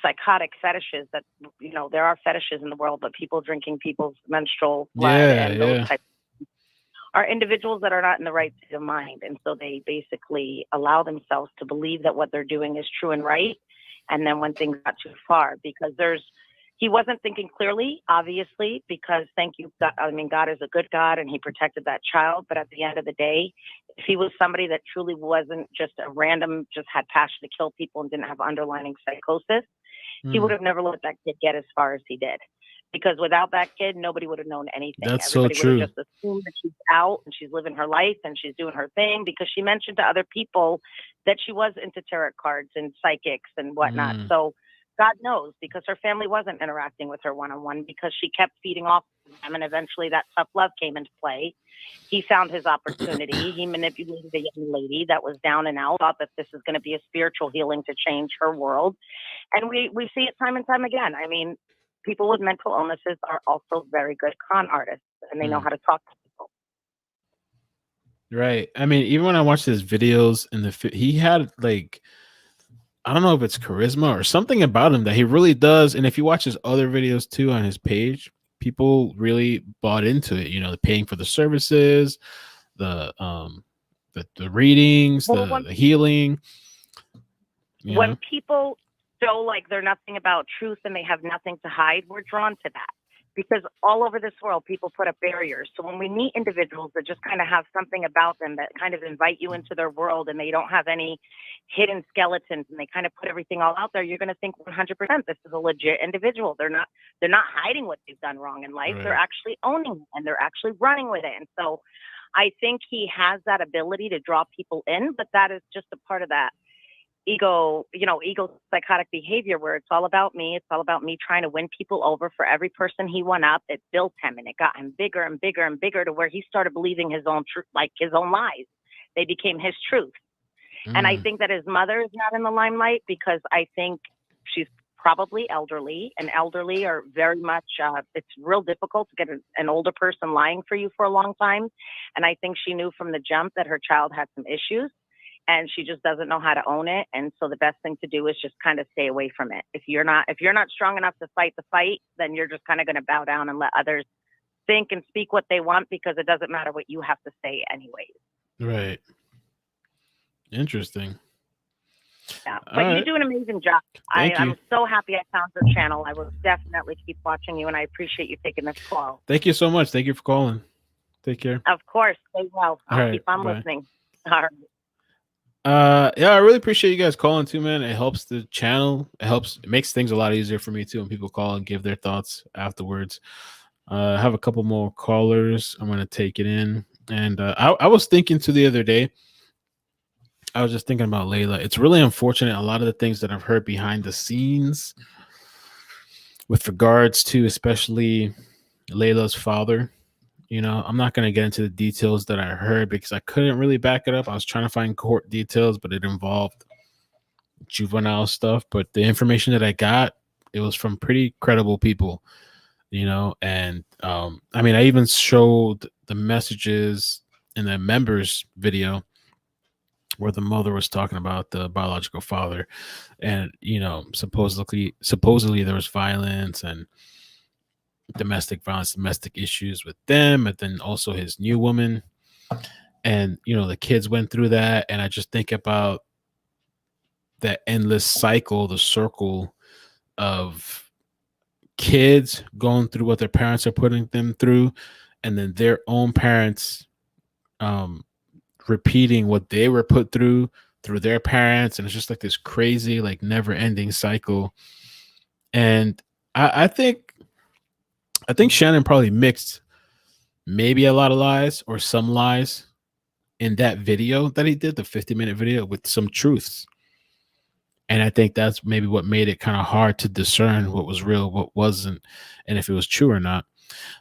psychotic fetishes that, you know, there are fetishes in the world, but people drinking people's menstrual blood and those types are individuals that are not in the right state of mind. And so they basically allow themselves to believe that what they're doing is true and right. And then when things got too far, because he wasn't thinking clearly, obviously, because thank you, God, I mean, God is a good God and he protected that child. But at the end of the day, if he was somebody that truly wasn't just a random, just had passion to kill people and didn't have underlying psychosis, he would have never let that kid get as far as he did. Because without that kid, nobody would have known anything. That's Everybody so true. would have just assumed that she's out and she's living her life and she's doing her thing, because she mentioned to other people that she was into tarot cards and psychics and whatnot. So God knows, because her family wasn't interacting with her one-on-one, because she kept feeding off them, and eventually that tough love came into play. He found his opportunity. He manipulated a young lady that was down and out, thought that this is going to be a spiritual healing to change her world. And we see it time and time again. I mean, people with mental illnesses are also very good con artists, and they know how to talk to people. Right. I mean, even when I watched his videos he had like, I don't know if it's charisma or something about him that he really does. And if you watch his other videos too on his page, people really bought into it. You know, the paying for the services, the readings, the healing. When people show like they're nothing about truth and they have nothing to hide, we're drawn to that. Because all over this world, people put up barriers. So when we meet individuals that just kind of have something about them that kind of invite you into their world, and they don't have any hidden skeletons, and they kind of put everything all out there, you're going to think 100% this is a legit individual. They're not hiding what they've done wrong in life. Right. They're actually owning it, and they're actually running with it. And so I think he has that ability to draw people in, but that is just a part of that ego psychotic behavior where it's all about me. It's all about me trying to win people over. For every person he went up, it built him, and it got him bigger and bigger and bigger to where he started believing his own truth, like his own lies. They became his truth. And I think that his mother is not in the limelight because I think she's probably elderly, and elderly are very much, it's real difficult to get an older person lying for you for a long time. And I think she knew from the jump that her child had some issues, and she just doesn't know how to own it. And so the best thing to do is just kind of stay away from it. If you're not strong enough to fight the fight, then you're just kind of going to bow down and let others think and speak what they want, because it doesn't matter what you have to say anyways. Right. Interesting. Yeah, but you do an amazing job. I'm so happy I found your channel. I will definitely keep watching you, and I appreciate you taking this call. Thank you so much. Thank you for calling. Take care. Of course. Stay well. I'll keep on listening. All right. Yeah, I really appreciate you guys calling too, man. It helps the channel. It makes things a lot easier for me too when people call and give their thoughts afterwards. I have a couple more callers. I'm gonna take it in. And I was thinking the other day, I was just thinking about Leila. It's really unfortunate, a lot of the things that I've heard behind the scenes with regards to especially Leila's father. You know, I'm not going to get into the details that I heard because I couldn't really back it up. I was trying to find court details, but it involved juvenile stuff. But the information that I got, it was from pretty credible people, you know. And I mean, I even showed the messages in the members video where the mother was talking about the biological father, and, you know, supposedly there was violence and domestic violence, domestic issues with them, and then also his new woman. And, you know, the kids went through that. And I just think about that endless cycle, the circle of kids going through what their parents are putting them through, and then their own parents repeating what they were put through their parents. And it's just like this crazy, like never ending cycle. And I think Shannon probably mixed maybe a lot of lies or some lies in that video that he did, the 50-minute video, with some truths. And I think that's maybe what made it kind of hard to discern what was real, what wasn't, and if it was true or not.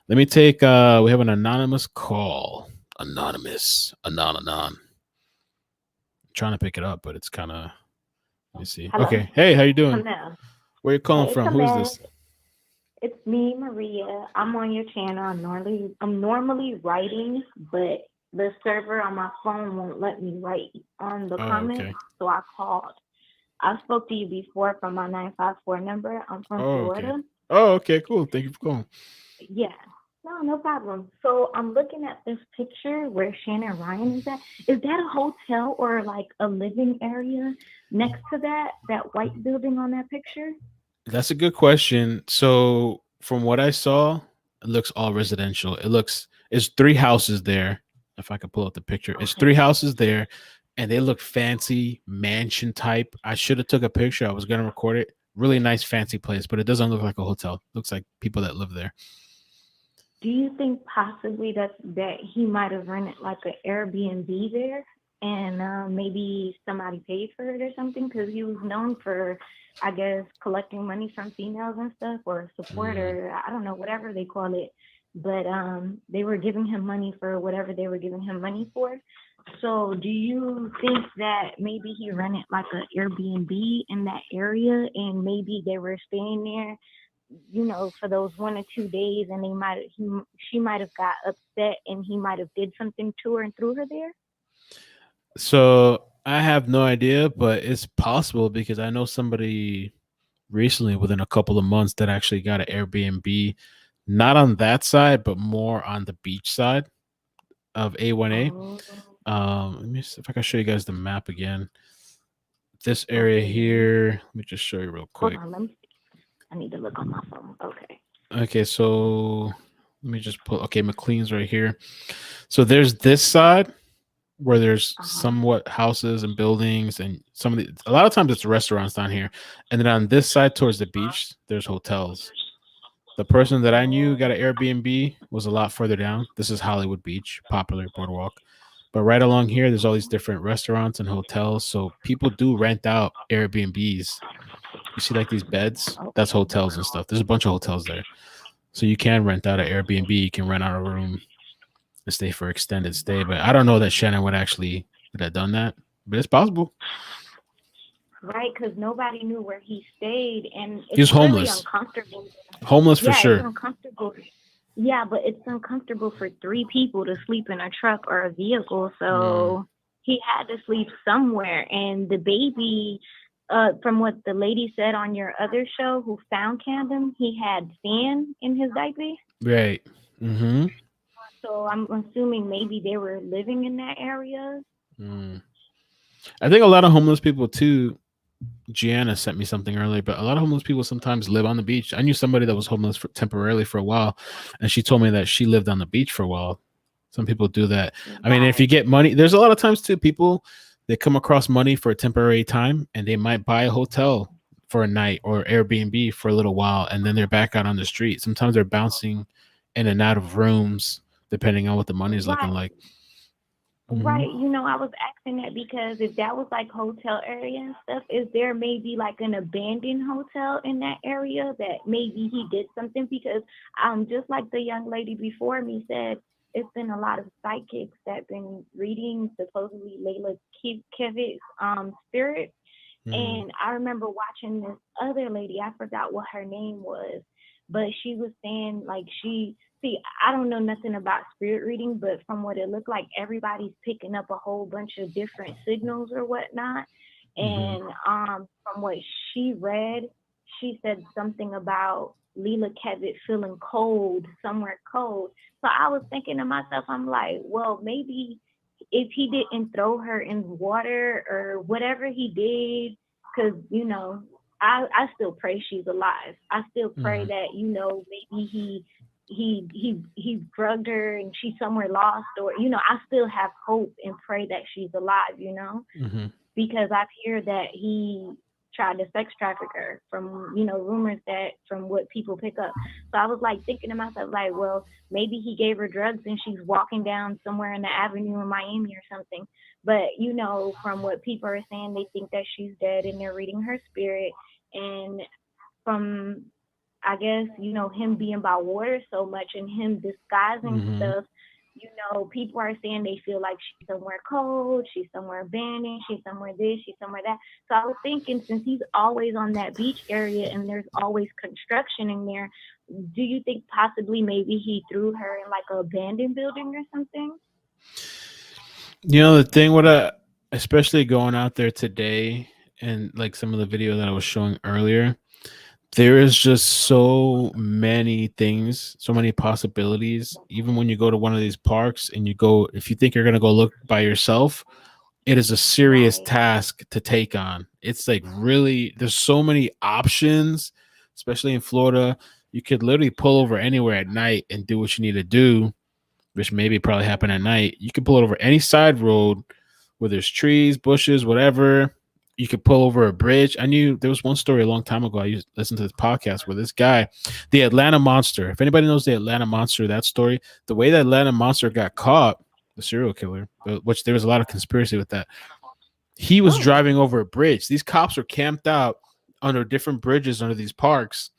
Let me take we have an anonymous call. Anonymous. Anon. Trying to pick it up, but it's kind of, let me see. Hello. Okay. Hey, how you doing? Hello. Where you calling Hey, from? Who is this? It's me, Maria. I'm on your channel. I'm normally writing, but the server on my phone won't let me write on the comments, okay. so I called. I spoke to you before from my 954 number. I'm from Florida. Okay. Oh, okay, cool. Thank you for calling. Yeah. No problem. So I'm looking at this picture where Shannon Ryan is at. Is that a hotel or like a living area next to that white building on that picture? That's a good question. So from what I saw, it looks all residential. It's 3 houses there. If I could pull up the picture, it's 3 houses there, and they look fancy, mansion type. I should have took a picture. I was gonna record it. Really nice, fancy place, but it doesn't look like a hotel. Looks like people that live there. Do you think possibly that he might have rented like an Airbnb there, and maybe somebody paid for it or something? Because he was known for, I guess, collecting money from females and stuff, or support, or I don't know, whatever they call it. But they were giving him money for whatever they were giving him money for. So do you think that maybe he rented like an Airbnb in that area, and maybe they were staying there, for those 1 or 2 days, and she might have got upset, and he might have did something to her and threw her there? So I have no idea, but it's possible because I know somebody recently, within a couple of months, that actually got an Airbnb, not on that side, but more on the beach side of A1A. Let me see if I can show you guys the map again. This area here, let me just show you real quick. Hold on, I need to look on my phone. Okay, so let me just put, McLean's right here. So there's this side where there's somewhat houses and buildings, and a lot of times it's restaurants down here. And then on this side towards the beach, there's hotels. The person that I knew got an Airbnb was a lot further down. This is Hollywood Beach, popular boardwalk. But right along here, there's all these different restaurants and hotels. So people do rent out Airbnbs. You see like these beds? That's hotels and stuff. There's a bunch of hotels there. So you can rent out an Airbnb. You can rent out a room and stay for extended stay. But I don't know that Shannon would have done that. But it's possible. Right, because nobody knew where he stayed, and it's he was homeless. Really uncomfortable. Homeless for sure. It's uncomfortable. Yeah, but it's uncomfortable for 3 people to sleep in a truck or a vehicle. So he had to sleep somewhere, and the baby, from what the lady said on your other show, who found him, he had sand in his diaper. Right. Mm-hmm. So I'm assuming maybe they were living in that area. I think a lot of homeless people too. Gianna sent me something earlier, but a lot of homeless people sometimes live on the beach. I knew somebody that was homeless temporarily for a while, and she told me that she lived on the beach for a while. Some people do that. I mean, if you get money, there's a lot of times too, people, they come across money for a temporary time, and they might buy a hotel for a night or Airbnb for a little while, and then they're back out on the street. Sometimes they're bouncing in and out of rooms, depending on what the money is looking like. Right. I was asking that because if that was like hotel area and stuff, is there maybe like an abandoned hotel in that area that maybe he did something? Because just like the young lady before me said, it's been a lot of psychics that been reading supposedly Leila Cavett's spirit. And I remember watching this other lady, I forgot what her name was, but she was saying like I don't know nothing about spirit reading, but from what it looked like, everybody's picking up a whole bunch of different signals or whatnot. And from what she read, she said something about Leila Cavett feeling cold, somewhere cold. So I was thinking to myself, I'm like, well, maybe if he didn't throw her in water or whatever he did, because, I still pray she's alive. I still pray that, maybe he drugged her and she's somewhere lost, or I still have hope and pray that she's alive, because I hear that he tried to sex traffic her from, rumors that from what people pick up. So I was like thinking to myself, like, well, maybe he gave her drugs and she's walking down somewhere in the avenue in Miami or something. But, from what people are saying, they think that she's dead and they're reading her spirit. And from, I guess, him being by water so much and him disguising stuff, people are saying they feel like she's somewhere cold, she's somewhere abandoned, she's somewhere this, she's somewhere that. So I was thinking, since he's always on that beach area and there's always construction in there, do you think possibly maybe he threw her in like an abandoned building or something? The thing with especially going out there today and like some of the video that I was showing earlier, there is just so many things, so many possibilities. Even when you go to one of these parks and if you think you're going to go look by yourself, it is a serious task to take on. It's like really, there's so many options, especially in Florida. You could literally pull over anywhere at night and do what you need to do, which maybe probably happen at night. You can pull it over any side road where there's trees, bushes, whatever. You could pull over a bridge. I knew there was one story a long time ago. I used to listen to this podcast where this guy, the Atlanta Monster, if anybody knows the Atlanta Monster, that story, the way that Atlanta Monster got caught, the serial killer, which there was a lot of conspiracy with that. He was driving over a bridge. These cops were camped out under different bridges under these parks.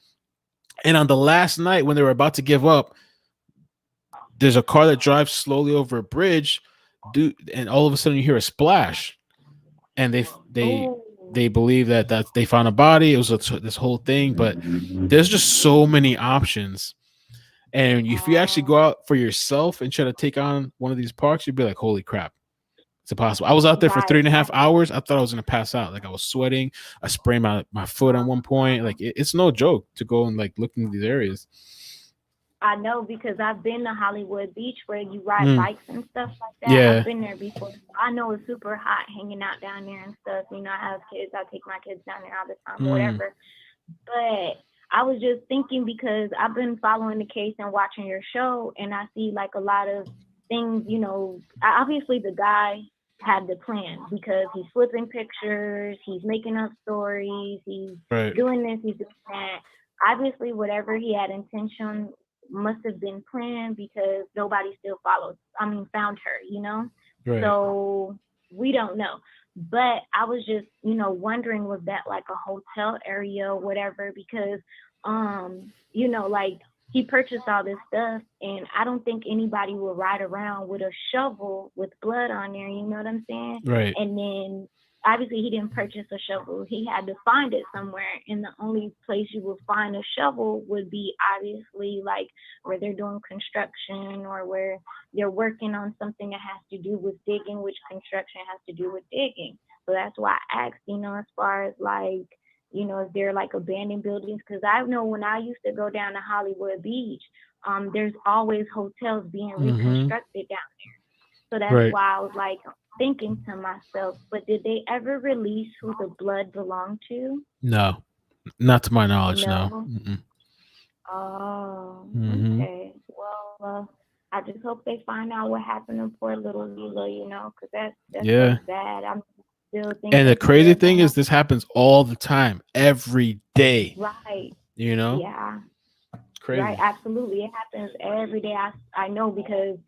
And on the last night when they were about to give up, there's a car that drives slowly over a bridge, and all of a sudden you hear a splash. And they believe that they found a body. It was this whole thing, but there's just so many options. And if you actually go out for yourself and try to take on one of these parks, you'd be like, holy crap, it's impossible. I was out there for 3.5 hours. I thought I was going to pass out. Like I was sweating. I sprayed my foot at one point. Like it's no joke to go and like look into these areas. I know, because I've been to Hollywood Beach where you ride bikes and stuff like that. Yeah. I've been there before. I know it's super hot hanging out down there and stuff. I have kids. I take my kids down there all the time, whatever. But I was just thinking, because I've been following the case and watching your show, and I see like a lot of things, obviously the guy had the plan because he's flipping pictures, he's making up stories, he's doing this, he's doing that. Obviously, whatever he had intention must have been planned, because nobody still found her, Right. So we don't know. But I was just, wondering, was that like a hotel area or whatever? Because, like he purchased all this stuff, and I don't think anybody will ride around with a shovel with blood on there. You know what I'm saying? Right. And then obviously he didn't purchase a shovel. He had to find it somewhere. And the only place you would find a shovel would be obviously like where they're doing construction or where they're working on something that has to do with digging, which construction has to do with digging. So that's why I asked, as far as like, is there like abandoned buildings? Because I know when I used to go down to Hollywood Beach, there's always hotels being reconstructed down there. So that's why I was like thinking to myself, but did they ever release who the blood belonged to? No, not to my knowledge. No. Oh, okay. Well, I just hope they find out what happened to poor little Leila, because that's so bad. I'm still thinking. And the crazy thing is, this happens all the time, every day. Right. Yeah. Crazy. Right, absolutely. It happens every day. I know, because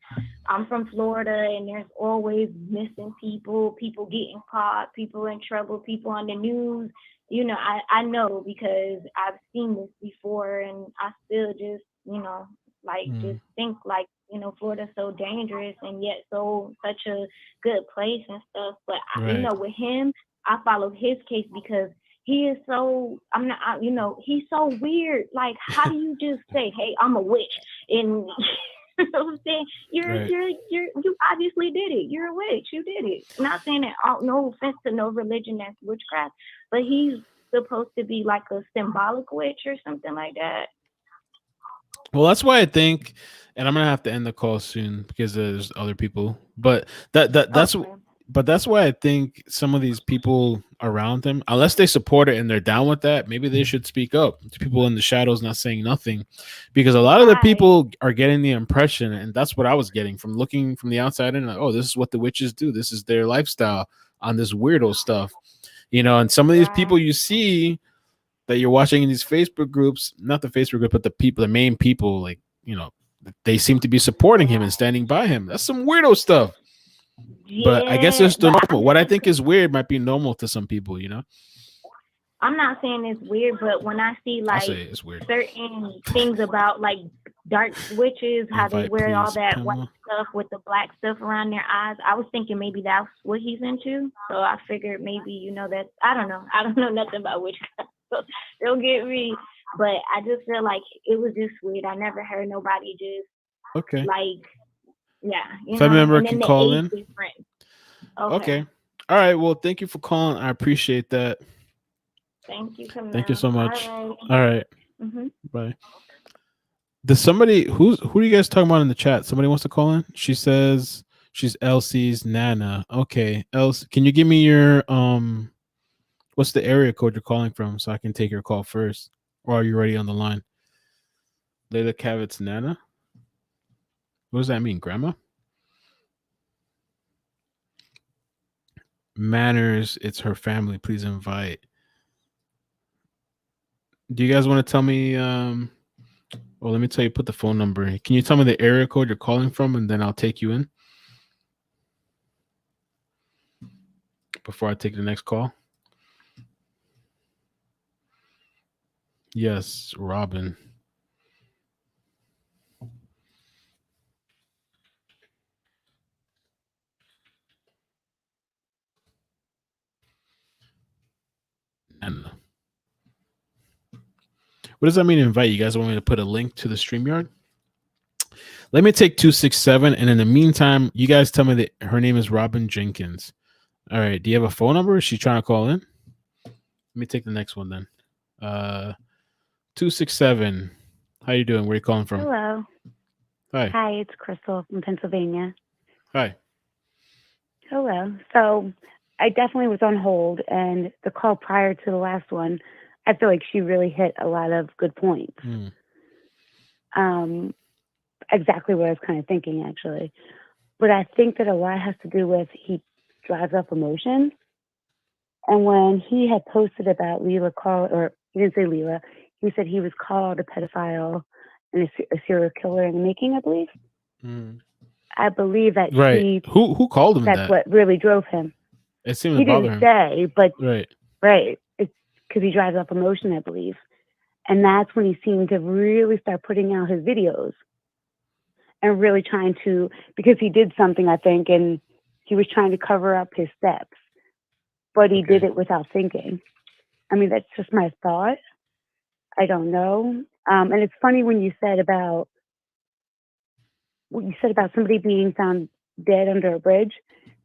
I'm from Florida, and there's always missing people getting caught, people in trouble, people on the news. I know, because I've seen this before, and I still just, just think like, Florida's so dangerous and yet such a good place and stuff. But with him, I followed his case because he is so, he's so weird. Like, how do you just say, hey, I'm a witch? And you know what I'm saying? You obviously did it. You're a witch. You did it. I'm not saying that, no offense to no religion that's witchcraft, but he's supposed to be like a symbolic witch or something like that. Well, that's why I think, and I'm gonna have to end the call soon because there's other people, but that's okay. But that's why I think some of these people around him, unless they support it and they're down with that, maybe they should speak up to people in the shadows not saying nothing, because a lot of the people are getting the impression, and that's what I was getting from looking from the outside in, like, oh, this is what the witches do. This is their lifestyle on this weirdo stuff. And some of these people you see that you're watching in these Facebook groups, not the Facebook group, but the main people, like, they seem to be supporting him and standing by him. That's some weirdo stuff. But I guess it's normal. What I think is weird might be normal to some people, I'm not saying it's weird, but when I see like certain things about like dark witches, how they wear all that white stuff with the black stuff around their eyes, I was thinking maybe that's what he's into. So I figured maybe, that I don't know. I don't know nothing about witchcraft. So don't get me. But I just feel like it was just weird. I never heard nobody just like, Family member can call in. Okay. All right. Well, thank you for calling. I appreciate that. Thank you. Thank you so much. All right. Mm-hmm. Bye. Does somebody who are you guys talking about in the chat? Somebody wants to call in? She says she's Elsie's Nana. Okay, Elsie, can you give me your what's the area code you're calling from so I can take your call first? Or are you already on the line? Leila Cavett's Nana? What does that mean, Grandma? Manners, it's her family. Please invite. Do you guys want to tell me well, let me tell you, put the phone number. Can you tell me the area code you're calling from, and then I'll take you in before I take the next call? Yes, Robin. And what does that mean, invite? You guys want me to put a link to the StreamYard? Let me take 267, and in the meantime, you guys tell me that her name is Robin Jenkins. All right. Do you have a phone number? Is she trying to call in? Let me take the next one then. 267. How you doing? Where are you calling from? Hello. Hi. Hi, it's Crystal from Pennsylvania. Hi. Hello. So I definitely was on hold, and the call prior to the last one, I feel like she really hit a lot of good points. Exactly what I was kind of thinking, actually. But I think that a lot has to do with he drives up emotions. And when he had posted about Leila or he didn't say Leila, he said he was called a pedophile and a serial killer in the making, I believe. I believe that who called him that's that? what really drove him. It seemed to bother him. He didn't say, but right. It's because he drives up emotion, I believe. And that's when he seemed to really start putting out his videos and really trying to, because he did something, I think, and he was trying to cover up his steps, but he did it without thinking. I mean, that's just my thought. I don't know. And it's funny when you said about somebody being found dead under a bridge,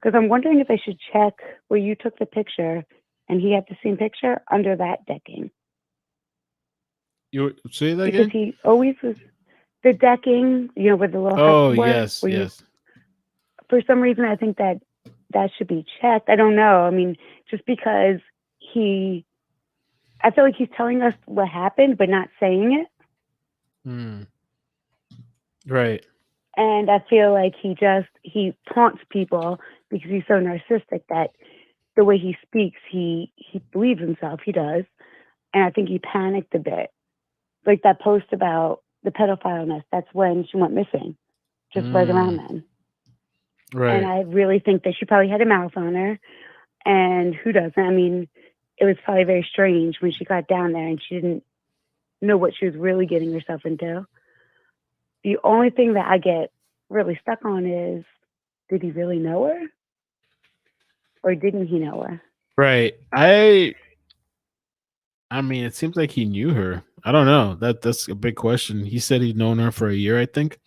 because I'm wondering if I should check where you took the picture and he had the same picture under that decking. You say that again? Because he always was the decking, where the little huts were, yes. For some reason, I think that should be checked. I don't know. I mean, just because I feel like he's telling us what happened, but not saying it. Right. And I feel like he taunts people because he's so narcissistic that the way he speaks, he believes himself. He does. And I think he panicked a bit. Like that post about the pedophile nest, that's when she went missing, just right around then. Right. And I really think that she probably had a mouth on her. And who doesn't? I mean, it was probably very strange when she got down there and she didn't know what she was really getting herself into. The only thing that I get really stuck on is, did he really know her? Or didn't he know her? Right. I mean, it seems like he knew her. I don't know. That's a big question. He said he'd known her for a year, I think.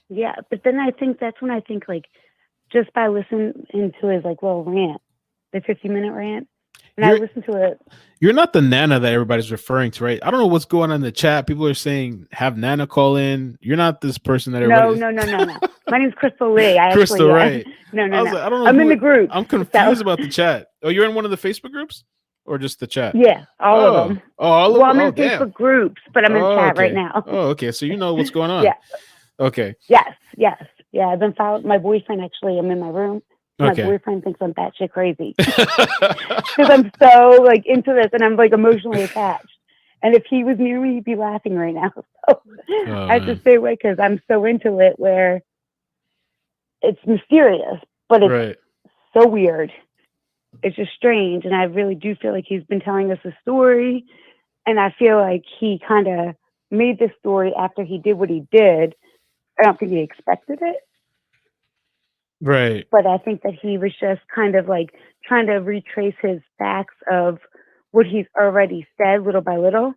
Yeah, but then that's when I think, like, just by listening to his, like, little rant, the 50-minute rant, and I listened to it. You're not the Nana that everybody's referring to, right? I don't know what's going on in the chat. People are saying, have Nana call in. You're not this person that everybody... No. My name's Crystal Lee. Crystal, right. No. Like, I don't know. I'm in the group. I'm confused about the chat. Oh, you're in one of the Facebook groups? Or just the chat? Yeah, all of them. Oh, all of them? I'm in Facebook groups, but I'm in chat right now. Oh, okay. So you know what's going on. Yeah. Okay. Yes. Yeah, I've been following my boyfriend, actually. I'm in my room. My Okay. boyfriend thinks I'm batshit crazy because I'm so like into this and I'm like emotionally attached. And if he was near me, he'd be laughing right now. So I just stay away because I'm so into it where it's mysterious, but it's so weird. It's just strange. And I really do feel like he's been telling us a story. And I feel like he kind of made this story after he did what he did. I don't think he expected it. Right. But I think that he was just kind of like trying to retrace his facts of what he's already said little by little.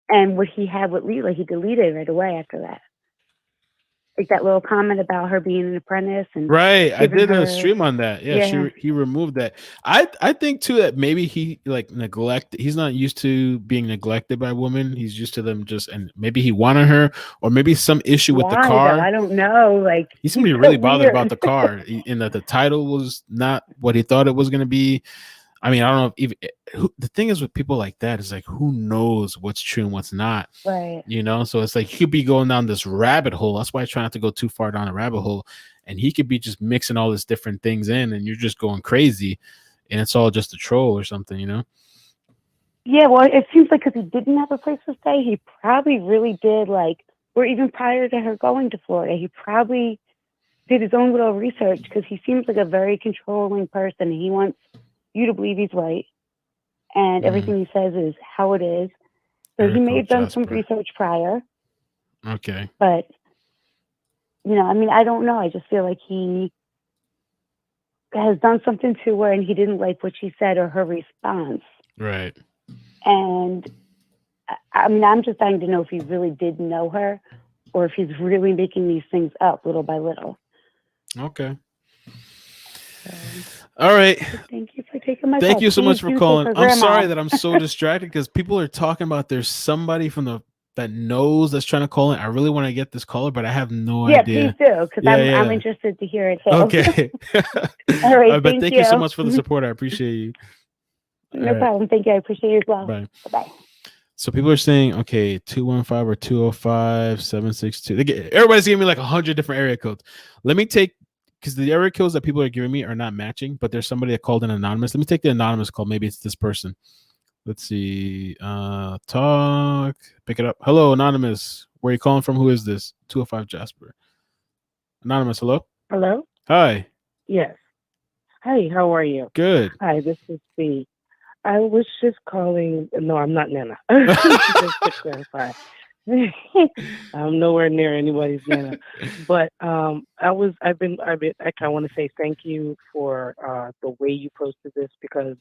And what he had with Leila, he deleted right away after that. Like that little comment about her being an apprentice and I did her, a stream on that. Yeah, he removed that. I think too that maybe he like he's not used to being neglected by women. He's used to them and maybe he wanted her, or maybe some issue with the car. Though? I don't know. Like he seemed to be really bothered about the car, and that the title was not what he thought it was going to be. I mean, I don't know if the thing is with people like that is like, who knows what's true and what's not, right? You know, so it's like he could be going down this rabbit hole. That's why I try not to go too far down a rabbit hole, and he could be just mixing all these different things in, and you're just going crazy, and it's all just a troll or something, you know? Yeah, well, it seems like because he didn't have a place to stay, he probably really did or even prior to her going to Florida, he probably did his own little research because he seems like a very controlling person. He wants you to believe he's right, and everything he says is how it is. So he may have done some research prior. Okay. But, I mean, I don't know. I just feel like he has done something to her and he didn't like what she said or her response. Right. And, I mean, I'm just dying to know if he really did know her or if he's really making these things up little by little. Okay. All right. Thank you for taking my call. Thank you so much for calling. I'm sorry that I'm so distracted because people are talking about there's somebody that knows that's trying to call in. I really want to get this caller, but I have no idea. Yeah, please do, because I'm interested to hear it too. Okay. All right, but thank you so much for the support. I appreciate you. No problem. Thank you. I appreciate you as well. Bye. Bye-bye. So people are saying, okay, 215 or 205 762. Everybody's giving me like 100 different area codes. Let me take, because the area codes that people are giving me are not matching, but there's somebody that called in anonymous. Let me take the anonymous call. Maybe it's this person. Let's see. Talk. Pick it up. Hello, anonymous. Where are you calling from? Who is this? 205 Jasper. Anonymous, hello? Hello? Hi. Yes. Hi, how are you? Good. Hi, this is B. I was just calling. No, I'm not Nana. Just to clarify. I'm nowhere near anybody's Nana. But I kind of want to say thank you for the way you posted this, because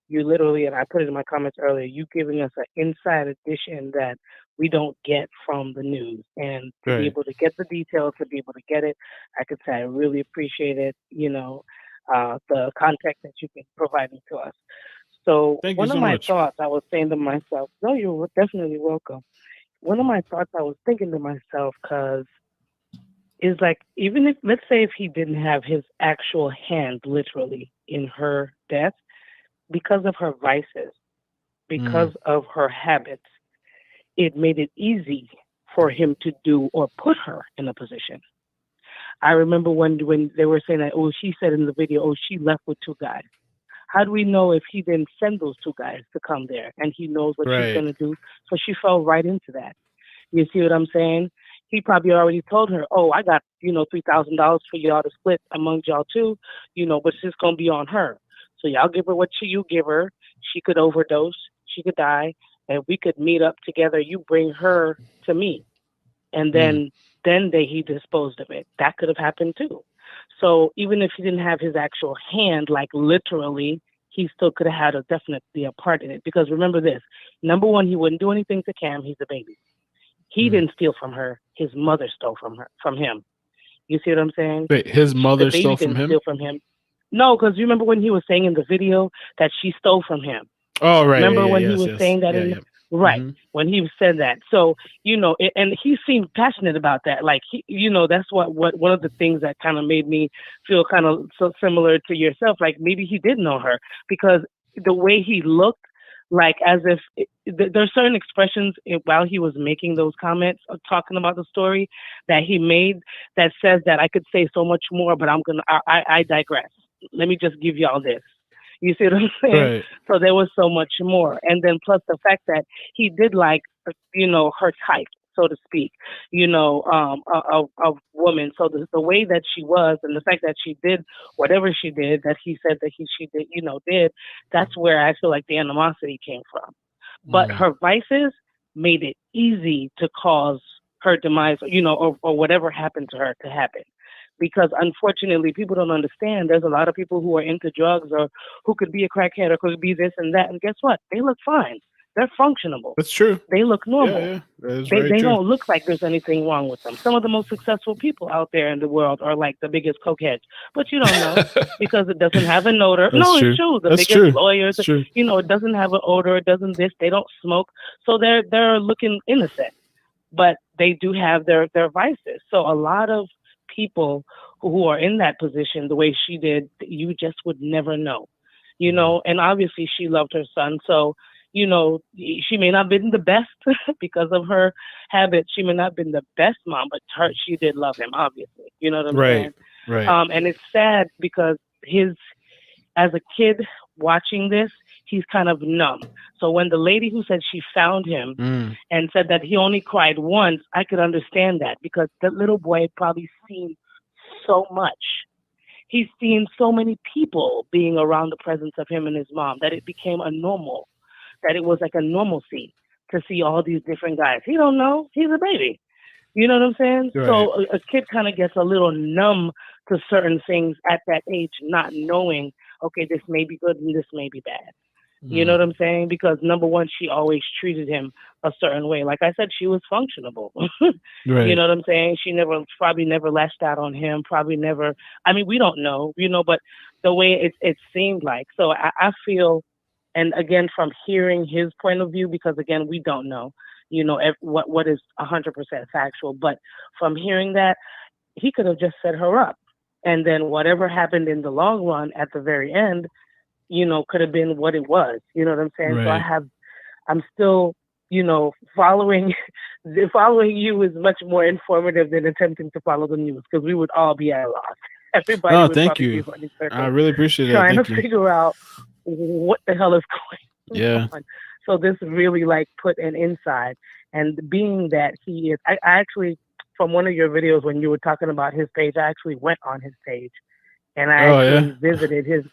you literally, and I put it in my comments earlier, you giving us an inside edition that we don't get from the news, and to be able to get the details, to be able to get it, I could say I really appreciate it. The context that you've been providing to us. So one of my thoughts I was saying to myself, no, you're definitely welcome. One of my thoughts I was thinking to myself, because is like, even if, let's say if he didn't have his actual hand literally in her death, because of her vices, because of her habits, it made it easy for him to do or put her in a position. I remember when they were saying that, oh, she said in the video, oh, she left with 2 guys. How do we know if he didn't send those 2 guys to come there and he knows what she's going to do? So she fell right into that. You see what I'm saying? He probably already told her, oh, I got, $3,000 for y'all to split among y'all 2, but it's just going to be on her. So y'all give her what you give her. She could overdose. She could die. And we could meet up together. You bring her to me. And then he disposed of it. That could have happened too. So even if he didn't have his actual hand, like literally, he still could have had definitely a part in it. Because remember this, number one, he wouldn't do anything to Cam. He's a baby. He didn't steal from her. His mother stole from him. You see what I'm saying? Wait, his mother stole from him? Steal from him. No, because you remember when he was saying in the video that she stole from him. Oh, right. Remember when he was saying that? Right. Mm-hmm. When he said that. So, and he seemed passionate about that. Like, that's what one of the things that kind of made me feel kind of so similar to yourself. Like maybe he did know her, because the way he looked, like as if there's certain expressions while he was making those comments, talking about the story that he made, that says that I could say so much more, but I digress. Let me just give y'all this. You see what I'm saying? Right. So there was so much more. And then plus the fact that he did like, her type, so to speak, a woman. So the way that she was and the fact that she did whatever she did, that he said that she did, that's where I feel like the animosity came from. But her vices made it easy to cause her demise, or whatever happened to her to happen. Because unfortunately, people don't understand. There's a lot of people who are into drugs or who could be a crackhead or could be this and that. And guess what? They look fine. They're functionable. That's true. They look normal. Yeah, that is they very true. don't look like there's anything wrong with them. Some of the most successful people out there in the world are like the biggest cokeheads. But you don't know because it doesn't have an odor. That's true. It's true. The That's biggest true. lawyers, That's true. it doesn't have an odor. It doesn't this. They don't smoke. So they're looking innocent. But they do have their vices. So a lot of people who are in that position the way she did, you just would never know, and obviously she loved her son. So, she may not have been the best because of her habits. She may not have been the best mom, but she did love him, obviously. You know what I'm saying? Right. And it's sad because as a kid watching this, he's kind of numb. So when the lady who said she found him and said that he only cried once, I could understand that because that little boy had probably seen so much. He's seen so many people being around the presence of him and his mom that it became that it was like a normalcy to see all these different guys. He don't know. He's a baby. You know what I'm saying? Right. So a kid kind of gets a little numb to certain things at that age, not knowing, okay, this may be good and this may be bad. You know what I'm saying? Because number one, she always treated him a certain way. Like I said, she was functionable. Right. You know what I'm saying? She probably never lashed out on him. Probably never. I mean, we don't know, but the way it seemed like. So I feel, and again, from hearing his point of view, because again, we don't know, what is 100% factual. But from hearing that, he could have just set her up, and then whatever happened in the long run at the very end, could have been what it was. You know what I'm saying? Right. So I'm still, following you is much more informative than attempting to follow the news because we would all be at a loss. Everybody would thank probably you. be running circles I really appreciate that. trying Thank to you. figure out what the hell is going on. So this really put an insight, and being that he is, I actually, from one of your videos when you were talking about his page, I actually went on his page. And I actually visited his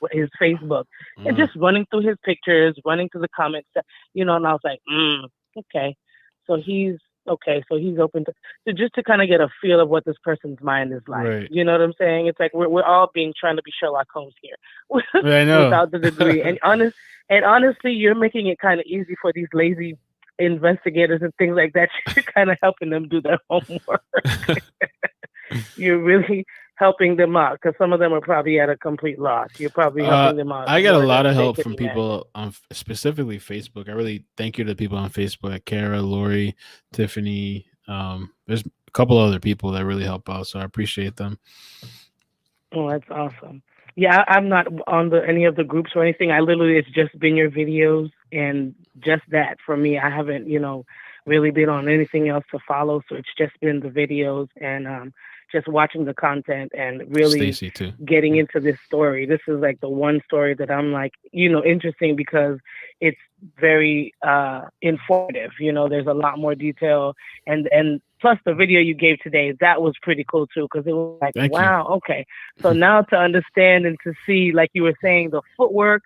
Facebook and just running through his pictures, running through the comments, and I was like, okay. So he's open to kind of get a feel of what this person's mind is like. Right. You know what I'm saying? It's like we're all trying to be Sherlock Holmes here. I know. Without the degree. And honestly, you're making it kind of easy for these lazy investigators and things like that. You're kind of helping them do their homework. You're really helping them out because some of them are probably at a complete loss. You're probably helping them out. I got a lot of help from people on specifically Facebook. I really thank you to the people on Facebook, like Kara, Lori, Tiffany. There's a couple other people that really help out, so I appreciate them. Oh, that's awesome. Yeah, I'm not on any of the groups or anything. It's just been your videos and just that for me. I haven't, really been on anything else to follow. So it's just been the videos and just watching the content and really getting into this story. This is like the one story that I'm like, interesting because it's very informative. There's a lot more detail and plus the video you gave today, that was pretty cool too because it was like, wow, okay. So now to understand and to see, like you were saying, the footwork,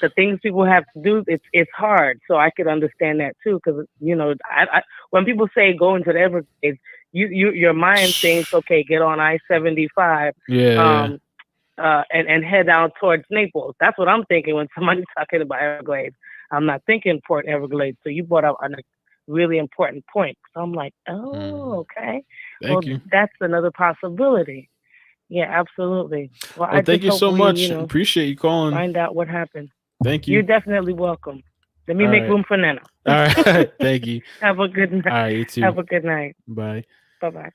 the things people have to do, it's hard. So I could understand that too because, I when people say go into the Everglades, your mind thinks, okay, get on I-75 and head out towards Naples. That's what I'm thinking when somebody's talking about Everglades. I'm not thinking Port Everglades. So you brought up a really important point. So I'm like, okay. Thank you. That's another possibility. Yeah, absolutely. Well, thank you so much. Appreciate you calling. Find out what happened. Thank you. You're definitely welcome. Let me make room for Nana. All right. Thank you. Have a good night. All right, you too. Have a good night. Bye. Bye-bye.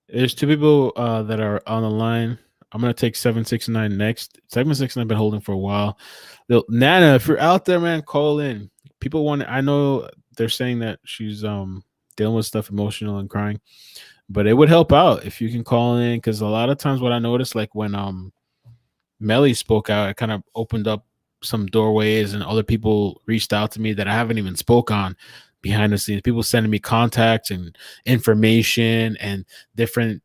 There's two people that are on the line. I'm going to take 769 next. 769 been holding for a while. Nana, if you're out there, man, call in. people want. I know they're saying that she's dealing with stuff emotional and crying, but it would help out if you can call in, because a lot of times what I noticed, like when Melly spoke out, it kind of opened up some doorways, and other people reached out to me that I haven't even spoke on behind the scenes. People sending me contacts and information and different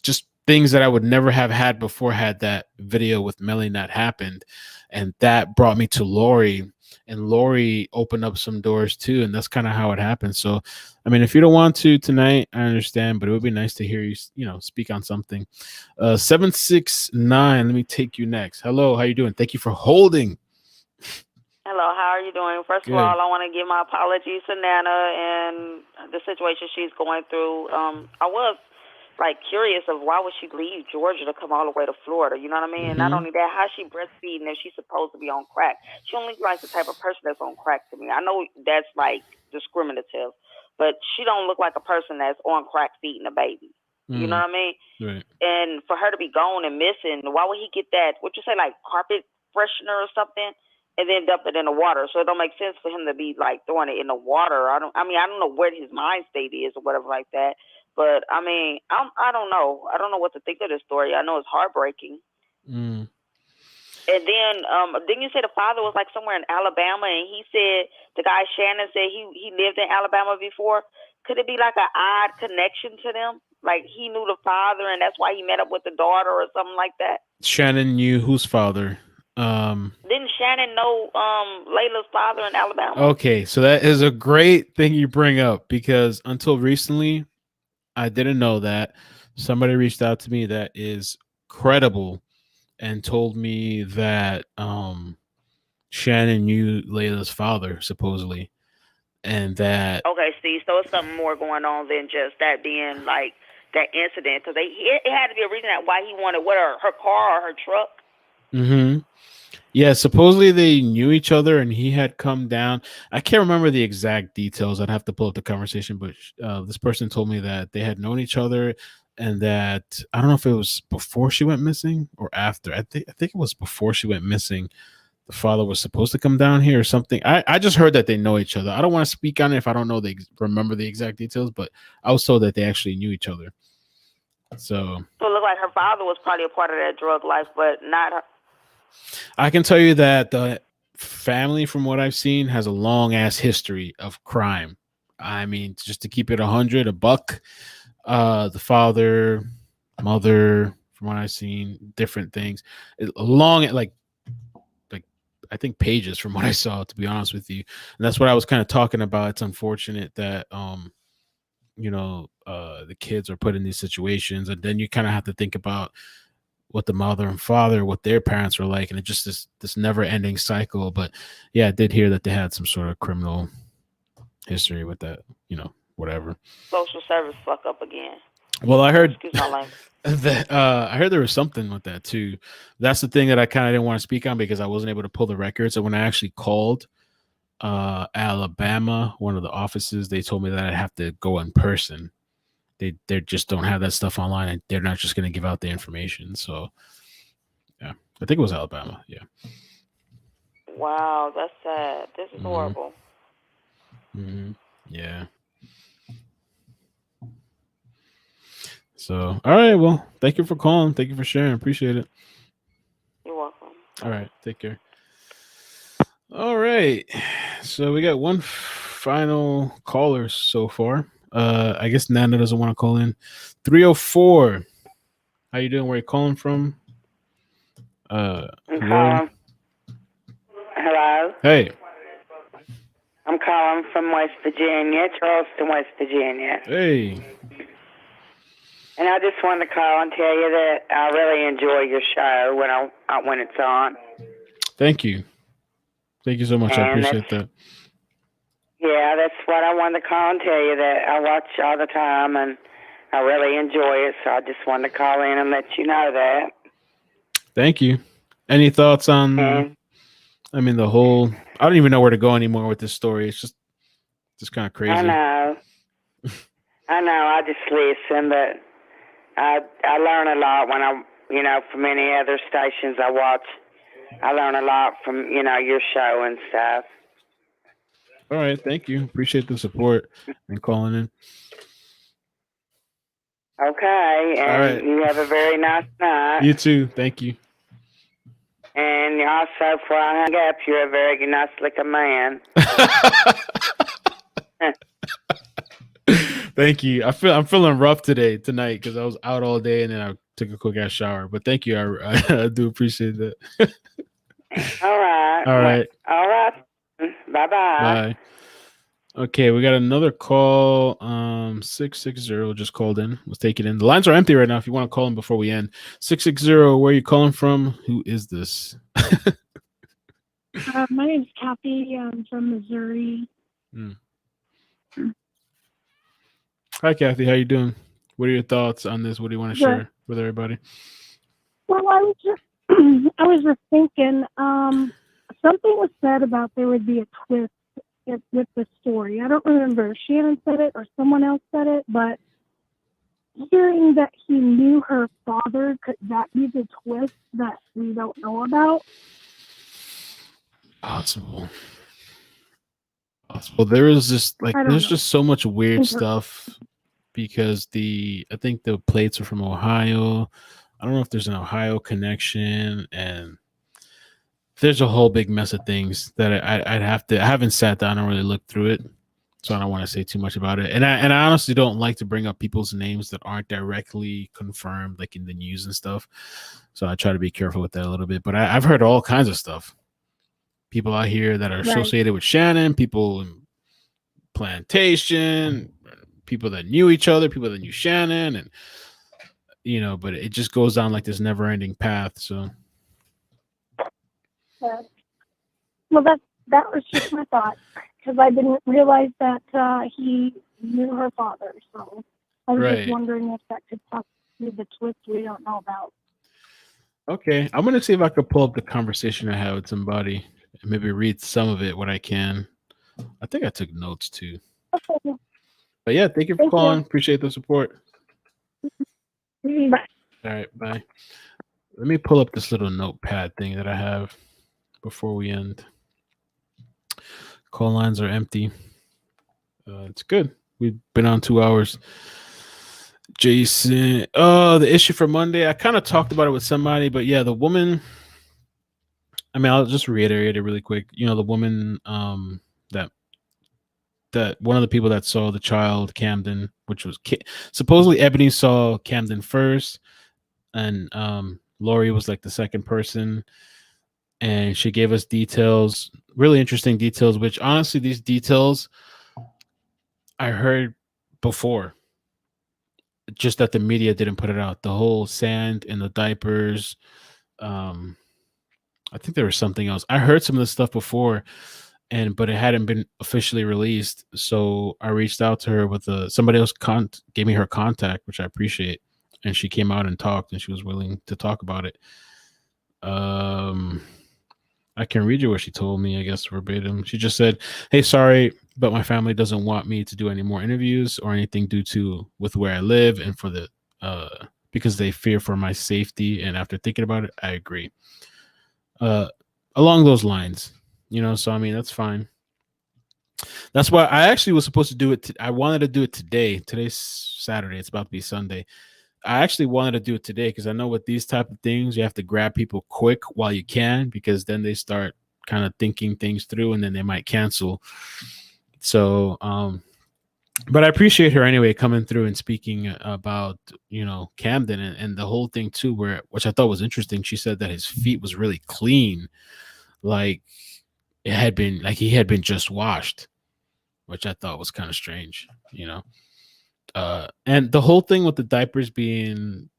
just things that I would never have had before had that video with Melly not happened. And that brought me to Lori, and Lori opened up some doors too. And that's kind of how it happened. So, I mean, if you don't want to tonight, I understand, but it would be nice to hear you, speak on something. 769, let me take you next. Hello, how you doing? Thank you for holding. Hello, how are you doing? First Good. of all, I want to give my apologies to Nana and the situation she's going through. I was curious of why would she leave Georgia to come all the way to Florida? You know what I mean? And not only that, how she breastfeeding if she's supposed to be on crack? She only likes the type of person that's on crack to me. I know that's discriminative, but she don't look like a person that's on crack feeding a baby. You know what I mean? Right. And for her to be gone and missing, why would he get that? What you say, carpet freshener or something? And then dump it in the water. So it don't make sense for him to be throwing it in the water. I don't know where his mind state is or whatever like that. But I don't know. I don't know what to think of this story. I know it's heartbreaking. And then didn't you say the father was somewhere in Alabama, and he said the guy Shannon said he lived in Alabama before? Could it be an odd connection to them? He knew the father, and that's why he met up with the daughter or something like that. Shannon knew whose father? Didn't Shannon know Layla's father in Alabama? Okay, so that is a great thing you bring up, because until recently, I didn't know that. Somebody reached out to me that is credible and told me that Shannon knew Layla's father, supposedly, and that. Okay, Steve, so it's something more going on than just that being that incident, because it had to be a reason why he wanted her car or her truck. Mm-hmm. Yeah, supposedly they knew each other, and he had come down. I can't remember the exact details. I'd have to pull up the conversation, but this person told me that they had known each other, and that I don't know if it was before she went missing or after. I think it was before she went missing. The father was supposed to come down here or something. I just heard that they know each other. I don't want to speak on it if I don't know remember the exact details, but I was told that they actually knew each other. So it looked like her father was probably a part of that drug life, but not her. I can tell you that the family, from what I've seen, has a long ass history of crime. I mean, just to keep it $100, the father, mother, from what I've seen, different things. Long, I think pages from what I saw, to be honest with you. And that's what I was kind of talking about. It's unfortunate that the kids are put in these situations, and then you kind of have to think about what the mother and father, what their parents were like, and it just this never-ending cycle. But yeah, I did hear that they had some sort of criminal history with that, whatever. Social service fuck up again. Well, I heard excuse my language. that I heard there was something with that too. That's the thing that I kind of didn't want to speak on, because I wasn't able to pull the records. So when I actually called Alabama, one of the offices, they told me that I'd have to go in person. They just don't have that stuff online, and they're not just going to give out the information. So, yeah, I think it was Alabama. Yeah. Wow, that's sad. This is horrible. Mm-hmm. Yeah. So, all right. Well, thank you for calling. Thank you for sharing. Appreciate it. You're welcome. All right. Take care. All right. So we got one final caller so far. I guess Nana doesn't want to call in. 304. How you doing? Where you calling from? I'm calling. Hello. Hey. I'm calling from West Virginia, Charleston, West Virginia. Hey. And I just wanted to call and tell you that I really enjoy your show when it's on. Thank you. Thank you so much. And I appreciate that. Yeah, that's what I wanted to call and tell you, that I watch all the time and I really enjoy it. So I just wanted to call in and let you know that. Thank you. Any thoughts on, I don't even know where to go anymore with this story. It's just kind of crazy. I know. I just listen, but I learn a lot when from any other stations I watch. I learn a lot from, your show and stuff. All right, thank you. Appreciate the support and calling in. Okay, and All right. you have a very nice night. You too. Thank you. And also, before I hang up, you're a very nice looking man. Thank you. I'm feeling rough tonight because I was out all day and then I took a quick ass shower. But thank you. I do appreciate that. All right. All right. All right. Bye-bye. Bye. Okay, we got another call. 660 just called in. Let's take it in. The lines are empty right now. If you want to call in before we end, 660. Where are you calling from? Who is this? My name's Kathy. I'm from Missouri. Hi, Kathy. How you doing? What are your thoughts on this? What do you want to share with everybody? Well, I was just thinking. Something was said about there would be a twist with the story. I don't remember if Shannon said it or someone else said it, but hearing that he knew her father, could that be the twist that we don't know about? Possible. There is just there's just so much weird stuff because I think the plates are from Ohio. I don't know if there's an Ohio connection, and there's a whole big mess of things that I haven't sat down and really looked through it, so I don't want to say too much about it. And I honestly don't like to bring up people's names that aren't directly confirmed, like in the news and stuff. So I try to be careful with that a little bit. But I've heard all kinds of stuff. People out here that are associated with Shannon, people in Plantation, people that knew each other, people that knew Shannon, and but it just goes down like this never-ending path. So. Well, that was just my thought, because I didn't realize that he knew her father. So I was just wondering if that could possibly be the twist we don't know about. Okay, I'm gonna see if I could pull up the conversation I had with somebody and maybe read some of it when I can. I think I took notes too. Okay. But yeah, thank you for calling. Appreciate the support. Bye. All right, bye. Let me pull up this little notepad thing that I have before we end. Call lines are empty. It's good. We've been on 2 hours. Jason, the issue for Monday, I kind of talked about it with somebody, but yeah, the woman, I mean, I'll just reiterate it really quick. The woman that one of the people that saw the child, Camden, which was supposedly Ebony saw Camden first, and Lori was like the second person, and she gave us details, really interesting details, which honestly, these details I heard before, just that the media didn't put it out. The whole sand in the diapers. I think there was something else. I heard some of this stuff before, but it hadn't been officially released. So I reached out to her with somebody else gave me her contact, which I appreciate. And she came out and talked, and she was willing to talk about it. I can read you what she told me, I guess, verbatim. She just said, "Hey, sorry, but my family doesn't want me to do any more interviews or anything with where I live and because they fear for my safety. And after thinking about it, I agree." Along those lines, so I mean, that's fine. That's why I actually was supposed to do it. I wanted to do it today. Today's Saturday. It's about to be Sunday. I actually wanted to do it today because I know with these type of things, you have to grab people quick while you can, because then they start kind of thinking things through and then they might cancel. So, but I appreciate her anyway coming through and speaking about, Camden and the whole thing too, which I thought was interesting. She said that his feet was really clean. Like he had been just washed, which I thought was kind of strange, and the whole thing with the diapers being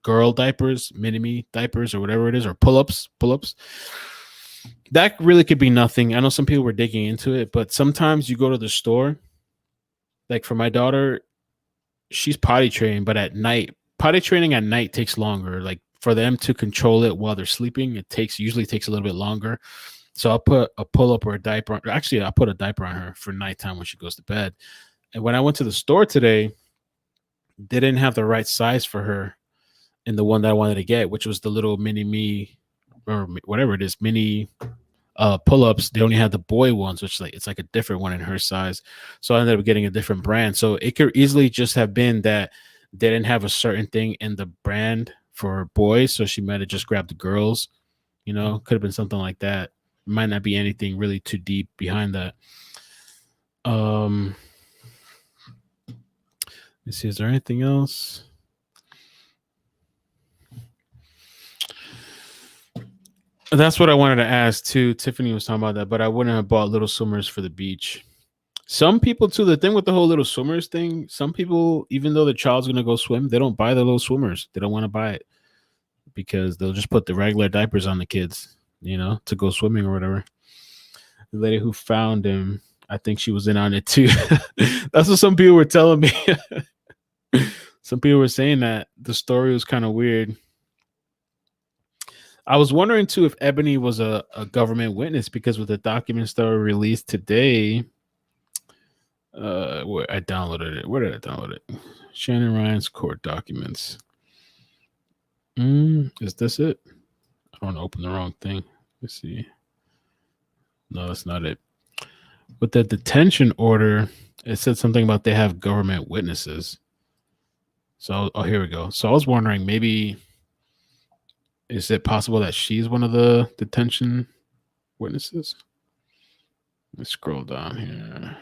girl diapers, mini-me diapers, or whatever it is, or pull-ups, that really could be nothing. I know some people were digging into it, but sometimes you go to the store, like for my daughter, she's potty trained, but at night, potty training at night takes longer. Like for them to control it while they're sleeping, usually takes a little bit longer. So I'll put a pull-up or a diaper on. Actually, I'll put a diaper on her for nighttime when she goes to bed. And when I went to the store today, they didn't have the right size for her in the one that I wanted to get, which was the little mini-me or whatever it is, mini pull-ups, they only had the boy ones, which it's like a different one in her size. So I ended up getting a different brand. So it could easily just have been that they didn't have a certain thing in the brand for boys, so she might have just grabbed the girls. You know, could have been something like that. Might not be anything really too deep behind that. Let me see, is there anything else? That's what I wanted to ask too. Tiffany was talking about that, but I wouldn't have bought little swimmers for the beach. Some people too, the thing with the whole little swimmers thing, some people, even though the child's gonna go swim, they don't buy the little swimmers. They don't want to buy it because they'll just put the regular diapers on the kids, you know, to go swimming or whatever. The lady who found him, I think she was in on it too. That's what some people were telling me. Some people were saying that the story was kind of weird. I was wondering too if Ebony was a government witness, because with the documents that were released today, where I downloaded it. Where did I download it? Shannon Ryan's court documents. Is this it? I don't want to open the wrong thing. Let's see. No, that's not it. With the detention order, it said something about they have government witnesses. So, here we go. So I was wondering, maybe is it possible that she's one of the detention witnesses? Let's scroll down here.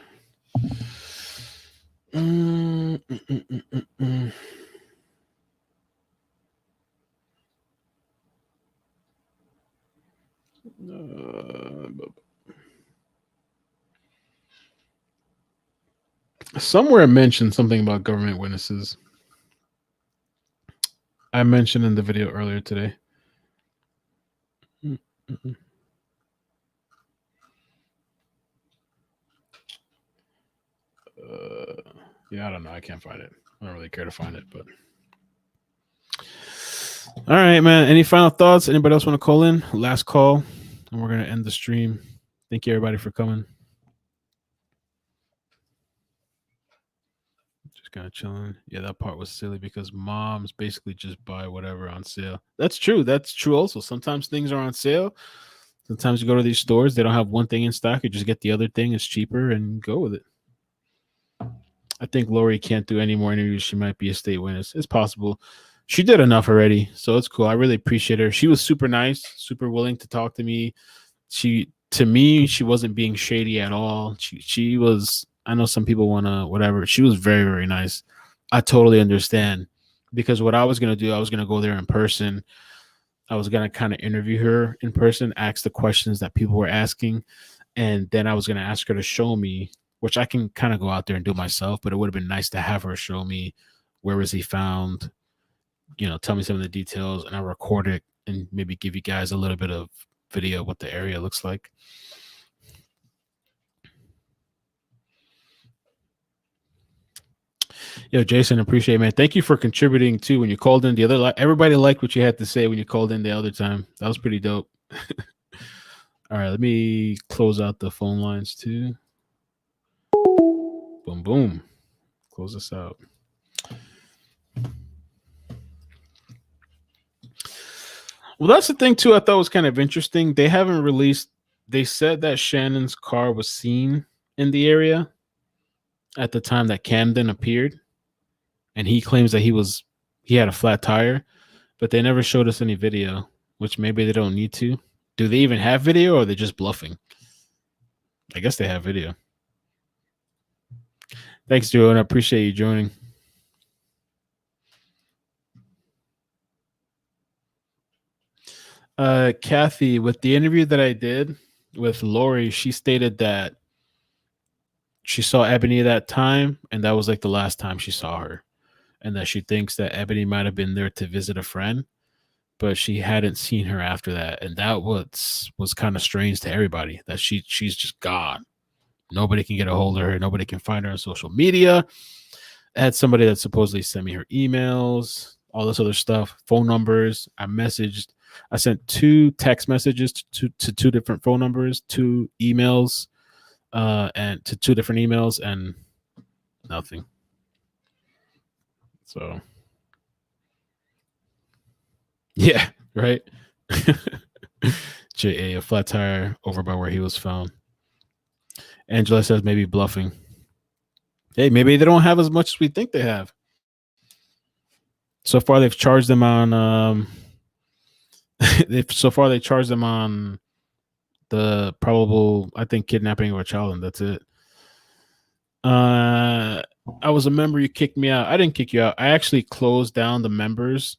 Somewhere I mentioned something about government witnesses. I mentioned in the video earlier today. Yeah, I don't know. I can't find it. I don't really care to find it, but all right, man. Any final thoughts? Anybody else want to call in? Last call, and we're gonna end the stream. Thank you, everybody, for coming. Just kind of chilling. Yeah, that part was silly because moms basically just buy whatever on sale. That's true. That's true. Also, sometimes things are on sale. Sometimes you go to these stores, they don't have one thing in stock. You just get the other thing. It's cheaper and go with it. I think Lori can't do any more interviews. She might be a state witness. It's possible. She did enough already, so it's cool. I really appreciate her. She was super nice, super willing to talk to me. To me, she wasn't being shady at all. She was. I know some people want to whatever. She was very, very nice. I totally understand, because what I was gonna do, I was gonna go there in person. I was gonna kind of interview her in person, ask the questions that people were asking, and then I was gonna ask her to show me, which I can kind of go out there and do myself, but it would have been nice to have her show me where was he found, tell me some of the details, and I'll record it and maybe give you guys a little bit of video of what the area looks like. Yo, Jason, appreciate it, man. Thank you for contributing too when you called in the other. Everybody liked what you had to say when you called in the other time. That was pretty dope. All right, let me close out the phone lines too. Boom, boom. Close this out. Well, that's the thing too. I thought was kind of interesting. They haven't released. They said that Shannon's car was seen in the area at the time that Camden appeared, and he claims that he had a flat tire, but they never showed us any video, which maybe they don't need to. Do they even have video, or are they just bluffing? I guess they have video. Thanks, Joe, and I appreciate you joining. Kathy, with the interview that I did with Lori, she stated that she saw Ebony that time, and that was like the last time she saw her, and that she thinks that Ebony might have been there to visit a friend, but she hadn't seen her after that, and that was kind of strange to everybody, that she's just gone. Nobody can get a hold of her. Nobody can find her on social media. I had somebody that supposedly sent me her emails, all this other stuff, phone numbers. I sent 2 text messages to 2 different phone numbers, 2 emails, and to 2 different emails, and nothing. So, yeah, right. JA, a flat tire over by where he was found. Angela says maybe bluffing. Hey, maybe they don't have as much as we think they have. So far, they've charged them on. They charged them on the probable, I think, kidnapping of a child, and that's it. I was a member. You kicked me out. I didn't kick you out. I actually closed down the members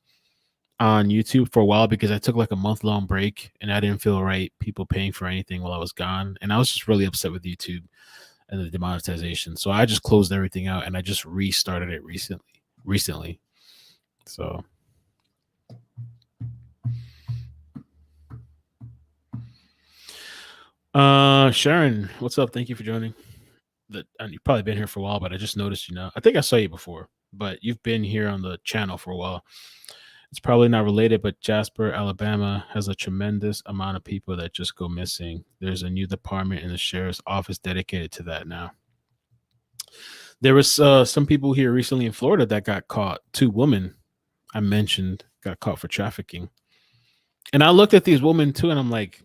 on YouTube for a while because I took like a month-long break, and I didn't feel right people paying for anything while I was gone, and I was just really upset with YouTube and the demonetization. So I just closed everything out, and I just restarted it recently. So. Sharon, what's up? Thank you for joining. And you've probably been here for a while, but I just noticed you now. I think I saw you before, but you've been here on the channel for a while. It's probably not related, but Jasper, Alabama has a tremendous amount of people that just go missing. There's a new department in the sheriff's office dedicated to that now. There was some people here recently in Florida that got caught. 2 women I mentioned got caught for trafficking. And I looked at these women too, and I'm like,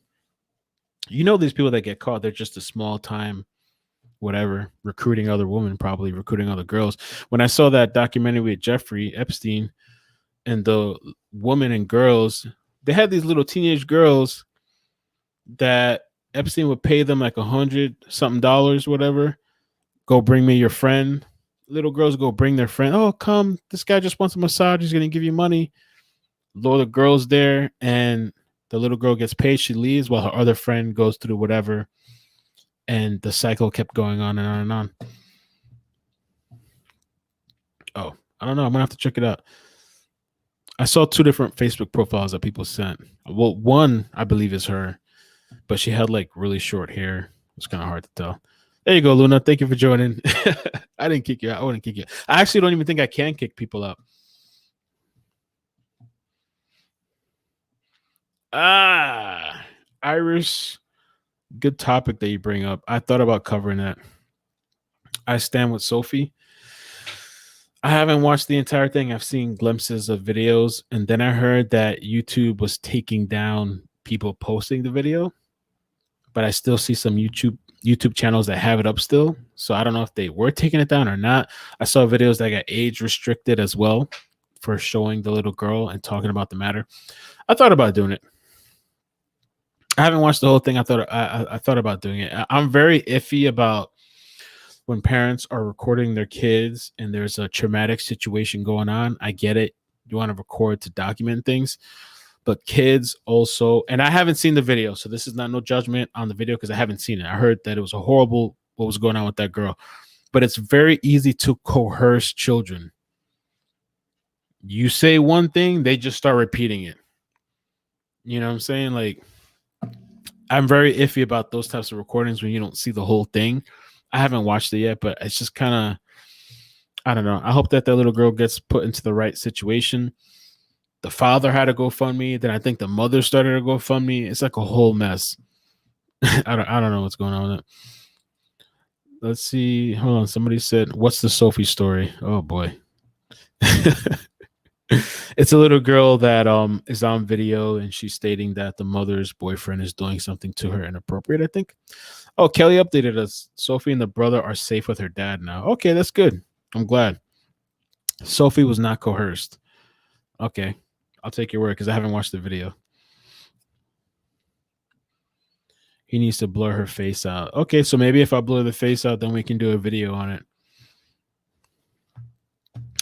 these people that get caught, they're just a small time, whatever, recruiting other women, probably recruiting other girls. When I saw that documentary with Jeffrey Epstein and the women and girls, they had these little teenage girls that Epstein would pay them like $100-something, whatever. Go bring me your friend. Little girls go bring their friend. Oh, come. This guy just wants a massage. He's going to give you money. Lure the girls there, and the little girl gets paid. She leaves while her other friend goes through whatever. And the cycle kept going on and on and on. Oh, I don't know. I'm going to have to check it out. I saw 2 different Facebook profiles that people sent. Well, one, I believe, is her, but she had like really short hair. It's kind of hard to tell. There you go, Luna. Thank you for joining. I didn't kick you out. I wouldn't kick you out. I actually don't even think I can kick people out. Irish, good topic that you bring up. I thought about covering that. I stand with Sophie. I haven't watched the entire thing. I've seen glimpses of videos, and then I heard that YouTube was taking down people posting the video, but I still see some YouTube channels that have it up still. So I don't know if they were taking it down or not. I saw videos that got age restricted as well for showing the little girl and talking about the matter. I thought about doing it. I haven't watched the whole thing. I thought about doing it. I'm very iffy about when parents are recording their kids and there's a traumatic situation going on. I get it. You want to record to document things, but kids also, and I haven't seen the video, so this is not no judgment on the video because I haven't seen it. I heard that it was a horrible what was going on with that girl, but it's very easy to coerce children. You say one thing, they just start repeating it. You know what I'm saying? Like, I'm very iffy about those types of recordings when you don't see the whole thing. I haven't watched it yet, but it's just kind of, I don't know. I hope that little girl gets put into the right situation. The father had a GoFundMe. Then I think the mother started a GoFundMe. It's like a whole mess. I don't know what's going on with it. Let's see. Hold on. Somebody said, what's the Sophie story? Oh, boy. It's a little girl that is on video, and she's stating that the mother's boyfriend is doing something to her inappropriate, I think. Oh, Kelly updated us. Sophie and the brother are safe with her dad now. Okay, that's good. I'm glad. Sophie was not coerced. Okay, I'll take your word because I haven't watched the video. He needs to blur her face out. Okay, so maybe if I blur the face out, then we can do a video on it.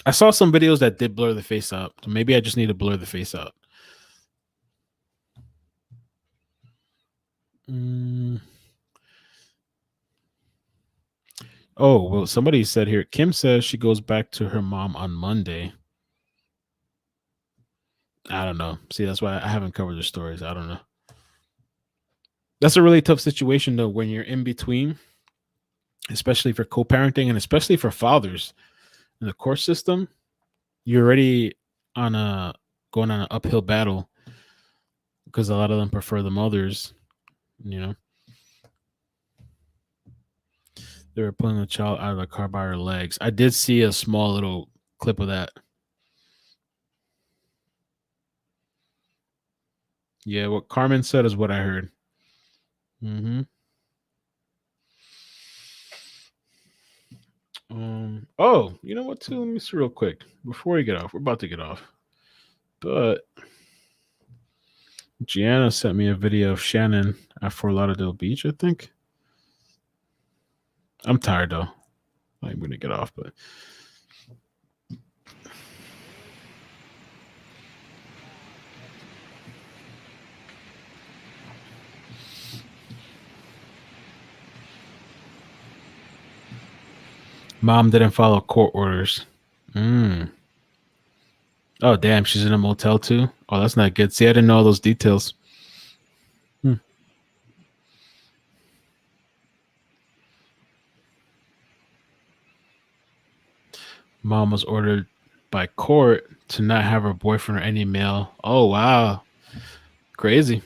I saw some videos that did blur the face out. So maybe I just need to blur the face out. Oh, well, somebody said here, Kim says she goes back to her mom on Monday. I don't know. See, that's why I haven't covered the stories. I don't know. That's a really tough situation, though, when you're in between, especially for co-parenting and especially for fathers in the court system. You're already going on an uphill battle because a lot of them prefer the mothers, you know. They were pulling the child out of the car by her legs. I did see a small little clip of that. Yeah, what Carmen said is what I heard. Mm-hmm. Oh, you know what, too? Let me see real quick before we get off. We're about to get off. But Gianna sent me a video of Shannon at Fort Lauderdale Beach, I think. I'm tired though. I'm gonna get off, but mom didn't follow court orders. Oh, damn, she's in a motel too? Oh, that's not good. See, I didn't know all those details. Mom was ordered by court to not have her boyfriend or any male. Oh, wow. Crazy.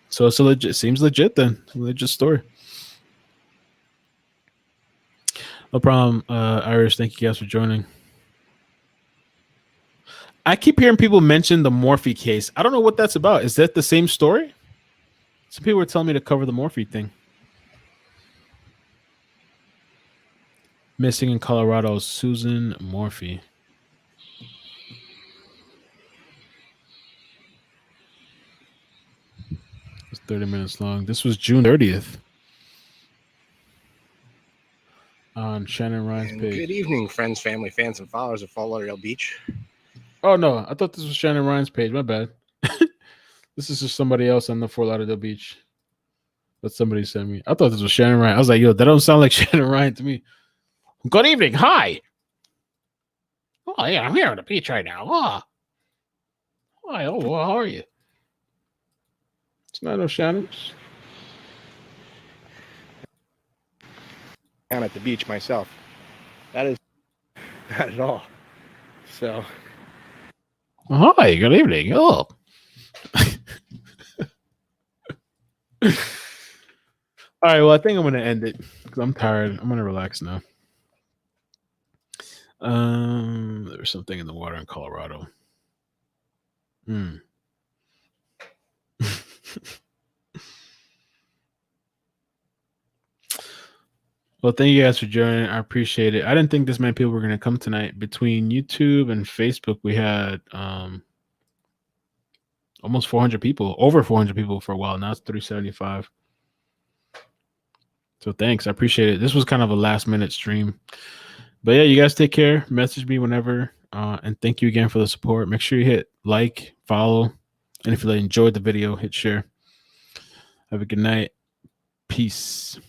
So it's a legit, seems legit then. A legit story. No problem, Irish. Thank you guys for joining. I keep hearing people mention the Morphe case. I don't know what that's about. Is that the same story? Some people were telling me to cover the Morphe thing. Missing in Colorado, Susan Morphe. It's 30 minutes long. This was June 30th. On Shannon Ryan's page. Good evening, friends, family, fans, and followers of Fort Lauderdale Beach. Oh, no. I thought this was Shannon Ryan's page. My bad. This is just somebody else on the Fort Lauderdale Beach that somebody sent me. I thought this was Shannon Ryan. I was like, yo, that don't sound like Shannon Ryan to me. Good evening. Hi. Oh, yeah, I'm here on the beach right now. Oh. Hi. Oh, well, how are you? It's not no Shannon. I'm at the beach myself. That is not at all. So. Hi. Good evening. Oh. All right, well, I think I'm going to end it because I'm tired. I'm going to relax now. There's something in the water in Colorado. Well, thank you guys for joining. I appreciate it. I didn't think this many people were going to come tonight. Between YouTube and Facebook, we had almost 400 people, over 400 people for a while. Now it's 375. So thanks. I appreciate it. This was kind of a last minute stream. But yeah, you guys take care. Message me whenever. And thank you again for the support. Make sure you hit like, follow. And if you enjoyed the video, hit share. Have a good night. Peace.